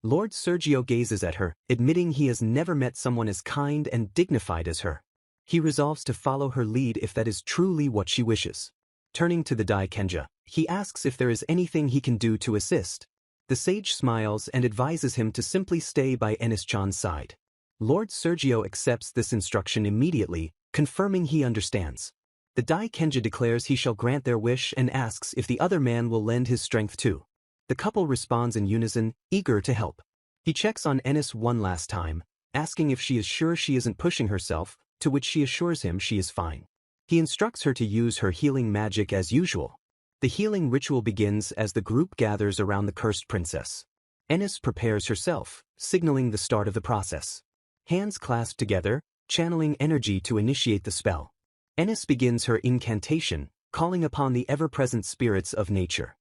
Lord Sergio gazes at her, admitting he has never met someone as kind and dignified as her. He resolves to follow her lead if that is truly what she wishes. Turning to the Daikenja, he asks if there is anything he can do to assist. The sage smiles and advises him to simply stay by Ennis-chan's side. Lord Sergio accepts this instruction immediately, confirming he understands. The Daikenja declares he shall grant their wish and asks if the other man will lend his strength too. The couple responds in unison, eager to help. He checks on Ennis one last time, asking if she is sure she isn't pushing herself, to which she assures him she is fine. He instructs her to use her healing magic as usual. The healing ritual begins as the group gathers around the cursed princess. Ennis prepares herself, signaling the start of the process. Hands clasped together, channeling energy to initiate the spell. Ennis begins her incantation, calling upon the ever-present spirits of nature.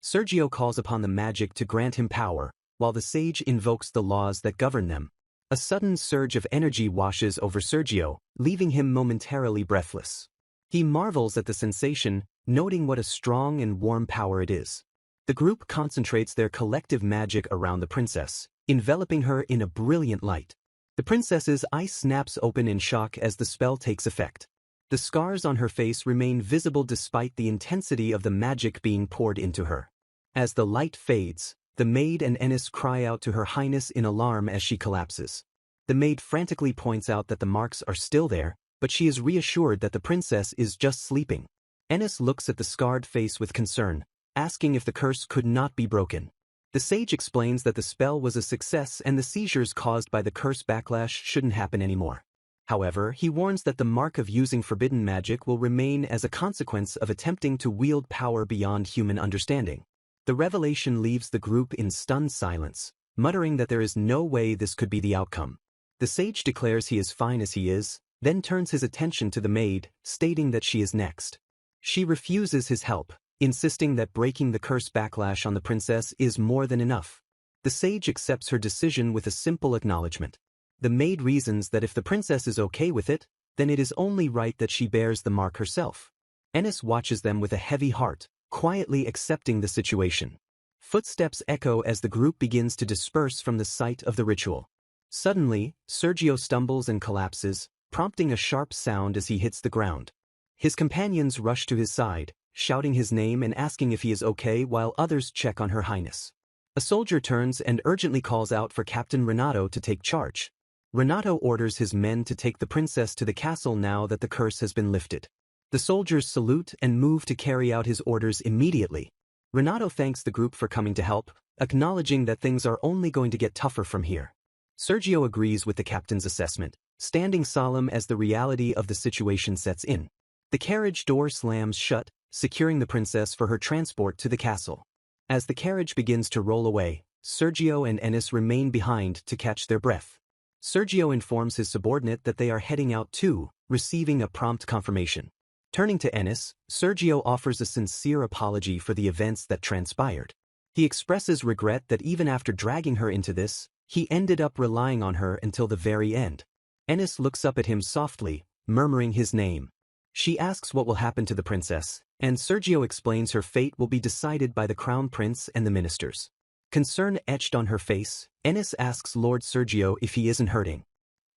Sergio calls upon the magic to grant him power, while the sage invokes the laws that govern them. A sudden surge of energy washes over Sergio, leaving him momentarily breathless. He marvels at the sensation, noting what a strong and warm power it is. The group concentrates their collective magic around the princess, enveloping her in a brilliant light. The princess's eye snaps open in shock as the spell takes effect. The scars on her face remain visible despite the intensity of the magic being poured into her. As the light fades, the maid and Ennis cry out to Her Highness in alarm as she collapses. The maid frantically points out that the marks are still there, but she is reassured that the princess is just sleeping. Ennis looks at the scarred face with concern, asking if the curse could not be broken. The sage explains that the spell was a success and the seizures caused by the curse backlash shouldn't happen anymore. However, he warns that the mark of using forbidden magic will remain as a consequence of attempting to wield power beyond human understanding. The revelation leaves the group in stunned silence, muttering that there is no way this could be the outcome. The sage declares he is fine as he is, then turns his attention to the maid, stating that she is next. She refuses his help, insisting that breaking the curse backlash on the princess is more than enough. The sage accepts her decision with a simple acknowledgement. The maid reasons that if the princess is okay with it, then it is only right that she bears the mark herself. Ennis watches them with a heavy heart, quietly accepting the situation. Footsteps echo as the group begins to disperse from the site of the ritual. Suddenly, Sergio stumbles and collapses, prompting a sharp sound as he hits the ground. His companions rush to his side, shouting his name and asking if he is okay while others check on Her Highness. A soldier turns and urgently calls out for Captain Renato to take charge. Renato orders his men to take the princess to the castle now that the curse has been lifted. The soldiers salute and move to carry out his orders immediately. Renato thanks the group for coming to help, acknowledging that things are only going to get tougher from here. Sergio agrees with the captain's assessment, standing solemn as the reality of the situation sets in. The carriage door slams shut, securing the princess for her transport to the castle. As the carriage begins to roll away, Sergio and Ennis remain behind to catch their breath. Sergio informs his subordinate that they are heading out too, receiving a prompt confirmation. Turning to Ennis, Sergio offers a sincere apology for the events that transpired. He expresses regret that even after dragging her into this, he ended up relying on her until the very end. Ennis looks up at him softly, murmuring his name. She asks what will happen to the princess, and Sergio explains her fate will be decided by the crown prince and the ministers. Concern etched on her face, Ennis asks Lord Sergio if he isn't hurting.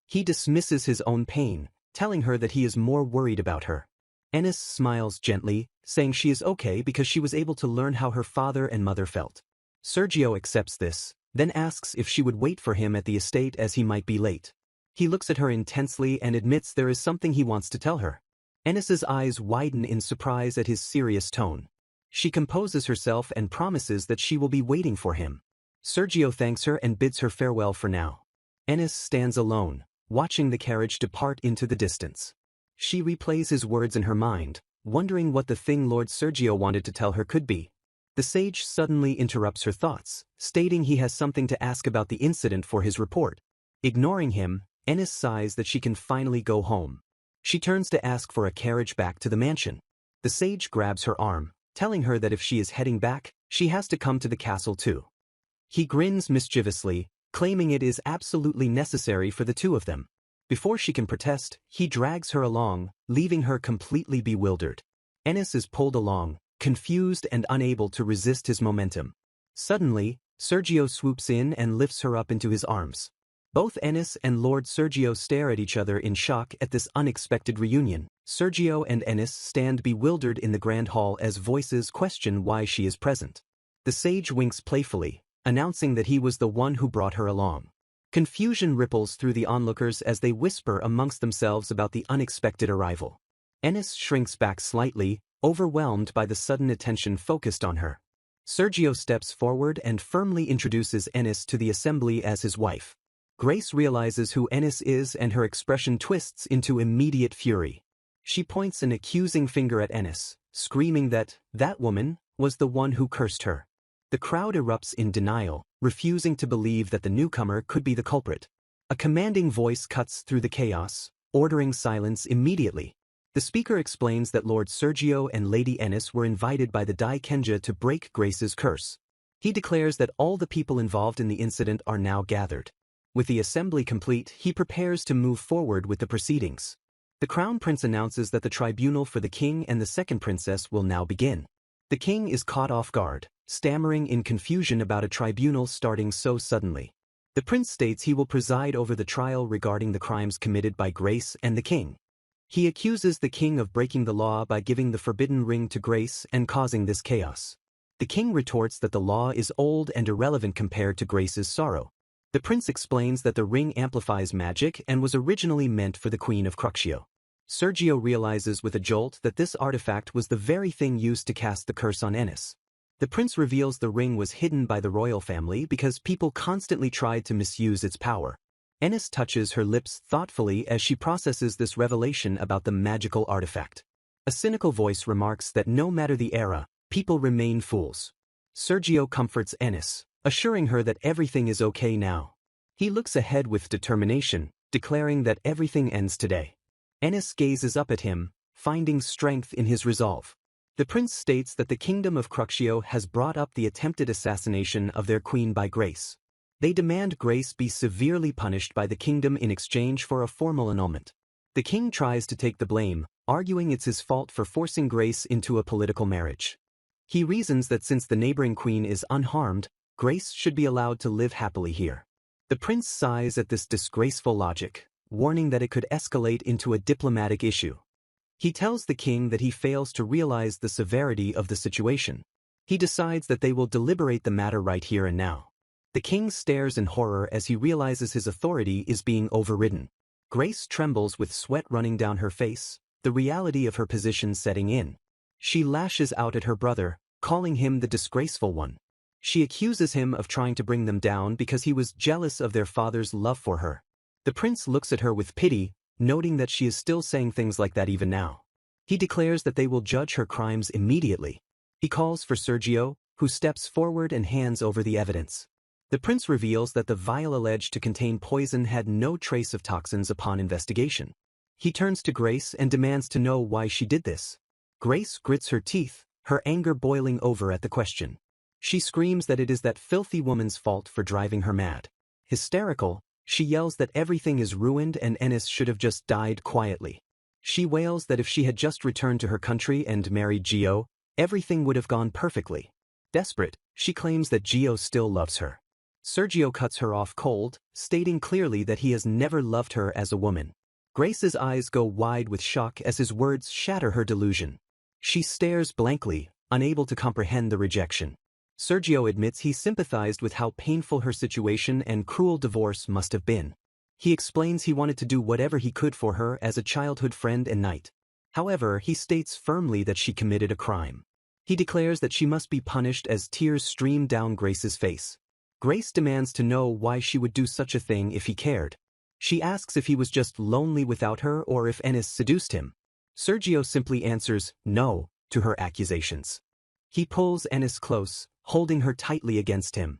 He dismisses his own pain, telling her that he is more worried about her. Ennis smiles gently, saying she is okay because she was able to learn how her father and mother felt. Sergio accepts this, then asks if she would wait for him at the estate as he might be late. He looks at her intensely and admits there is something he wants to tell her. Ennis's eyes widen in surprise at his serious tone. She composes herself and promises that she will be waiting for him. Sergio thanks her and bids her farewell for now. Ennis stands alone, watching the carriage depart into the distance. She replays his words in her mind, wondering what the thing Lord Sergio wanted to tell her could be. The sage suddenly interrupts her thoughts, stating he has something to ask about the incident for his report. Ignoring him, Ennis sighs that she can finally go home. She turns to ask for a carriage back to the mansion. The sage grabs her arm, telling her that if she is heading back, she has to come to the castle too. He grins mischievously, claiming it is absolutely necessary for the two of them. Before she can protest, he drags her along, leaving her completely bewildered. Ennis is pulled along, confused and unable to resist his momentum. Suddenly, Sergio swoops in and lifts her up into his arms. Both Ennis and Lord Sergio stare at each other in shock at this unexpected reunion. Sergio and Ennis stand bewildered in the grand hall as voices question why she is present. The sage winks playfully, announcing that he was the one who brought her along. Confusion ripples through the onlookers as they whisper amongst themselves about the unexpected arrival. Ennis shrinks back slightly, overwhelmed by the sudden attention focused on her. Sergio steps forward and firmly introduces Ennis to the assembly as his wife. Grace realizes who Ennis is and her expression twists into immediate fury. She points an accusing finger at Ennis, screaming that woman was the one who cursed her. The crowd erupts in denial, refusing to believe that the newcomer could be the culprit. A commanding voice cuts through the chaos, ordering silence immediately. The speaker explains that Lord Sergio and Lady Ennis were invited by the Daikenja to break Grace's curse. He declares that all the people involved in the incident are now gathered. With the assembly complete, he prepares to move forward with the proceedings. The Crown Prince announces that the tribunal for the king and the second princess will now begin. The king is caught off guard, stammering in confusion about a tribunal starting so suddenly. The prince states he will preside over the trial regarding the crimes committed by Grace and the king. He accuses the king of breaking the law by giving the forbidden ring to Grace and causing this chaos. The king retorts that the law is old and irrelevant compared to Grace's sorrow. The prince explains that the ring amplifies magic and was originally meant for the Queen of Cruxio. Sergio realizes with a jolt that this artifact was the very thing used to cast the curse on Ennis. The prince reveals the ring was hidden by the royal family because people constantly tried to misuse its power. Ennis touches her lips thoughtfully as she processes this revelation about the magical artifact. A cynical voice remarks that no matter the era, people remain fools. Sergio comforts Ennis, assuring her that everything is okay now. He looks ahead with determination, declaring that everything ends today. Ennis gazes up at him, finding strength in his resolve. The prince states that the kingdom of Cruxio has brought up the attempted assassination of their queen by Grace. They demand Grace be severely punished by the kingdom in exchange for a formal annulment. The king tries to take the blame, arguing it's his fault for forcing Grace into a political marriage. He reasons that since the neighboring queen is unharmed, Grace should be allowed to live happily here. The prince sighs at this disgraceful logic, warning that it could escalate into a diplomatic issue. He tells the king that he fails to realize the severity of the situation. He decides that they will deliberate the matter right here and now. The king stares in horror as he realizes his authority is being overridden. Grace trembles with sweat running down her face, the reality of her position setting in. She lashes out at her brother, calling him the disgraceful one. She accuses him of trying to bring them down because he was jealous of their father's love for her. The prince looks at her with pity, noting that she is still saying things like that even now. He declares that they will judge her crimes immediately. He calls for Sergio, who steps forward and hands over the evidence. The prince reveals that the vial alleged to contain poison had no trace of toxins upon investigation. He turns to Grace and demands to know why she did this. Grace grits her teeth, her anger boiling over at the question. She screams that it is that filthy woman's fault for driving her mad. Hysterical, she yells that everything is ruined and Ennis should have just died quietly. She wails that if she had just returned to her country and married Gio, everything would have gone perfectly. Desperate, she claims that Gio still loves her. Sergio cuts her off cold, stating clearly that he has never loved her as a woman. Grace's eyes go wide with shock as his words shatter her delusion. She stares blankly, unable to comprehend the rejection. Sergio admits he sympathized with how painful her situation and cruel divorce must have been. He explains he wanted to do whatever he could for her as a childhood friend and knight. However, he states firmly that she committed a crime. He declares that she must be punished as tears stream down Grace's face. Grace demands to know why she would do such a thing if he cared. She asks if he was just lonely without her or if Ennis seduced him. Sergio simply answers no to her accusations. He pulls Ennis close, holding her tightly against him.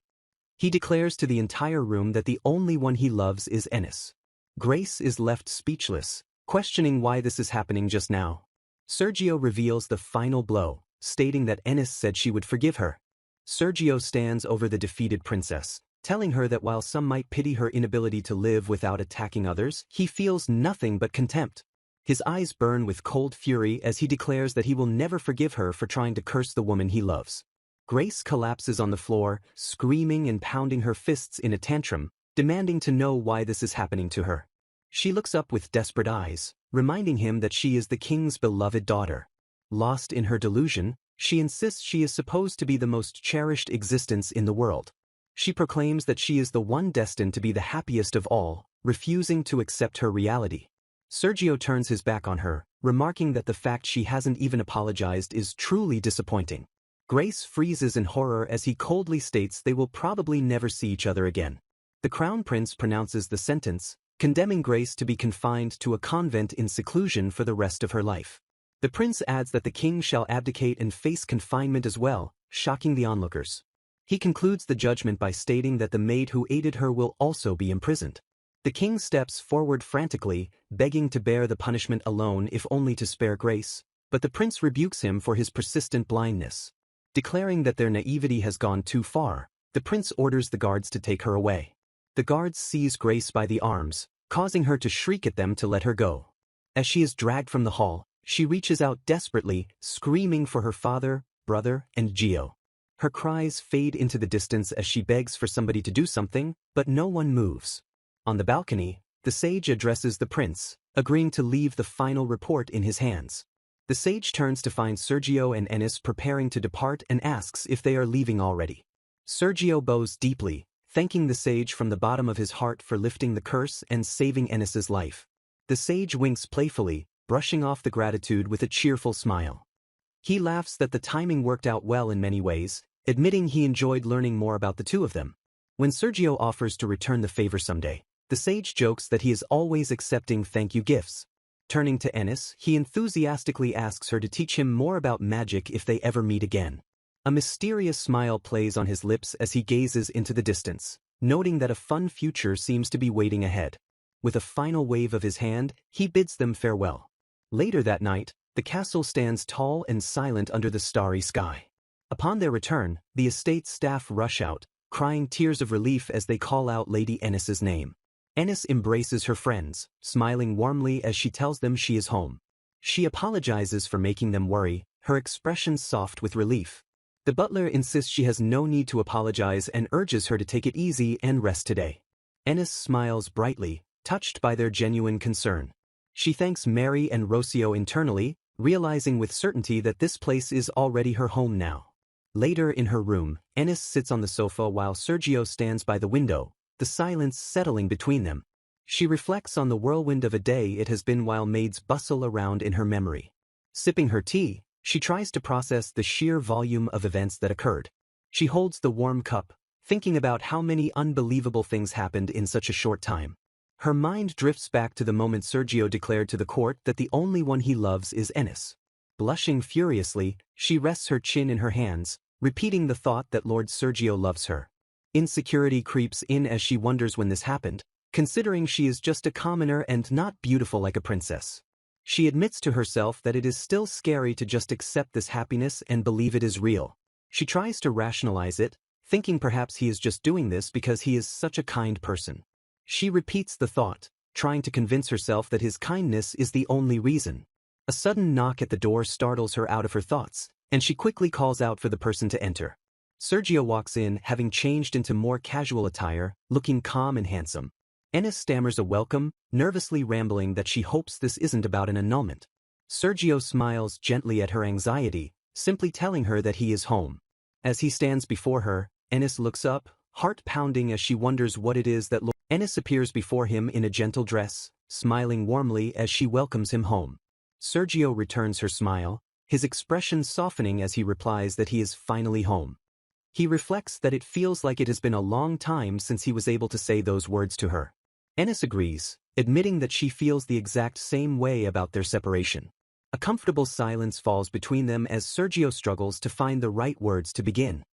He declares to the entire room that the only one he loves is Ennis. Grace is left speechless, questioning why this is happening just now. Sergio reveals the final blow, stating that Ennis said she would forgive her. Sergio stands over the defeated princess, telling her that while some might pity her inability to live without attacking others, he feels nothing but contempt. His eyes burn with cold fury as he declares that he will never forgive her for trying to curse the woman he loves. Grace collapses on the floor, screaming and pounding her fists in a tantrum, demanding to know why this is happening to her. She looks up with desperate eyes, reminding him that she is the king's beloved daughter. Lost in her delusion, she insists she is supposed to be the most cherished existence in the world. She proclaims that she is the one destined to be the happiest of all, refusing to accept her reality. Sergio turns his back on her, remarking that the fact she hasn't even apologized is truly disappointing. Grace freezes in horror as he coldly states they will probably never see each other again. The crown prince pronounces the sentence, condemning Grace to be confined to a convent in seclusion for the rest of her life. The prince adds that the king shall abdicate and face confinement as well, shocking the onlookers. He concludes the judgment by stating that the maid who aided her will also be imprisoned. The king steps forward frantically, begging to bear the punishment alone if only to spare Grace, but the prince rebukes him for his persistent blindness. Declaring that their naivety has gone too far, the prince orders the guards to take her away. The guards seize Grace by the arms, causing her to shriek at them to let her go. As she is dragged from the hall, she reaches out desperately, screaming for her father, brother, and Gio. Her cries fade into the distance as she begs for somebody to do something, but no one moves. On the balcony, the sage addresses the prince, agreeing to leave the final report in his hands. The sage turns to find Sergio and Ennis preparing to depart and asks if they are leaving already. Sergio bows deeply, thanking the sage from the bottom of his heart for lifting the curse and saving Ennis's life. The sage winks playfully, brushing off the gratitude with a cheerful smile. He laughs that the timing worked out well in many ways, admitting he enjoyed learning more about the two of them. When Sergio offers to return the favor someday, the sage jokes that he is always accepting thank you gifts. Turning to Ennis, he enthusiastically asks her to teach him more about magic if they ever meet again. A mysterious smile plays on his lips as he gazes into the distance, noting that a fun future seems to be waiting ahead. With a final wave of his hand, he bids them farewell. Later that night, the castle stands tall and silent under the starry sky. Upon their return, the estate staff rush out, crying tears of relief as they call out Lady Ennis's name. Ennis embraces her friends, smiling warmly as she tells them she is home. She apologizes for making them worry, her expression soft with relief. The butler insists she has no need to apologize and urges her to take it easy and rest today. Ennis smiles brightly, touched by their genuine concern. She thanks Mary and Rocio internally, realizing with certainty that this place is already her home now. Later in her room, Ennis sits on the sofa while Sergio stands by the window, the silence settling between them. She reflects on the whirlwind of a day it has been while maids bustle around in her memory. Sipping her tea, she tries to process the sheer volume of events that occurred. She holds the warm cup, thinking about how many unbelievable things happened in such a short time. Her mind drifts back to the moment Sergio declared to the court that the only one he loves is Ennis. Blushing furiously, she rests her chin in her hands, repeating the thought that Lord Sergio loves her. Insecurity creeps in as she wonders when this happened, considering she is just a commoner and not beautiful like a princess. She admits to herself that it is still scary to just accept this happiness and believe it is real. She tries to rationalize it, thinking perhaps he is just doing this because he is such a kind person. She repeats the thought, trying to convince herself that his kindness is the only reason. A sudden knock at the door startles her out of her thoughts, and she quickly calls out for the person to enter. Sergio walks in, having changed into more casual attire, looking calm and handsome. Ennis stammers a welcome, nervously rambling that she hopes this isn't about an annulment. Sergio smiles gently at her anxiety, simply telling her that he is home. As he stands before her, Ennis looks up, heart pounding as she wonders what it is that Ennis appears before him in a gentle dress, smiling warmly as she welcomes him home. Sergio returns her smile, his expression softening as he replies that he is finally home. He reflects that it feels like it has been a long time since he was able to say those words to her. Ennis agrees, admitting that she feels the exact same way about their separation. A comfortable silence falls between them as Sergio struggles to find the right words to begin.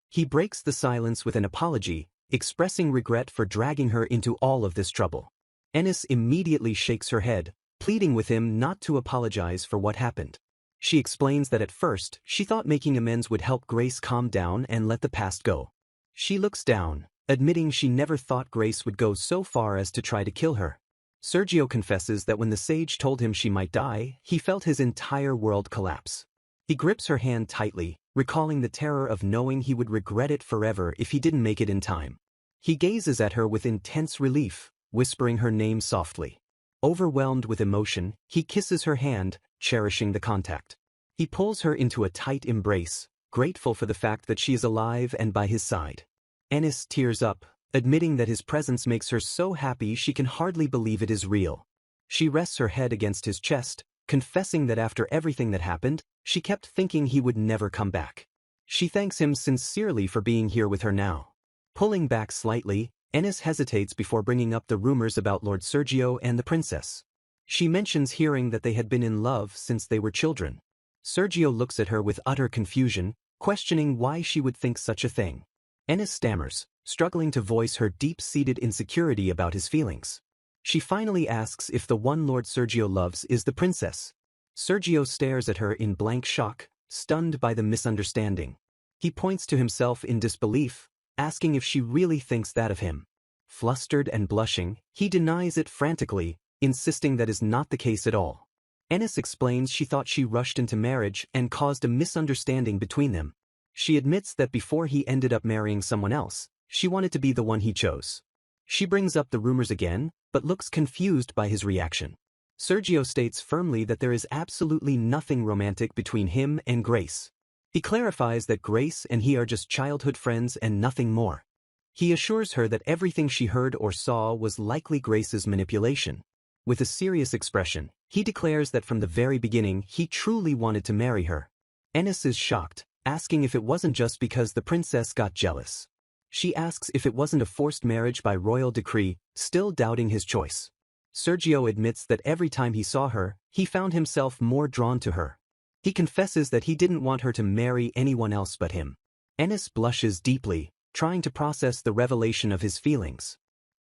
He breaks the silence with an apology, expressing regret for dragging her into all of this trouble. Ennis immediately shakes her head, pleading with him not to apologize for what happened. She explains that at first, she thought making amends would help Grace calm down and let the past go. She looks down, admitting she never thought Grace would go so far as to try to kill her. Sergio confesses that when the sage told him she might die, he felt his entire world collapse. He grips her hand tightly, recalling the terror of knowing he would regret it forever if he didn't make it in time. He gazes at her with intense relief, whispering her name softly. Overwhelmed with emotion, he kisses her hand, cherishing the contact. He pulls her into a tight embrace, grateful for the fact that she is alive and by his side. Ennis tears up, admitting that his presence makes her so happy she can hardly believe it is real. She rests her head against his chest, confessing that after everything that happened, she kept thinking he would never come back. She thanks him sincerely for being here with her now. Pulling back slightly, Ennis hesitates before bringing up the rumors about Lord Sergio and the princess. She mentions hearing that they had been in love since they were children. Sergio looks at her with utter confusion, questioning why she would think such a thing. Ennis stammers, struggling to voice her deep-seated insecurity about his feelings. She finally asks if the one Lord Sergio loves is the princess. Sergio stares at her in blank shock, stunned by the misunderstanding. He points to himself in disbelief, asking if she really thinks that of him. Flustered and blushing, he denies it frantically, insisting that is not the case at all. Ennis explains she thought she rushed into marriage and caused a misunderstanding between them. She admits that before he ended up marrying someone else, she wanted to be the one he chose. She brings up the rumors again, but looks confused by his reaction. Sergio states firmly that there is absolutely nothing romantic between him and Grace. He clarifies that Grace and he are just childhood friends and nothing more. He assures her that everything she heard or saw was likely Grace's manipulation. With a serious expression, he declares that from the very beginning he truly wanted to marry her. Ennis is shocked, asking if it wasn't just because the princess got jealous. She asks if it wasn't a forced marriage by royal decree, still doubting his choice. Sergio admits that every time he saw her, he found himself more drawn to her. He confesses that he didn't want her to marry anyone else but him. Ennis blushes deeply, trying to process the revelation of his feelings.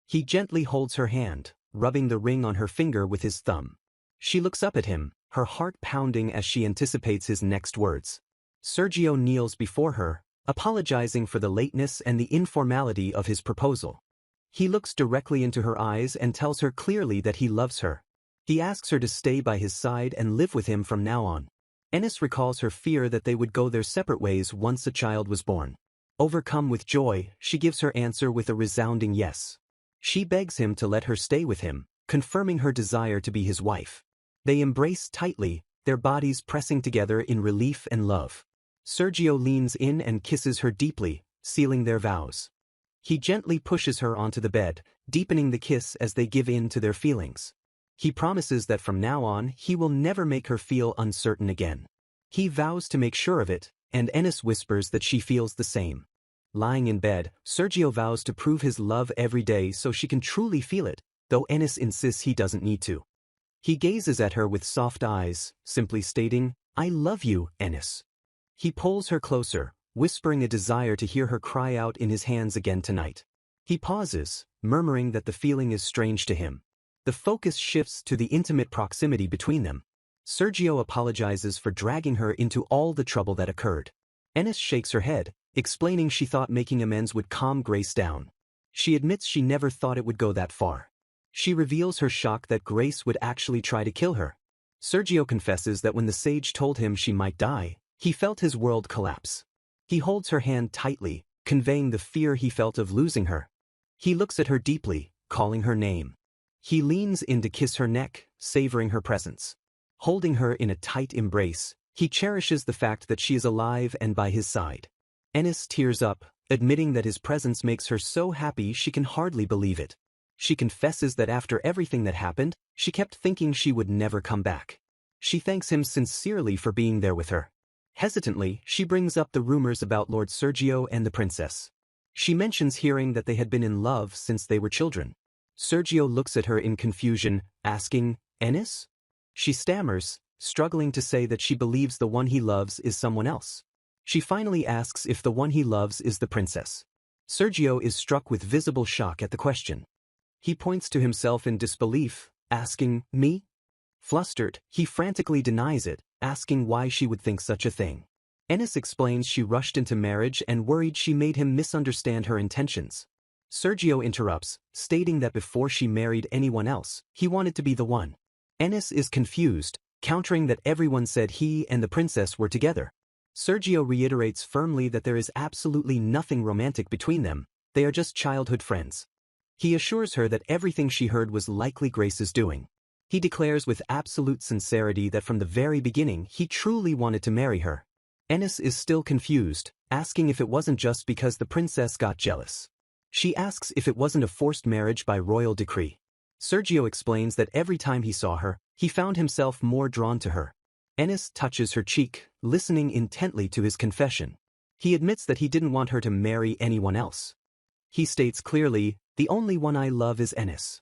He gently holds her hand, rubbing the ring on her finger with his thumb. She looks up at him, her heart pounding as she anticipates his next words. Sergio kneels before her, apologizing for the lateness and the informality of his proposal. He looks directly into her eyes and tells her clearly that he loves her. He asks her to stay by his side and live with him from now on. Ennis recalls her fear that they would go their separate ways once a child was born. Overcome with joy, she gives her answer with a resounding yes. She begs him to let her stay with him, confirming her desire to be his wife. They embrace tightly, their bodies pressing together in relief and love. Sergio leans in and kisses her deeply, sealing their vows. He gently pushes her onto the bed, deepening the kiss as they give in to their feelings. He promises that from now on he will never make her feel uncertain again. He vows to make sure of it, and Ennis whispers that she feels the same. Lying in bed, Sergio vows to prove his love every day so she can truly feel it, though Ennis insists he doesn't need to. He gazes at her with soft eyes, simply stating, "I love you, Ennis." He pulls her closer, whispering a desire to hear her cry out in his hands again tonight. He pauses, murmuring that the feeling is strange to him. The focus shifts to the intimate proximity between them. Sergio apologizes for dragging her into all the trouble that occurred. Ennis shakes her head, explaining she thought making amends would calm Grace down. She admits she never thought it would go that far. She reveals her shock that Grace would actually try to kill her. Sergio confesses that when the sage told him she might die, he felt his world collapse. He holds her hand tightly, conveying the fear he felt of losing her. He looks at her deeply, calling her name. He leans in to kiss her neck, savoring her presence. Holding her in a tight embrace, he cherishes the fact that she is alive and by his side. Ennis tears up, admitting that his presence makes her so happy she can hardly believe it. She confesses that after everything that happened, she kept thinking she would never come back. She thanks him sincerely for being there with her. Hesitantly, she brings up the rumors about Lord Sergio and the princess. She mentions hearing that they had been in love since they were children. Sergio looks at her in confusion, asking, "Ennis?" She stammers, struggling to say that she believes the one he loves is someone else. She finally asks if the one he loves is the princess. Sergio is struck with visible shock at the question. He points to himself in disbelief, asking, "Me?" Flustered, he frantically denies it, asking why she would think such a thing. Ennis explains she rushed into marriage and worried she made him misunderstand her intentions. Sergio interrupts, stating that before she married anyone else, he wanted to be the one. Ennis is confused, countering that everyone said he and the princess were together. Sergio reiterates firmly that there is absolutely nothing romantic between them, they are just childhood friends. He assures her that everything she heard was likely Grace's doing. He declares with absolute sincerity that from the very beginning he truly wanted to marry her. Ennis is still confused, asking if it wasn't just because the princess got jealous. She asks if it wasn't a forced marriage by royal decree. Sergio explains that every time he saw her, he found himself more drawn to her. Ennis touches her cheek, listening intently to his confession. He admits that he didn't want her to marry anyone else. He states clearly, "The only one I love is Ennis."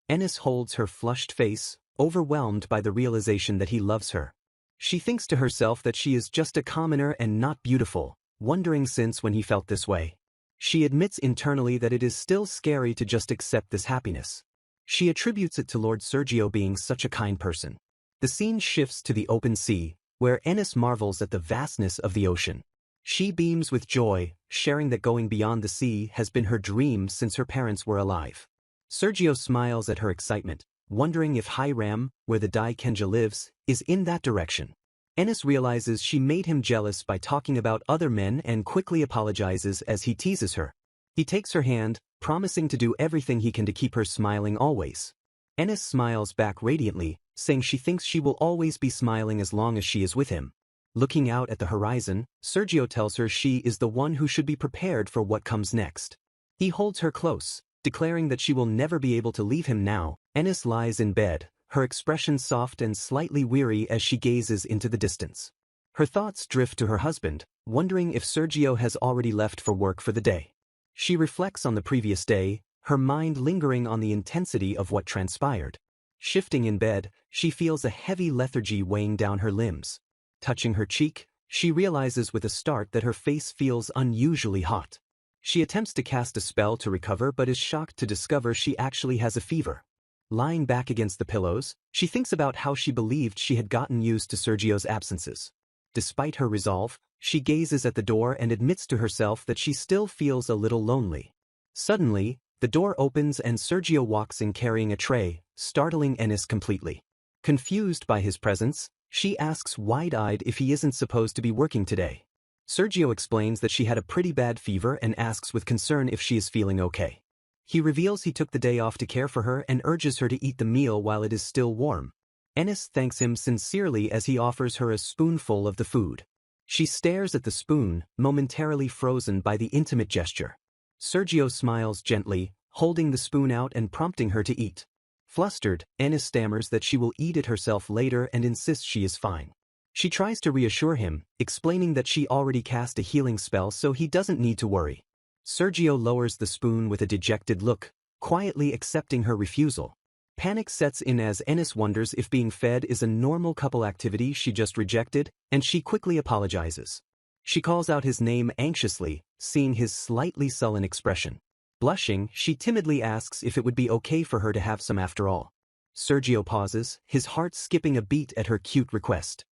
Ennis holds her flushed face, overwhelmed by the realization that he loves her. She thinks to herself that she is just a commoner and not beautiful, wondering since when he felt this way. She admits internally that it is still scary to just accept this happiness. She attributes it to Lord Sergio being such a kind person. The scene shifts to the open sea, where Ennis marvels at the vastness of the ocean. She beams with joy, sharing that going beyond the sea has been her dream since her parents were alive. Sergio smiles at her excitement, wondering if Hiram, where the Dai Kenja lives, is in that direction. Ennis realizes she made him jealous by talking about other men and quickly apologizes as he teases her. He takes her hand, promising to do everything he can to keep her smiling always. Ennis smiles back radiantly, saying she thinks she will always be smiling as long as she is with him. Looking out at the horizon, Sergio tells her she is the one who should be prepared for what comes next. He holds her close, Declaring that she will never be able to leave him now, Ennis lies in bed, her expression soft and slightly weary as she gazes into the distance. Her thoughts drift to her husband, wondering if Sergio has already left for work for the day. She reflects on the previous day, her mind lingering on the intensity of what transpired. Shifting in bed, she feels a heavy lethargy weighing down her limbs. Touching her cheek, she realizes with a start that her face feels unusually hot. She attempts to cast a spell to recover but is shocked to discover she actually has a fever. Lying back against the pillows, she thinks about how she believed she had gotten used to Sergio's absences. Despite her resolve, she gazes at the door and admits to herself that she still feels a little lonely. Suddenly, the door opens and Sergio walks in carrying a tray, startling Ennis completely. Confused by his presence, she asks wide-eyed if he isn't supposed to be working today. Sergio explains that she had a pretty bad fever and asks with concern if she is feeling okay. He reveals he took the day off to care for her and urges her to eat the meal while it is still warm. Ennis thanks him sincerely as he offers her a spoonful of the food. She stares at the spoon, momentarily frozen by the intimate gesture. Sergio smiles gently, holding the spoon out and prompting her to eat. Flustered, Ennis stammers that she will eat it herself later and insists she is fine. She tries to reassure him, explaining that she already cast a healing spell so he doesn't need to worry. Sergio lowers the spoon with a dejected look, quietly accepting her refusal. Panic sets in as Ennis wonders if being fed is a normal couple activity she just rejected, and she quickly apologizes. She calls out his name anxiously, seeing his slightly sullen expression. Blushing, she timidly asks if it would be okay for her to have some after all. Sergio pauses, his heart skipping a beat at her cute request.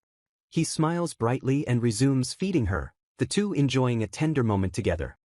He smiles brightly and resumes feeding her, the two enjoying a tender moment together.